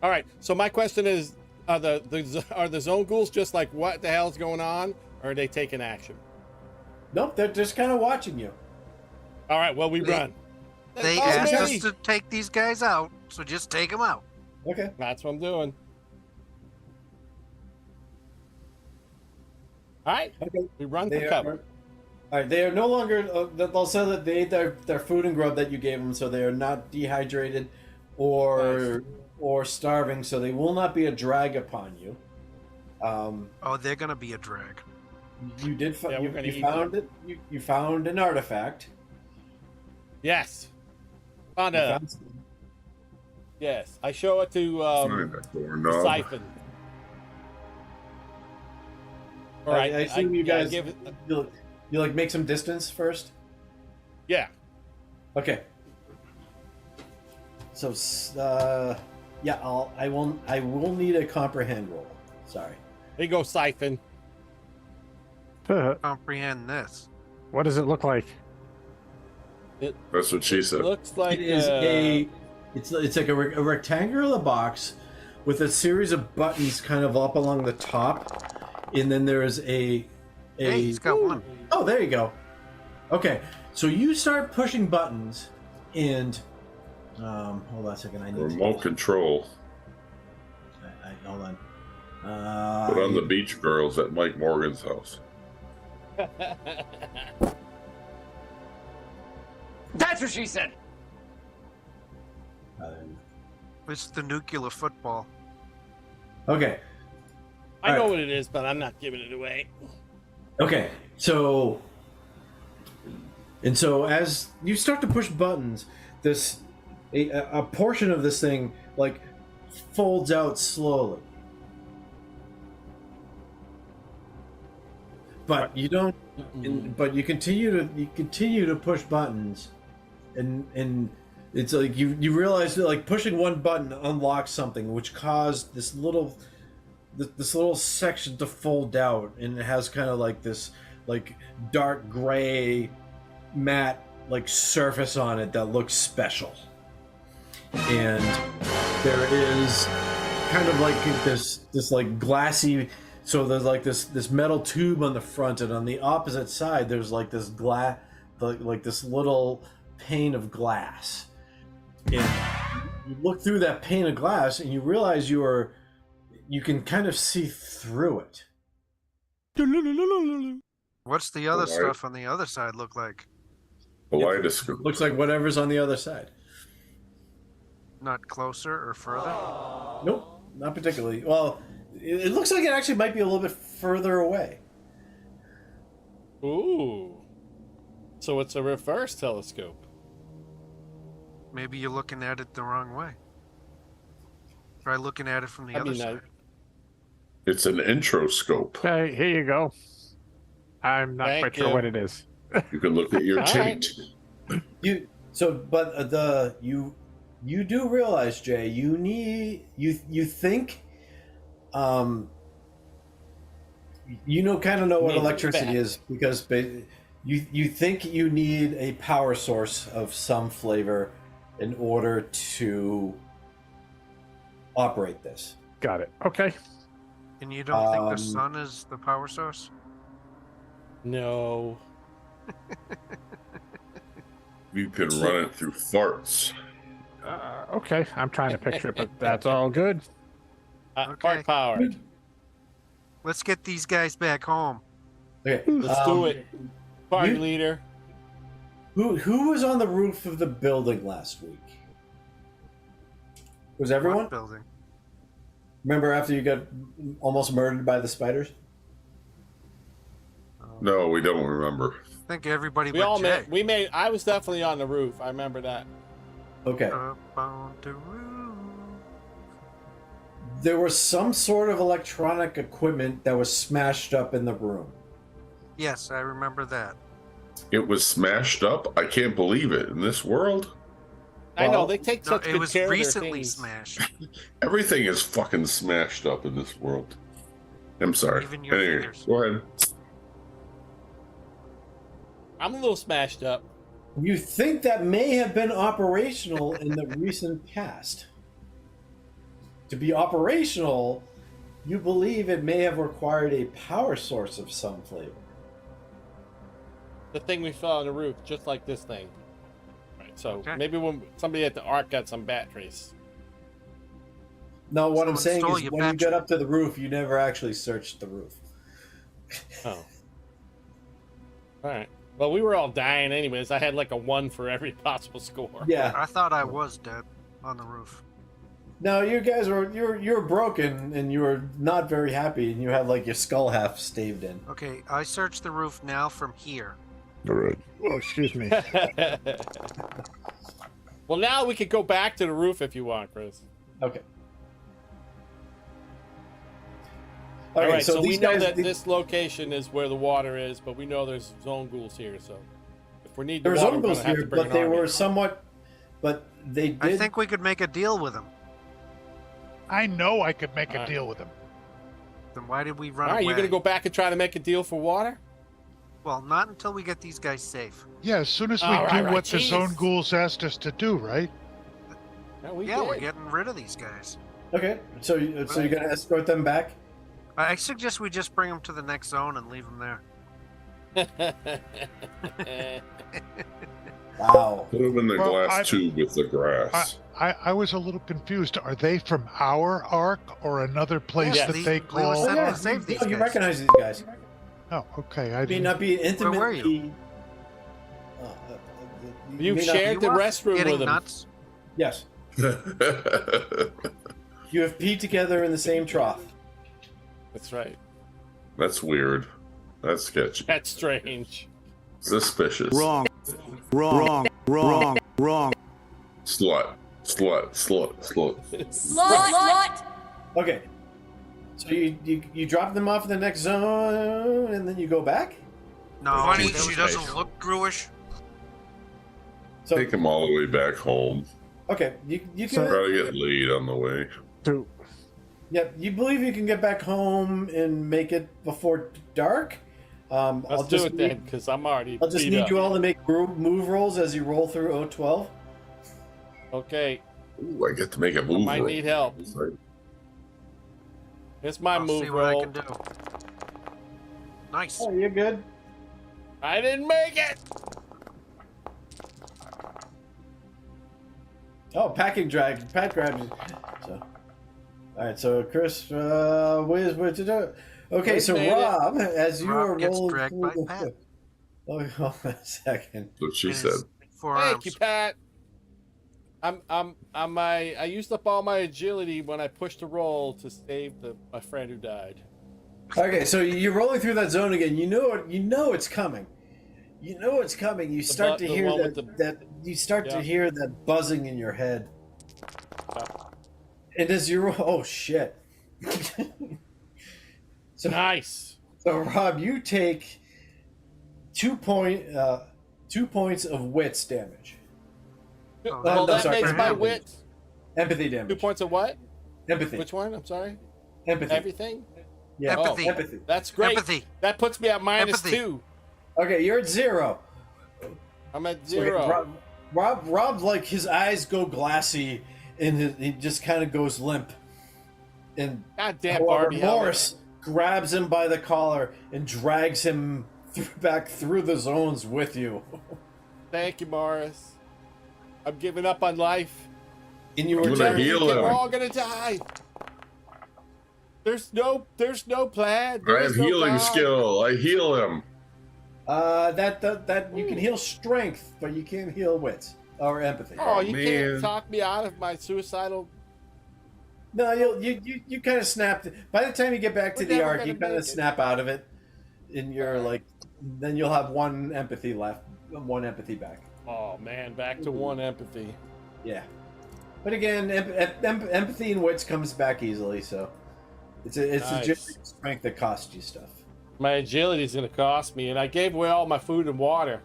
Speaker 4: All right. So my question is, are the zone ghouls just like, what the hell's going on, or are they taking action?
Speaker 2: Nope, they're just kind of watching you.
Speaker 4: All right. Well, we run.
Speaker 3: They
Speaker 4: Follow
Speaker 3: asked
Speaker 4: me.
Speaker 3: us to take these guys out, so just take them out.
Speaker 2: Okay.
Speaker 4: That's what I'm doing. All right.
Speaker 2: Okay.
Speaker 4: We run
Speaker 2: They
Speaker 4: for
Speaker 2: are,
Speaker 4: cover.
Speaker 2: all right. They are no longer. They'll say that they ate their food and grub that you gave them, so they are not dehydrated or starving. So they will not be a drag upon you.
Speaker 3: Oh, they're gonna be a drag.
Speaker 2: You did.
Speaker 4: Yeah, we're
Speaker 2: You,
Speaker 4: gonna
Speaker 2: you
Speaker 4: eat
Speaker 2: found it. You found an artifact.
Speaker 4: Yes. Found
Speaker 2: You
Speaker 4: a.
Speaker 2: found some-
Speaker 4: Yes. I show it to
Speaker 6: Find that doorknob.
Speaker 4: Siphon. All
Speaker 2: I
Speaker 4: right.
Speaker 2: assume you
Speaker 4: yeah,
Speaker 2: guys.
Speaker 4: give it,
Speaker 2: You like make some distance first.
Speaker 4: yeah.
Speaker 2: Okay. So, yeah, I will need a comprehend roll. Sorry.
Speaker 4: There you go, Siphon.
Speaker 3: comprehend this.
Speaker 5: What does it look like?
Speaker 6: That's what she said.
Speaker 4: It looks like
Speaker 2: It is it's like a rectangular box with a series of buttons kind of up along the top, and then there's a
Speaker 3: Hey, he's got one.
Speaker 2: Oh, there you go. Okay, so you start pushing buttons, and hold on a second. I need
Speaker 6: Remote control.
Speaker 2: hold on.
Speaker 6: Put on the beach girls at Mike Morgan's house.
Speaker 7: That's what she said.
Speaker 3: It's the nuclear football.
Speaker 2: Okay.
Speaker 4: I know
Speaker 2: Alright.
Speaker 4: what it is, but I'm not giving it away.
Speaker 2: Okay, so as you start to push buttons, a portion of this thing like folds out slowly, but you don't. But you continue to push buttons, and it's like you realize that like pushing one button unlocks something, which caused this little section to fold out, and it has kind of like this like dark gray matte like surface on it that looks special, and there is kind of like this like glassy. So there's like this metal tube on the front, and on the opposite side there's like this like this little pane of glass. And you look through that pane of glass, and you realize you can kind of see through it.
Speaker 3: What's the other
Speaker 6: Alright.
Speaker 3: stuff on the other side look like?
Speaker 6: Kaleidoscope.
Speaker 2: Looks like whatever's on the other side.
Speaker 3: Not closer or further?
Speaker 2: Nope, not particularly. Well, it looks like it actually might be a little bit further away.
Speaker 4: Ooh. So it's a reverse telescope.
Speaker 3: Maybe you're looking at it the wrong way. Try looking at it from the other side.
Speaker 6: It's an introscope.
Speaker 5: Okay, here you go. I'm not
Speaker 4: Thank
Speaker 5: quite sure
Speaker 4: you.
Speaker 5: what it is.
Speaker 6: You can look at your
Speaker 4: All
Speaker 6: taint.
Speaker 2: You do realize, Jay, you think kind of know what
Speaker 4: Make it
Speaker 2: electricity
Speaker 4: fat.
Speaker 2: is, because you think you need a power source of some flavor in order to operate this.
Speaker 5: Got it. Okay.
Speaker 3: And you don't think the sun is the power source?
Speaker 4: No.
Speaker 6: You can run it through farts.
Speaker 5: Okay. I'm trying to picture it, but that's all good.
Speaker 3: Okay.
Speaker 4: Part powered.
Speaker 3: Let's get these guys back home.
Speaker 2: Okay,
Speaker 4: Let's do it. Party
Speaker 2: you-
Speaker 4: leader.
Speaker 2: Who was on the roof of the building last week? Was everyone?
Speaker 3: What building?
Speaker 2: Remember after you got almost murdered by the spiders?
Speaker 6: No, we don't remember.
Speaker 3: I think everybody
Speaker 4: We
Speaker 3: but
Speaker 4: all
Speaker 3: Jay.
Speaker 4: made. I was definitely on the roof. I remember that.
Speaker 2: Okay.
Speaker 3: Up on the roof.
Speaker 2: There was some sort of electronic equipment that was smashed up in the room.
Speaker 3: Yes, I remember that.
Speaker 6: It was smashed up. I can't believe it. In this world,
Speaker 4: I know
Speaker 2: Well,
Speaker 4: they take
Speaker 3: No,
Speaker 4: such
Speaker 3: it
Speaker 4: good
Speaker 3: was
Speaker 4: care of their
Speaker 3: recently
Speaker 4: things.
Speaker 3: smashed.
Speaker 6: everything is fucking smashed up in this world. I'm sorry.
Speaker 3: Even your
Speaker 6: Anyway,
Speaker 3: fingers.
Speaker 6: go ahead.
Speaker 4: I'm a little smashed up.
Speaker 2: You think that may have been operational in the recent past. To be operational, you believe it may have required a power source of some flavor.
Speaker 4: The thing we saw on the roof, just like this thing. Right. So
Speaker 3: Okay.
Speaker 4: maybe when somebody at the Ark got some batteries.
Speaker 2: No, what I'm
Speaker 3: Someone
Speaker 2: saying
Speaker 3: stole
Speaker 2: is
Speaker 3: your
Speaker 2: when you
Speaker 3: battery.
Speaker 2: got up to the roof, you never actually searched the roof.
Speaker 4: Oh. All right. Well, we were all dying anyways. I had like a 1 for every possible score.
Speaker 2: Yeah.
Speaker 3: I thought I was dead on the roof.
Speaker 2: No, you guys were you were broken and you were not very happy, and you had like your skull half staved in.
Speaker 3: Okay, I searched the roof now from here.
Speaker 6: All right.
Speaker 5: Oh, excuse me.
Speaker 4: Well, now we could go back to the roof if you want, Chris.
Speaker 2: Okay.
Speaker 4: All right. So we
Speaker 2: these
Speaker 4: know
Speaker 2: guys-
Speaker 4: that this location is where the water is, but we know there's zone ghouls here. So if we need the
Speaker 2: there were
Speaker 4: water,
Speaker 2: some
Speaker 4: we're
Speaker 2: ghouls
Speaker 4: gonna have
Speaker 2: here,
Speaker 4: to bring
Speaker 2: but
Speaker 4: an
Speaker 2: they
Speaker 4: army.
Speaker 2: were somewhat. But they did.
Speaker 3: I think we could make a deal with them.
Speaker 1: I know I could make a
Speaker 4: Alright.
Speaker 1: deal with him.
Speaker 3: Then why did we run
Speaker 4: All right,
Speaker 3: away?
Speaker 4: you're gonna go back and try to make a deal for water?
Speaker 3: Well, not until we get these guys safe.
Speaker 1: Yeah, as soon as we
Speaker 4: All
Speaker 1: do
Speaker 4: right,
Speaker 1: what the
Speaker 4: jeez.
Speaker 1: zone ghouls asked us to do, right?
Speaker 4: Yeah, we
Speaker 3: Yeah, we're
Speaker 4: did.
Speaker 3: getting rid of these guys.
Speaker 2: Okay, so you're gonna escort them back?
Speaker 3: I suggest we just bring them to the next zone and leave them there.
Speaker 2: Wow.
Speaker 6: Put them in the
Speaker 1: Well,
Speaker 6: glass tube with the grass.
Speaker 1: I was a little confused. Are they from our arc or another place
Speaker 3: Yeah,
Speaker 1: that
Speaker 3: we
Speaker 1: they
Speaker 3: were
Speaker 1: call?
Speaker 3: sent
Speaker 2: yeah,
Speaker 3: to save these
Speaker 2: you
Speaker 3: guys.
Speaker 2: recognize these guys.
Speaker 1: Oh, okay. I
Speaker 2: May
Speaker 1: didn't.
Speaker 2: not be intimately.
Speaker 3: were you?
Speaker 4: You've
Speaker 2: may not-
Speaker 4: shared the
Speaker 3: You are
Speaker 4: restroom
Speaker 3: getting
Speaker 4: with them.
Speaker 3: nuts.
Speaker 2: Yes. You have peed together in the same trough.
Speaker 4: That's right.
Speaker 6: That's weird. That's sketchy.
Speaker 4: That's strange.
Speaker 6: Suspicious.
Speaker 9: Wrong.
Speaker 6: Slut.
Speaker 10: Slut!
Speaker 2: Okay. So you drop them off in the next zone and then you go back?
Speaker 3: No,
Speaker 11: Funny,
Speaker 3: that was
Speaker 11: she doesn't
Speaker 3: nice.
Speaker 11: look Gruish.
Speaker 2: So
Speaker 6: Take them all the way back home.
Speaker 2: okay, you can
Speaker 6: Try to get laid on the way.
Speaker 2: Yep, you believe you can get back home and make it before dark?
Speaker 4: Let's do it then, because I'm already.
Speaker 2: I'll just
Speaker 4: beat
Speaker 2: need
Speaker 4: up.
Speaker 2: you all to make move rolls as you roll through O12.
Speaker 4: Okay,
Speaker 6: Ooh, I get to make a move.
Speaker 4: might
Speaker 6: roll.
Speaker 4: need help. It's my
Speaker 3: I'll
Speaker 4: move
Speaker 3: see what I
Speaker 4: roll.
Speaker 3: can do. Nice.
Speaker 2: Oh, you're good.
Speaker 4: I didn't make it.
Speaker 2: Oh, Pat grabs you. So, all right, so Chris, Wiz, what to do? Okay,
Speaker 4: Chris
Speaker 2: so
Speaker 4: made it.
Speaker 2: Rob, as you
Speaker 3: Rob
Speaker 2: are
Speaker 3: gets
Speaker 2: rolling
Speaker 3: dragged
Speaker 2: through
Speaker 3: by
Speaker 2: the...
Speaker 3: Pat.
Speaker 2: Oh, hold on a second.
Speaker 6: That's what she
Speaker 3: And
Speaker 6: said.
Speaker 3: his forearms.
Speaker 4: Thank you, Pat. I used up all my agility when I pushed a roll to save my friend who died.
Speaker 2: Okay, so you're rolling through that zone again. You know it's coming. You know it's coming. You start to
Speaker 4: the
Speaker 2: hear
Speaker 4: one with
Speaker 2: that you start to
Speaker 4: Yeah.
Speaker 2: hear that buzzing in your head. And as you roll, oh shit. So
Speaker 4: Nice.
Speaker 2: So Rob, you take 2 points of wits damage.
Speaker 3: Oh,
Speaker 4: Well,
Speaker 2: no,
Speaker 4: that
Speaker 2: sorry,
Speaker 4: makes my
Speaker 2: empathy.
Speaker 4: wit.
Speaker 2: Empathy
Speaker 4: 2
Speaker 2: damage.
Speaker 4: points of what?
Speaker 2: Empathy.
Speaker 4: Which one? I'm sorry.
Speaker 2: Empathy.
Speaker 4: Everything.
Speaker 2: Yeah.
Speaker 3: Empathy.
Speaker 2: Oh, empathy.
Speaker 4: That's great.
Speaker 3: Empathy.
Speaker 4: That puts me at
Speaker 3: Empathy.
Speaker 4: -2.
Speaker 2: Okay, you're at 0.
Speaker 4: I'm at
Speaker 2: So
Speaker 4: 0.
Speaker 2: Rob, like his eyes go glassy, and he just kind of goes limp. And
Speaker 4: God damn,
Speaker 2: however,
Speaker 4: Barbie.
Speaker 2: Morris grabs him by the collar and drags him back through the zones with you.
Speaker 4: Thank you, Morris. I'm giving up on life.
Speaker 2: And you
Speaker 6: I'm
Speaker 2: were
Speaker 6: gonna
Speaker 2: telling
Speaker 6: heal
Speaker 2: me-
Speaker 4: We're
Speaker 6: him.
Speaker 4: all gonna die. There's no plan.
Speaker 6: I
Speaker 4: There's
Speaker 6: have
Speaker 4: no
Speaker 6: healing
Speaker 4: God.
Speaker 6: skill. I heal him.
Speaker 2: that you can heal strength, but you can't heal wits or empathy.
Speaker 4: Oh, you
Speaker 6: man.
Speaker 4: can't talk me out of my suicidal.
Speaker 2: No, you kind of snapped. By the time you get back to
Speaker 4: We're
Speaker 2: the
Speaker 4: never
Speaker 2: arc,
Speaker 4: gonna
Speaker 2: you kind
Speaker 4: make
Speaker 2: of
Speaker 4: it.
Speaker 2: snap out of it, and you're like, then you'll have 1 empathy left, 1 empathy back.
Speaker 4: Oh man, back to 1 empathy.
Speaker 2: Yeah, but again, empathy and wits comes back easily, so it's
Speaker 4: Nice.
Speaker 2: just strength that costs you stuff.
Speaker 4: My agility is gonna cost me, and I gave away all my food and water.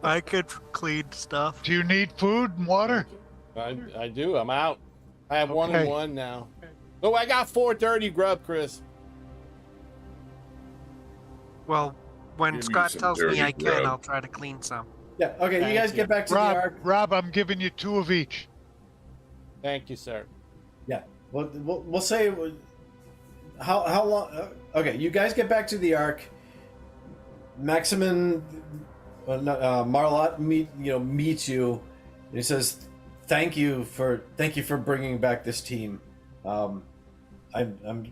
Speaker 3: I could clean stuff.
Speaker 1: Do you need food and water?
Speaker 4: I do. I'm out. I have 1 and
Speaker 1: Okay.
Speaker 4: 1 now. Oh, I got 4 dirty grub, Chris.
Speaker 3: Well, when
Speaker 6: Give me
Speaker 3: Scott
Speaker 6: some
Speaker 3: tells me
Speaker 6: dirty
Speaker 3: I can,
Speaker 6: grub.
Speaker 3: I'll try to clean some.
Speaker 2: Yeah, okay,
Speaker 4: Thank
Speaker 2: you guys
Speaker 4: you.
Speaker 2: get back to the arc.
Speaker 1: Rob, I'm giving you 2 of each.
Speaker 4: Thank you, sir.
Speaker 2: Yeah, we'll say how long. Okay, you guys get back to the arc. Maximin, Marlot meets you. And he says, "Thank you for bringing back this team. I'm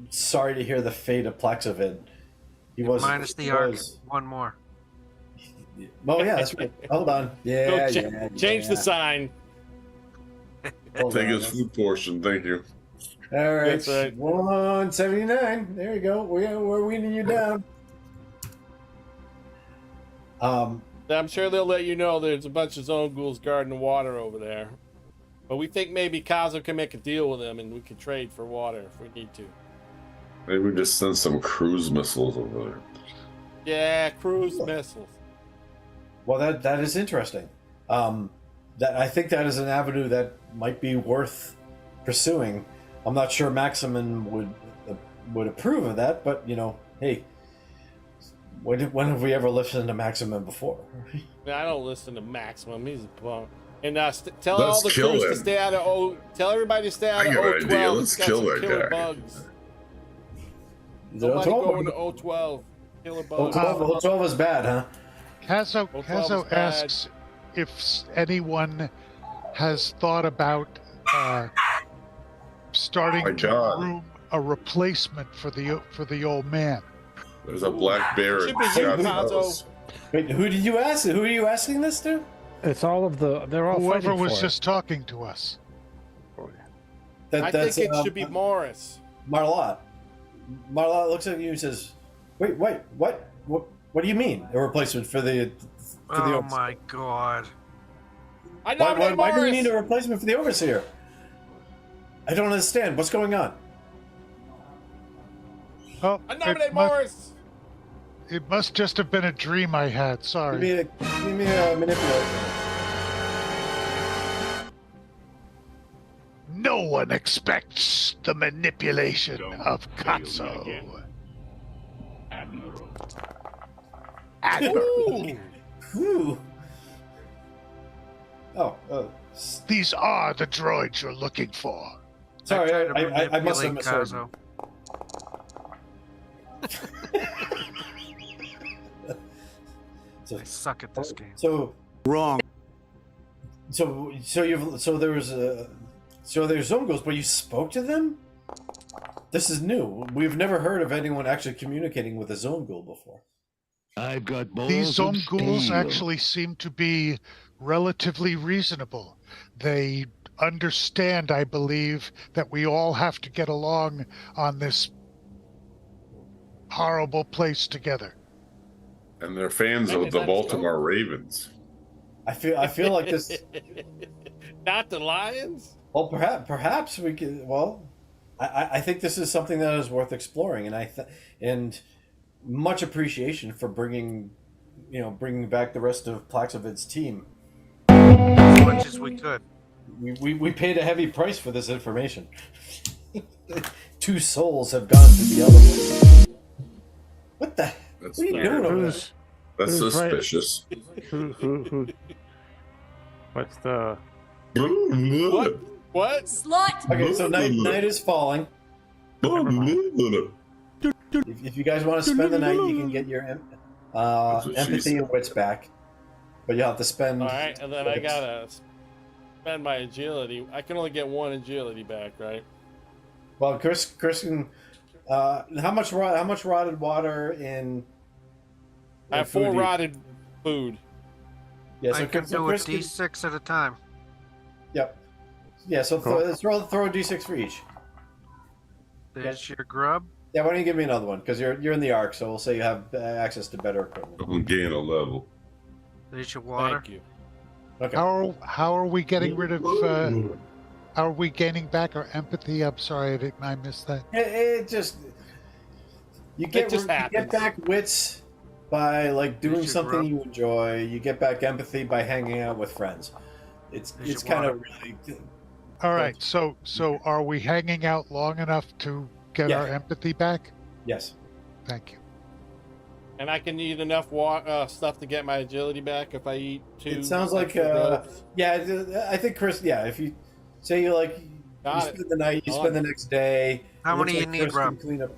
Speaker 2: sorry to hear the fate of Plexovid. He was
Speaker 3: Minus the arc. 1 more.
Speaker 2: Oh yeah, that's right. Hold on. Yeah,
Speaker 4: Change the sign.
Speaker 2: Hold
Speaker 6: Take
Speaker 2: on.
Speaker 6: his food portion. Thank you.
Speaker 2: All right,
Speaker 4: That's right.
Speaker 2: 179. There you go. We're weaning you down.
Speaker 4: I'm sure they'll let you know there's a bunch of zone ghouls guarding the water over there. But we think maybe Cazzo can make a deal with them and we can trade for water if we need to.
Speaker 6: Maybe we just send some cruise missiles over there.
Speaker 4: Yeah, cruise missiles.
Speaker 2: Well, that is interesting. That I think that is an avenue that might be worth pursuing. I'm not sure Maximin would approve of that, but hey, When have we ever listened to Maximum before?
Speaker 4: I don't listen to Maximum. He's a bum. And tell
Speaker 6: Let's
Speaker 4: all the
Speaker 6: kill
Speaker 4: crews to
Speaker 6: him.
Speaker 4: stay out of Tell everybody to stay out
Speaker 6: I
Speaker 4: of
Speaker 6: got an idea.
Speaker 4: 012.
Speaker 6: Let's
Speaker 4: It's got
Speaker 6: kill
Speaker 4: some
Speaker 6: that
Speaker 4: killer
Speaker 6: guy.
Speaker 4: bugs.
Speaker 2: Is it
Speaker 4: Nobody
Speaker 2: 012?
Speaker 4: going to 012. Killer bugs.
Speaker 2: 012 is bad, huh?
Speaker 1: Cazzo
Speaker 4: 012 is bad.
Speaker 1: asks if anyone has thought about starting
Speaker 6: My
Speaker 1: to
Speaker 6: God.
Speaker 1: groom a replacement for the old man.
Speaker 6: There's a black bear
Speaker 4: Should
Speaker 6: in
Speaker 4: be you,
Speaker 6: Scott's
Speaker 4: Cazzo.
Speaker 6: house.
Speaker 2: Wait, who did you ask? Who are you asking this to?
Speaker 5: It's all of the. They're all
Speaker 1: Whoever
Speaker 5: fighting
Speaker 1: was
Speaker 5: for
Speaker 1: just talking to us.
Speaker 4: I think it should be Morris.
Speaker 2: Marlot. Marlot looks at you and says, "Wait, what do you mean? A replacement for the
Speaker 3: Oh
Speaker 2: overseer?
Speaker 3: my god.
Speaker 4: I nominate
Speaker 2: Why do we
Speaker 4: Morris.
Speaker 2: need a replacement for the overseer? I don't understand. What's going on?
Speaker 1: Oh,
Speaker 4: I nominate Morris.
Speaker 1: It must just have been a dream I had. Sorry.
Speaker 2: Give me a manipulator.
Speaker 1: No one expects the manipulation of Cazzo. Admiral.
Speaker 2: Whew. Oh,
Speaker 1: These are the droids you're looking for.
Speaker 2: sorry.
Speaker 3: tried to
Speaker 2: I must have
Speaker 3: manipulate
Speaker 2: misheard.
Speaker 3: Cazzo.
Speaker 2: So,
Speaker 3: I suck at this game.
Speaker 2: so
Speaker 8: Wrong.
Speaker 2: there's zone ghosts, but you spoke to them? This is new. We've never heard of anyone actually communicating with a zone ghoul before.
Speaker 8: I've got balls
Speaker 1: These
Speaker 8: of
Speaker 1: zone ghouls
Speaker 8: steel.
Speaker 1: actually seem to be relatively reasonable. They understand, I believe, that we all have to get along on this horrible place together.
Speaker 6: And they're fans of the Baltimore Ravens.
Speaker 2: I feel like this.
Speaker 4: Not the Lions.
Speaker 2: Well, perhaps we could. Well, I think this is something that is worth exploring, and and much appreciation for bringing back the rest of Plaxovid's team.
Speaker 3: As much as we could.
Speaker 2: We paid a heavy price for this information. 2 souls have gone to the other one. What the?
Speaker 6: That's
Speaker 2: What are you
Speaker 6: weird.
Speaker 2: doing over there?
Speaker 6: That's
Speaker 5: who's right?
Speaker 6: suspicious.
Speaker 5: Who? What's the?
Speaker 4: What? What?
Speaker 9: Slut!
Speaker 2: Okay, so night is falling. If you guys want to spend the night, you can get your
Speaker 6: That's what she
Speaker 2: empathy
Speaker 6: said.
Speaker 2: and wits back, but you'll have to spend.
Speaker 4: All right, and then I gotta spend my agility. I can only get 1 agility back, right?
Speaker 2: Well, Chris can. How much rotted water in?
Speaker 4: I have
Speaker 2: food
Speaker 4: 4
Speaker 2: do you-
Speaker 4: rotted food.
Speaker 2: Yeah,
Speaker 3: I can do a
Speaker 2: Chris can-
Speaker 3: D6 at a time.
Speaker 2: Yep. Yeah, so throw a d6 for each.
Speaker 3: There's your grub.
Speaker 2: Yeah, why don't you give me another one? Because you're in the arc, so we'll say you have access to better equipment.
Speaker 6: I'm gain a level.
Speaker 3: There's your water.
Speaker 4: Thank you.
Speaker 2: Okay.
Speaker 1: How are we getting rid of? How are we gaining back our empathy? I'm sorry, I missed that.
Speaker 2: It just you get
Speaker 4: happens.
Speaker 2: back wits by like doing
Speaker 3: There's your
Speaker 2: something
Speaker 3: grub.
Speaker 2: you enjoy. You get back empathy by hanging out with friends.
Speaker 3: There's
Speaker 2: It's
Speaker 3: your
Speaker 2: kind of
Speaker 3: water.
Speaker 2: really.
Speaker 1: All right, so are we hanging out long enough to get
Speaker 2: Yeah.
Speaker 1: our empathy back?
Speaker 2: Yes.
Speaker 1: Thank you.
Speaker 4: And I can eat enough stuff to get my agility back if I eat 2.
Speaker 2: It sounds like
Speaker 4: extra grubs.
Speaker 2: yeah. I think Chris. Yeah, if you say you
Speaker 4: Got it.
Speaker 2: spend the night, you
Speaker 4: Got
Speaker 2: spend
Speaker 4: it.
Speaker 2: the next day.
Speaker 3: How
Speaker 2: it looks
Speaker 3: many you
Speaker 2: like
Speaker 3: need,
Speaker 2: Chris can
Speaker 3: Rob?
Speaker 2: clean up.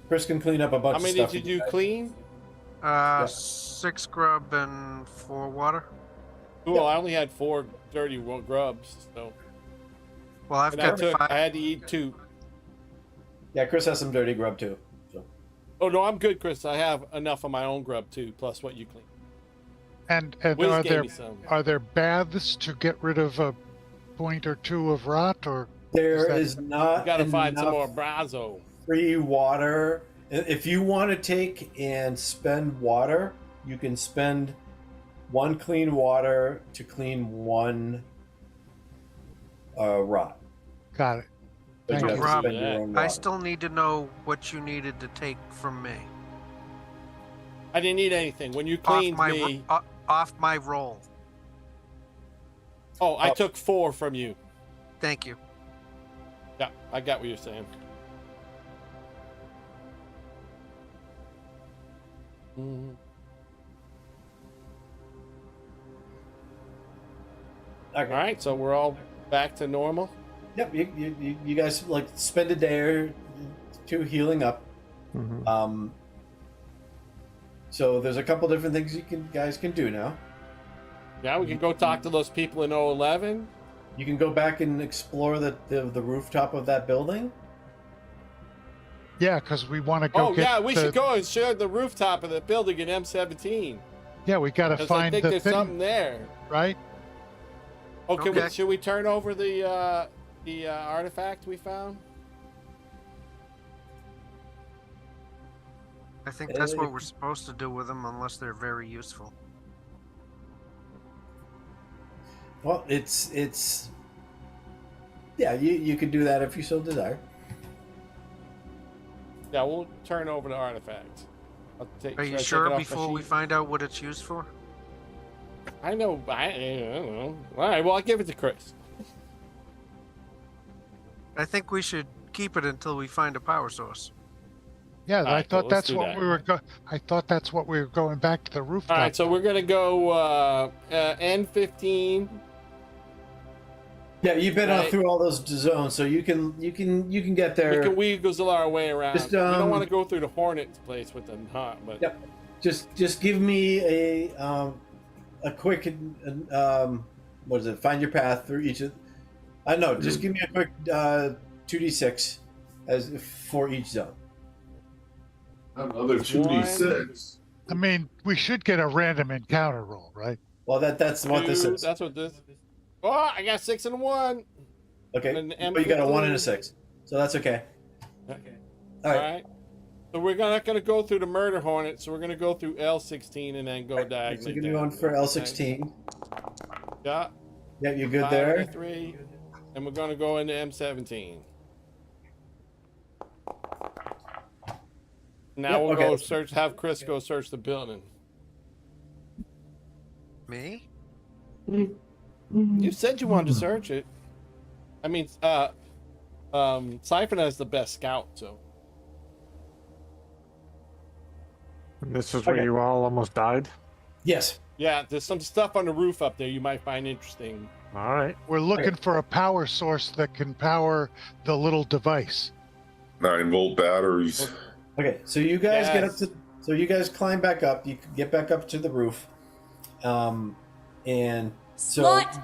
Speaker 2: Chris can clean up a bunch
Speaker 4: How
Speaker 2: of
Speaker 4: many
Speaker 2: stuff.
Speaker 4: did you do clean?
Speaker 3: 6 grub and 4 water.
Speaker 4: Cool. I only had 4 dirty grubs, so
Speaker 3: Well, I've
Speaker 4: and
Speaker 3: got 5.
Speaker 4: I had to eat 2.
Speaker 2: Yeah, Chris has some dirty grub too. So.
Speaker 4: Oh no, I'm good, Chris. I have enough of my own grub too, plus what you clean.
Speaker 1: And
Speaker 4: Wiz
Speaker 1: are
Speaker 4: gave
Speaker 1: there
Speaker 4: me some.
Speaker 1: baths to get rid of a point or 2 of rot, or
Speaker 2: There
Speaker 1: that-
Speaker 2: is not.
Speaker 4: You gotta find some more
Speaker 2: enough
Speaker 4: brazo.
Speaker 2: free water. If you want to take and spend water, you can spend 1 clean water to clean 1 rot.
Speaker 1: got it?
Speaker 2: But
Speaker 1: Thank
Speaker 2: you
Speaker 1: you.
Speaker 2: have to
Speaker 3: Rob,
Speaker 2: spend your own
Speaker 3: I
Speaker 2: water.
Speaker 3: still need to know what you needed to take from me.
Speaker 4: I didn't eat anything. When you cleaned me,
Speaker 3: Off my roll.
Speaker 4: I took 4 from you.
Speaker 3: Thank you.
Speaker 4: Yeah, I got what you're saying. Mhm.
Speaker 9: Okay.
Speaker 4: All right, so we're all back to normal.
Speaker 9: Yep. You guys like spend a day or two healing up.
Speaker 5: Mhm.
Speaker 9: So there's a couple different things guys can do now.
Speaker 4: Yeah, we can go talk to those people in 011.
Speaker 9: You can go back and explore the rooftop of that building.
Speaker 1: Yeah, because we want to go
Speaker 4: Oh
Speaker 1: get
Speaker 4: yeah, we
Speaker 1: the-
Speaker 4: should go and share the rooftop of the building in M17.
Speaker 1: Yeah, we got to
Speaker 4: Because I
Speaker 1: find
Speaker 4: think
Speaker 1: the
Speaker 4: there's
Speaker 1: thing,
Speaker 4: something there.
Speaker 1: right?
Speaker 4: Okay,
Speaker 3: Okay.
Speaker 4: should we turn over the artifact we found?
Speaker 3: I think that's what we're supposed to do with them, unless they're very useful.
Speaker 9: Well, it's yeah. You could do that if you so desire.
Speaker 4: Yeah, we'll turn over the artifact.
Speaker 3: Are
Speaker 4: should I
Speaker 3: you
Speaker 4: take
Speaker 3: sure
Speaker 4: it off the
Speaker 3: before we
Speaker 4: sheet?
Speaker 3: find out what it's used for?
Speaker 4: I know. I don't know. All right. Well, I'll give it to Chris.
Speaker 3: I think we should keep it until we find a power source.
Speaker 1: Yeah, I
Speaker 4: Alright, cool,
Speaker 1: thought
Speaker 4: let's
Speaker 1: that's
Speaker 4: do
Speaker 1: what
Speaker 4: that.
Speaker 1: we were I thought that's what we were going back to the rooftop.
Speaker 4: All right. So we're gonna go N15.
Speaker 9: Yeah, you've been
Speaker 4: Right.
Speaker 9: through all those zones, so you can get there.
Speaker 4: We can weasel our way around.
Speaker 9: Just,
Speaker 4: we don't want to
Speaker 9: um,
Speaker 4: go through the Hornet's place with the knot, but
Speaker 9: Yep. Just give me a quick what is it? Find your path through each of. I know. Just give me a quick 2d6 as for each zone.
Speaker 6: Another 2d6.
Speaker 1: I mean, we should get a random encounter roll, right?
Speaker 9: Well, that's what this is.
Speaker 4: That's what this. Oh, I got 6 and 1.
Speaker 9: Okay,
Speaker 4: and an
Speaker 9: but you got a 1 and a
Speaker 4: M15.
Speaker 9: 6, so that's okay.
Speaker 4: Okay.
Speaker 9: All
Speaker 4: All
Speaker 9: right.
Speaker 4: right. So we're not going to go through the murder hornet. So we're going to go through L16 and then go
Speaker 9: So
Speaker 4: diagonally.
Speaker 9: give me
Speaker 4: down.
Speaker 9: one for L16.
Speaker 4: Yeah.
Speaker 9: Yeah, you good
Speaker 4: 5
Speaker 9: there?
Speaker 4: and a 3, and we're going to go into M17. Now
Speaker 9: Yep,
Speaker 4: we'll
Speaker 9: okay.
Speaker 4: go search. Have Chris go search the building.
Speaker 3: Me?
Speaker 4: You said you wanted to search it. I mean, Siphon has the best scout, so.
Speaker 5: And this is where
Speaker 9: Okay.
Speaker 5: you all almost died.
Speaker 9: Yes.
Speaker 4: Yeah, there's some stuff on the roof up there you might find interesting.
Speaker 5: All right.
Speaker 1: We're looking for a power source that can power the little device.
Speaker 6: 9-volt batteries.
Speaker 9: Okay, so you guys get up
Speaker 4: Yes.
Speaker 9: to. So you guys climb back up. You get back up to the roof, and so
Speaker 10: Slut!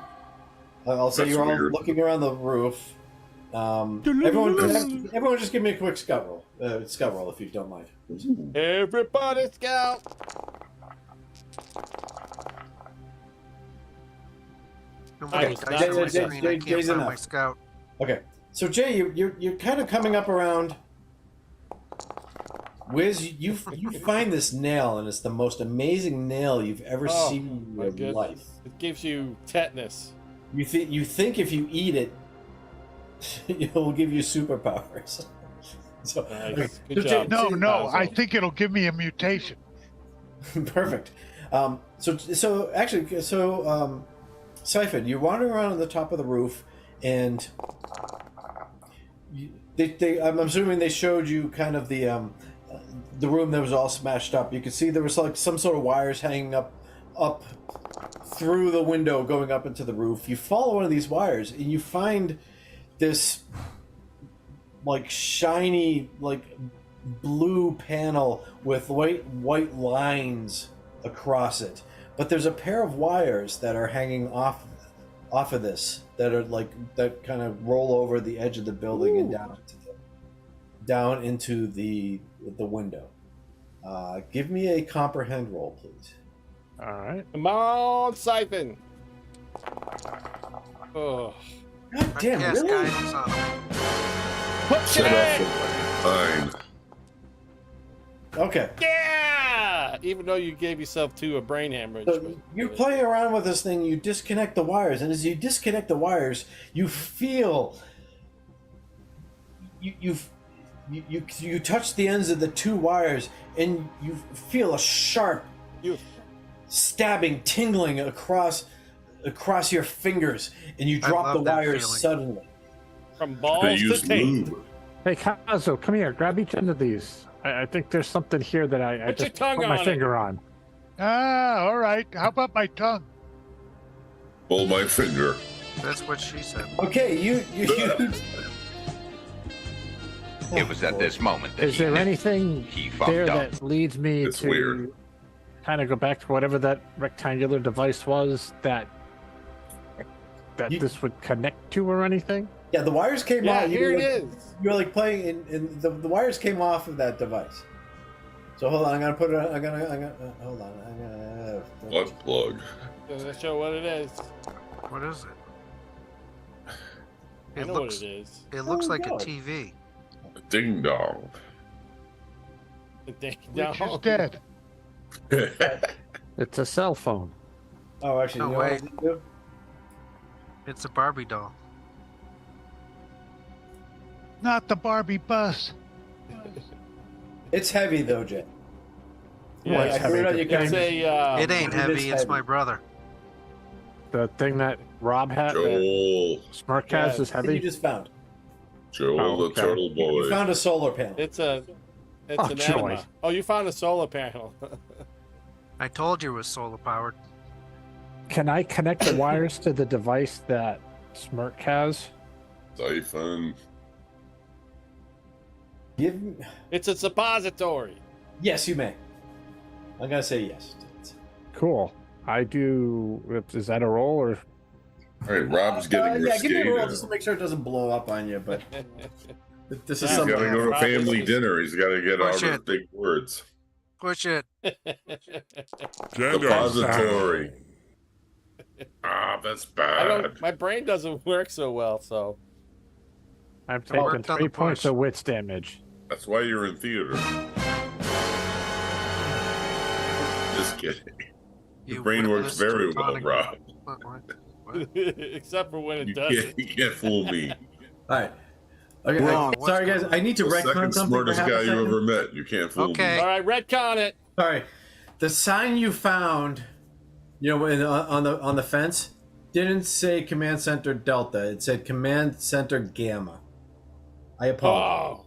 Speaker 9: I'll say
Speaker 6: That's
Speaker 9: you're all
Speaker 6: weird.
Speaker 9: looking around the roof. Everyone, just give me a quick scout roll. Scout roll, if you don't mind.
Speaker 4: Everybody scout.
Speaker 3: Nobody
Speaker 4: was
Speaker 3: dice
Speaker 4: not
Speaker 3: on my
Speaker 9: Jay-
Speaker 3: screen.
Speaker 9: Jay-
Speaker 3: I can't
Speaker 9: Jay's
Speaker 3: find my
Speaker 9: enough.
Speaker 3: scout.
Speaker 9: Okay, so Jay, you're kind of coming up around. Wizz, you find this nail, and it's the most amazing nail you've ever
Speaker 4: Oh,
Speaker 9: seen
Speaker 4: my
Speaker 9: in your
Speaker 4: goodness.
Speaker 9: life.
Speaker 4: It gives you tetanus.
Speaker 9: You think if you eat it, it will give you superpowers. So,
Speaker 4: Nice.
Speaker 9: so
Speaker 4: Good
Speaker 9: Jay-
Speaker 4: job.
Speaker 1: No, I
Speaker 4: Basil.
Speaker 1: think it'll give me a mutation.
Speaker 9: Perfect. So Siphon, you're wandering around on the top of the roof, and I'm assuming they showed you kind of the room that was all smashed up. You could see there was like some sort of wires hanging up through the window going up into the roof. You follow one of these wires, and you find this like shiny, like blue panel with white lines across it. But there's a pair of wires that are hanging off of this that are like that kind of roll over the edge of the building and down into the window. Give me a comprehend roll, please.
Speaker 5: All right.
Speaker 4: Come on, Siphon. Oh.
Speaker 9: God damn,
Speaker 3: Cast
Speaker 9: really?
Speaker 3: guidance on them.
Speaker 6: Set up for 9.
Speaker 9: Okay.
Speaker 4: Yeah! Even though you gave yourself 2 a brain hemorrhage.
Speaker 9: So
Speaker 4: but-
Speaker 9: you're playing around with this thing, you disconnect the wires, and as you disconnect the wires, you feel you touch the ends of the 2 wires, and you feel a sharp
Speaker 4: You-
Speaker 9: stabbing, tingling across your fingers, and you
Speaker 3: I
Speaker 9: drop
Speaker 3: love
Speaker 9: the
Speaker 3: that
Speaker 9: wires
Speaker 3: feeling.
Speaker 9: suddenly.
Speaker 4: From
Speaker 6: They
Speaker 4: balls to
Speaker 6: use
Speaker 4: tape.
Speaker 6: lube.
Speaker 5: Hey, Cazzo, come here. Grab each end of these. I think there's something here that I
Speaker 4: Put your
Speaker 5: just
Speaker 4: tongue
Speaker 5: put my
Speaker 4: on it.
Speaker 5: finger on.
Speaker 1: Ah, all right. How about my tongue?
Speaker 6: Pull my finger.
Speaker 3: That's what she said.
Speaker 9: Okay, you
Speaker 10: It was at this moment that
Speaker 5: Is there anything
Speaker 10: he fucked
Speaker 5: there
Speaker 10: up.
Speaker 5: that leads me
Speaker 6: It's
Speaker 5: to
Speaker 6: weird.
Speaker 5: kind of go back to whatever that rectangular device was that this would connect to or anything?
Speaker 9: Yeah, the wires came
Speaker 4: Yeah,
Speaker 9: off.
Speaker 4: here it
Speaker 9: You
Speaker 4: is.
Speaker 9: were like playing in the wires came off of that device. So hold on, I'm gonna put it. I'm gonna hold on. I'm gonna.
Speaker 6: Butt plug.
Speaker 4: Does it show what it is?
Speaker 3: What is it?
Speaker 4: I
Speaker 3: It
Speaker 4: know
Speaker 3: looks.
Speaker 4: what it is.
Speaker 3: It looks like a
Speaker 9: God.
Speaker 3: TV.
Speaker 6: Ding dong.
Speaker 4: The ding
Speaker 1: Which is
Speaker 4: dong.
Speaker 1: dead.
Speaker 5: It's a cell phone.
Speaker 9: Oh, actually,
Speaker 3: No,
Speaker 9: you know what I
Speaker 3: wait.
Speaker 9: can do?
Speaker 3: It's a Barbie doll.
Speaker 1: Not the Barbie bus.
Speaker 9: It's heavy though, Jay.
Speaker 4: Yeah,
Speaker 5: it's
Speaker 9: I figured out you
Speaker 5: heavy.
Speaker 4: It's
Speaker 9: can.
Speaker 4: a.
Speaker 3: It ain't
Speaker 9: it is
Speaker 3: heavy. It's
Speaker 9: heavy.
Speaker 3: my brother.
Speaker 5: The thing that Rob had, that
Speaker 6: Joel.
Speaker 5: Smirk has,
Speaker 4: Yeah,
Speaker 5: is
Speaker 9: You
Speaker 5: heavy.
Speaker 9: just found.
Speaker 6: Joel
Speaker 5: Oh,
Speaker 6: the
Speaker 5: okay.
Speaker 6: turtle
Speaker 9: You
Speaker 6: boy.
Speaker 9: found a solar panel.
Speaker 4: It's a. It's
Speaker 5: Oh,
Speaker 4: an
Speaker 5: joy.
Speaker 4: anima. Oh, you found a solar panel.
Speaker 3: I told you it was solar powered.
Speaker 5: Can I connect the wires to the device that Smirk has?
Speaker 6: Siphon.
Speaker 9: Give.
Speaker 4: It's a suppository.
Speaker 9: Yes, you may. I'm gonna say yes.
Speaker 5: Cool. I do. Is that a roll or?
Speaker 6: All right, Rob's getting
Speaker 9: Yeah, give me a roll
Speaker 6: risque
Speaker 9: just to
Speaker 6: now.
Speaker 9: make sure it doesn't blow up on you. But this is
Speaker 6: He's got
Speaker 9: something.
Speaker 6: to go to
Speaker 4: Rob
Speaker 6: family
Speaker 4: is-
Speaker 6: dinner. He's got to get all
Speaker 3: Push
Speaker 6: those
Speaker 3: it.
Speaker 6: big words.
Speaker 3: Push it.
Speaker 6: Depository. Ah, that's
Speaker 4: I
Speaker 6: bad.
Speaker 4: don't. My brain doesn't work so well, so.
Speaker 5: I'm
Speaker 3: It
Speaker 5: taking
Speaker 3: worked on
Speaker 5: 3
Speaker 3: the
Speaker 5: points
Speaker 3: push.
Speaker 5: of wits damage.
Speaker 6: That's why you're in theater. Just kidding. Your
Speaker 3: You
Speaker 6: brain works
Speaker 3: witnessed
Speaker 6: very well,
Speaker 3: Tonic-
Speaker 6: Rob.
Speaker 3: What?
Speaker 4: Except for when it
Speaker 6: You
Speaker 4: doesn't.
Speaker 6: can't fool me.
Speaker 9: All right. Okay.
Speaker 3: Wrong.
Speaker 9: Sorry,
Speaker 3: What's
Speaker 9: guys. I need to
Speaker 6: The
Speaker 9: retcon
Speaker 6: second
Speaker 9: something.
Speaker 6: smartest
Speaker 9: for half a
Speaker 6: guy you
Speaker 9: second.
Speaker 6: ever met. You can't fool
Speaker 3: Okay.
Speaker 4: All right, retcon it.
Speaker 9: Sorry. The sign you found, on the fence, didn't say Command Center Delta. It said Command Center Gamma. I apologize.
Speaker 4: Oh,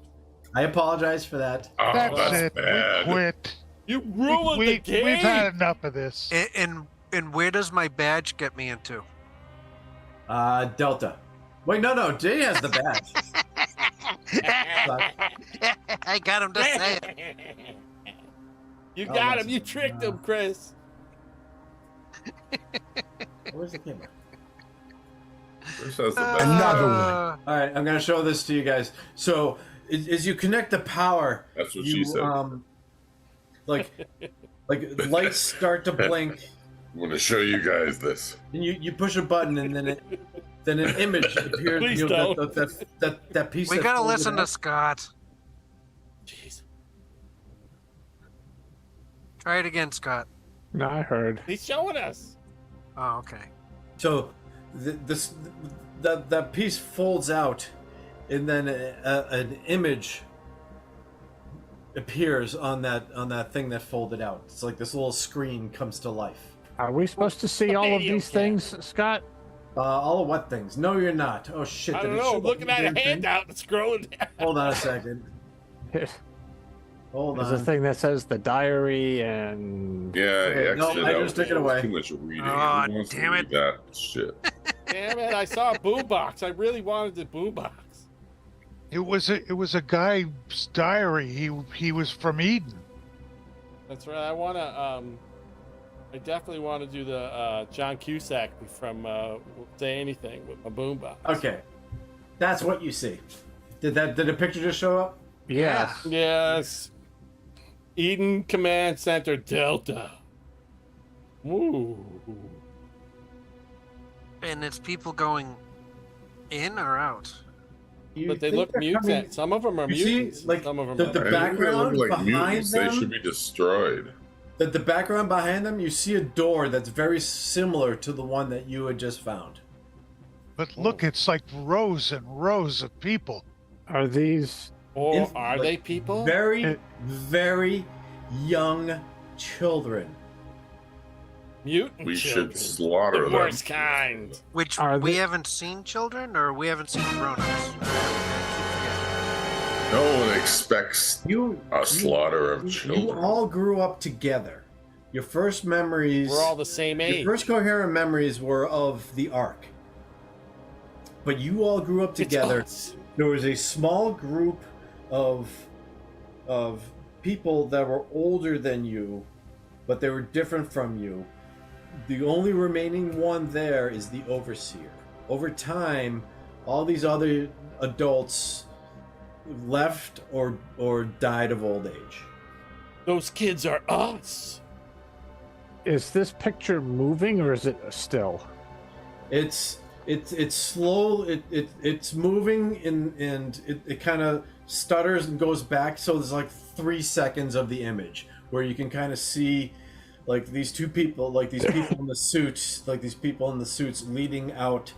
Speaker 9: I apologize for that.
Speaker 6: me. Oh,
Speaker 1: That's
Speaker 6: that's
Speaker 1: it.
Speaker 6: bad.
Speaker 1: We quit.
Speaker 4: you ruined the game.
Speaker 1: We've had enough of this.
Speaker 3: And where does my badge get me into?
Speaker 9: Delta. Wait, no. Jay has the badge.
Speaker 3: I got him to say it.
Speaker 4: You
Speaker 9: Oh,
Speaker 4: got
Speaker 9: that's-
Speaker 4: him. You tricked him, Chris.
Speaker 9: Where's the camera?
Speaker 6: Chris has the best.
Speaker 5: Another
Speaker 3: Uh,
Speaker 9: All right, I'm gonna show this to you guys. So, as you connect the power,
Speaker 6: That's what
Speaker 9: you
Speaker 6: she said.
Speaker 9: like lights start to blink,
Speaker 6: I'm going to show you guys this.
Speaker 9: and you push a button, and then an image appears.
Speaker 4: Please
Speaker 9: you know,
Speaker 4: don't.
Speaker 9: that piece.
Speaker 3: We
Speaker 9: that
Speaker 3: gotta
Speaker 9: folded
Speaker 3: listen to
Speaker 9: out.
Speaker 3: Scott.
Speaker 4: Jeez.
Speaker 3: Try it again, Scott.
Speaker 5: No, I heard.
Speaker 4: He's showing us.
Speaker 3: Oh, okay.
Speaker 9: So, that piece folds out, and then an image appears on that thing that folded out. It's like this little screen comes to life.
Speaker 5: Are we supposed to see all of
Speaker 4: Radio
Speaker 5: these
Speaker 4: cat.
Speaker 5: things, Scott?
Speaker 9: All of what things? No, you're not. Oh shit!
Speaker 4: I
Speaker 9: did
Speaker 4: don't
Speaker 9: it
Speaker 4: know.
Speaker 9: show
Speaker 4: I'm looking
Speaker 9: the
Speaker 4: at a
Speaker 9: damn thing?
Speaker 4: handout and scrolling down.
Speaker 9: Hold on a second.
Speaker 5: There's
Speaker 9: Hold
Speaker 5: a
Speaker 9: on.
Speaker 5: thing that says the diary and
Speaker 6: Yeah,
Speaker 9: Okay, no,
Speaker 6: exited
Speaker 9: I
Speaker 6: out.
Speaker 9: just took it
Speaker 6: That was
Speaker 9: away.
Speaker 6: Too much reading.
Speaker 3: Aw,
Speaker 6: Who wants to
Speaker 3: damn
Speaker 6: read
Speaker 3: it.
Speaker 6: That shit.
Speaker 4: Damn it! I saw a boombox. I really wanted the boombox.
Speaker 1: It was a guy's diary. He was from Eden.
Speaker 4: That's right. I definitely want to do the John Cusack from Say Anything with my boombox.
Speaker 9: Okay, that's what you see. Did the picture just show up?
Speaker 5: yeah.
Speaker 4: Yes. Eden Command Center Delta. Ooh.
Speaker 3: And it's people going in or out?
Speaker 9: You
Speaker 4: But they
Speaker 9: think
Speaker 4: look
Speaker 9: they're
Speaker 4: mutant.
Speaker 9: coming-
Speaker 4: Some of them are
Speaker 9: You see,
Speaker 4: mutants.
Speaker 9: like,
Speaker 4: some of them
Speaker 9: the
Speaker 6: I think they
Speaker 9: background
Speaker 6: look like
Speaker 9: behind
Speaker 6: mutants. They
Speaker 9: them-
Speaker 6: should be destroyed.
Speaker 9: The background behind them, you see a door that's very similar to the one that you had just found.
Speaker 1: But look, it's like rows and rows of people.
Speaker 5: Are these?
Speaker 4: Or
Speaker 9: In-
Speaker 4: are
Speaker 9: like,
Speaker 4: they people?
Speaker 9: Very,
Speaker 5: It-
Speaker 9: very young children.
Speaker 4: Mutant
Speaker 6: We
Speaker 4: children.
Speaker 6: should slaughter
Speaker 4: The
Speaker 6: them.
Speaker 4: worst kind.
Speaker 3: Which
Speaker 5: Are
Speaker 3: we
Speaker 5: they-
Speaker 3: haven't seen children or we haven't seen grown-ups?
Speaker 6: No one expects a slaughter of
Speaker 9: You
Speaker 6: children.
Speaker 9: all grew up together. Your first memories.
Speaker 4: We're all the same age.
Speaker 9: Your first coherent memories were of the Ark. But you all grew up together.
Speaker 4: It's us.
Speaker 9: There was a small group of people that were older than you, but they were different from you. The only remaining one there is the Overseer. Over time, all these other adults left or died of old age.
Speaker 4: Those kids are us.
Speaker 5: Is this picture moving or is it still?
Speaker 9: It's slow. It's moving and it kind of stutters and goes back. So there's like 3 seconds of the image where you can kind of see like these two people, like these people in the suits, leading out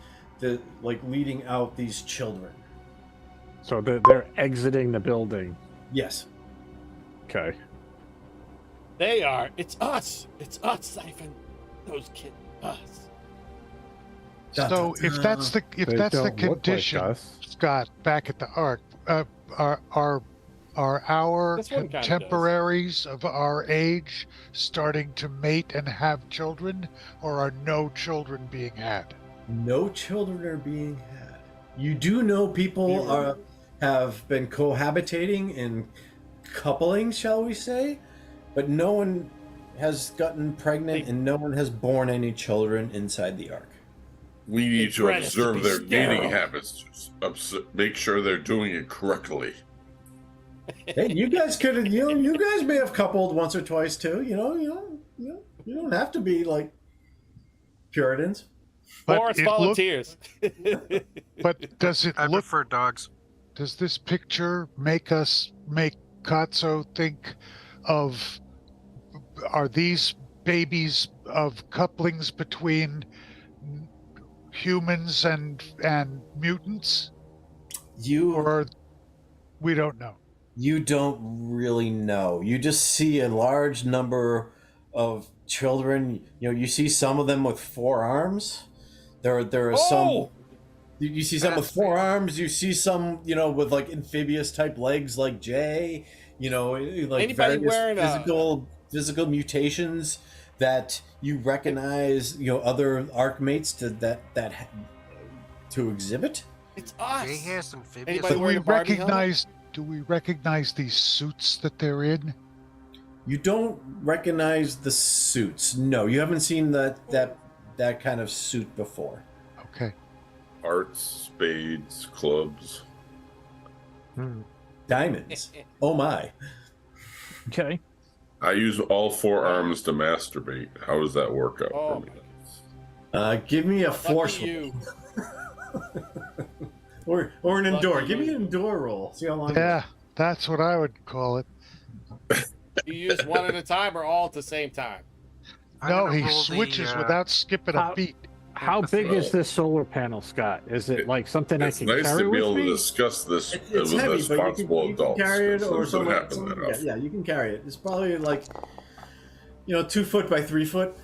Speaker 9: these children.
Speaker 5: So they're exiting the building.
Speaker 9: Yes.
Speaker 5: Okay.
Speaker 4: They are. It's us. It's us, Siphon. Those kids. Us.
Speaker 1: So if that's the
Speaker 5: They don't look like
Speaker 1: condition,
Speaker 5: us.
Speaker 1: Scott, back at the Ark, are our
Speaker 4: This one kinda
Speaker 1: contemporaries of our age starting to mate and have children, or are no children being had?
Speaker 9: No children are being had. You do know people have been cohabitating and coupling, shall we say, but no one has gotten pregnant and no one has born any children inside the Ark.
Speaker 6: We need to
Speaker 4: bred us to
Speaker 6: observe
Speaker 4: be
Speaker 6: their dating
Speaker 4: sterile.
Speaker 6: habits. Make sure they're doing it correctly.
Speaker 9: Hey, you guys could have, you guys may have coupled once or twice too. You don't have to be like Puritans.
Speaker 1: But
Speaker 4: Forest
Speaker 1: it look-
Speaker 4: volunteers.
Speaker 1: But does it
Speaker 3: I
Speaker 1: look?
Speaker 3: prefer dogs.
Speaker 1: Does this picture make Cazzo think of? Are these babies of couplings between humans and mutants, or we don't know?
Speaker 9: You don't really know. You just see a large number of children. You see some of them with 4 arms. There are some. You see some with 4 arms. You see some, with like amphibious type legs, like Jay. Like
Speaker 4: Anybody
Speaker 9: various
Speaker 4: wearing
Speaker 9: physical mutations that you recognize. Other Ark mates to exhibit.
Speaker 4: It's us.
Speaker 3: Jay has amphibious.
Speaker 4: Anybody
Speaker 1: Do
Speaker 4: wearing
Speaker 1: we
Speaker 4: a Barbie helmet?
Speaker 1: recognize? Do we recognize these suits that they're in?
Speaker 9: You don't recognize the suits. No, you haven't seen that kind of suit before.
Speaker 1: Okay.
Speaker 6: Arts, spades, clubs.
Speaker 9: Diamonds. Oh my.
Speaker 5: Okay.
Speaker 6: I use all 4 arms to masturbate. How does that work out
Speaker 4: Oh,
Speaker 6: for me?
Speaker 9: Give me a
Speaker 4: Lucky
Speaker 9: force
Speaker 4: you.
Speaker 9: or an
Speaker 4: Lucky
Speaker 9: endure. Give me
Speaker 4: you.
Speaker 9: an endure roll. See how long.
Speaker 1: Yeah, that's what I would call it.
Speaker 4: You use one at a time or all at the same time?
Speaker 3: I'm
Speaker 1: No,
Speaker 3: gonna
Speaker 1: he
Speaker 3: roll the,
Speaker 1: switches without skipping a
Speaker 5: How-
Speaker 1: beat.
Speaker 5: How big is this solar panel, Scott? Is it like something I
Speaker 6: It's
Speaker 5: can
Speaker 6: nice
Speaker 5: carry
Speaker 6: to be
Speaker 5: with
Speaker 6: able to
Speaker 5: me?
Speaker 6: discuss this
Speaker 9: It's
Speaker 6: with
Speaker 9: heavy, but
Speaker 6: responsible
Speaker 9: you
Speaker 6: adults.
Speaker 9: can carry it,
Speaker 6: 'cause
Speaker 9: or
Speaker 6: this doesn't happen
Speaker 9: someone
Speaker 6: enough.
Speaker 9: yeah, you can carry it. It's probably like 2 foot by 3 foot.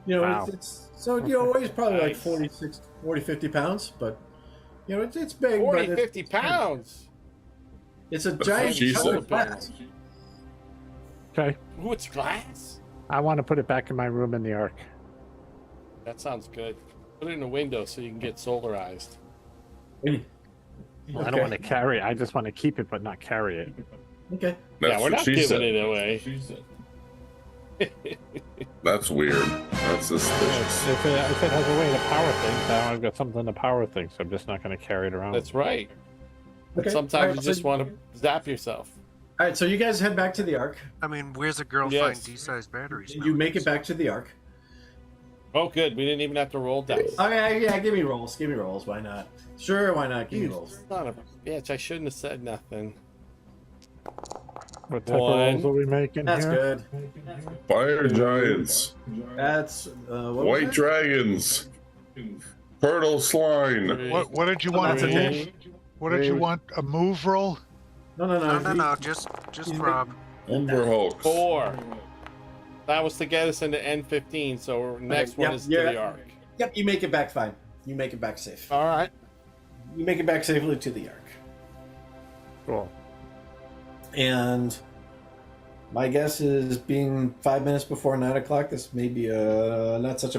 Speaker 5: Wow.
Speaker 9: It's weighs probably like
Speaker 4: Nice.
Speaker 9: 50 pounds, but it's big.
Speaker 4: 40,
Speaker 9: but
Speaker 4: 50 pounds.
Speaker 9: It's a
Speaker 6: That's
Speaker 9: giant
Speaker 6: what she
Speaker 9: solar
Speaker 6: said.
Speaker 9: glass.
Speaker 5: Okay.
Speaker 4: Ooh, it's glass.
Speaker 5: I want to put it back in my room in the Ark.
Speaker 4: That sounds good. Put it in a window so you can get solarized.
Speaker 5: I don't want to carry it. I just want to keep it, but not carry it.
Speaker 9: Okay.
Speaker 6: That's
Speaker 4: yeah, we're
Speaker 6: what
Speaker 4: not
Speaker 6: she
Speaker 4: giving
Speaker 6: said.
Speaker 4: it away.
Speaker 6: That's weird. That's suspicious.
Speaker 5: If it has a way to power things, now I've got something to power things. So I'm just not going to carry it around.
Speaker 4: That's right. But
Speaker 9: Okay.
Speaker 4: sometimes
Speaker 9: Alright,
Speaker 4: you
Speaker 9: so-
Speaker 4: just want to zap yourself.
Speaker 9: All right, so you guys head back to the Ark.
Speaker 3: I mean, where's a girl
Speaker 4: Yes.
Speaker 3: find D-sized batteries?
Speaker 9: You make it back to the Ark.
Speaker 4: Oh, good. We didn't even have to roll dice.
Speaker 9: Oh yeah, give me rolls. Give me rolls. Why not? Sure, why not? Give me
Speaker 4: You
Speaker 9: rolls.
Speaker 4: son of a bitch. I shouldn't have said nothing.
Speaker 5: What type of
Speaker 4: One.
Speaker 5: rolls are we making
Speaker 9: That's
Speaker 5: here?
Speaker 9: good.
Speaker 6: Fire giants,
Speaker 9: That's what
Speaker 6: white
Speaker 9: was that?
Speaker 6: dragons, fertile swine.
Speaker 1: What did you
Speaker 9: Oh,
Speaker 1: want?
Speaker 9: that's
Speaker 1: A
Speaker 9: okay.
Speaker 1: move? What did you want? A move roll?
Speaker 3: No, just Rob.
Speaker 6: Umber hulks.
Speaker 4: 4. That was to get us into N15, so next one
Speaker 9: Yep,
Speaker 4: is to
Speaker 9: yeah.
Speaker 4: the Ark.
Speaker 9: Yep, you make it back fine. You make it back safe.
Speaker 4: All right.
Speaker 9: You make it back safely to the Ark.
Speaker 5: Cool.
Speaker 9: And my guess is, being 5 minutes before 9 o'clock, this may be not such a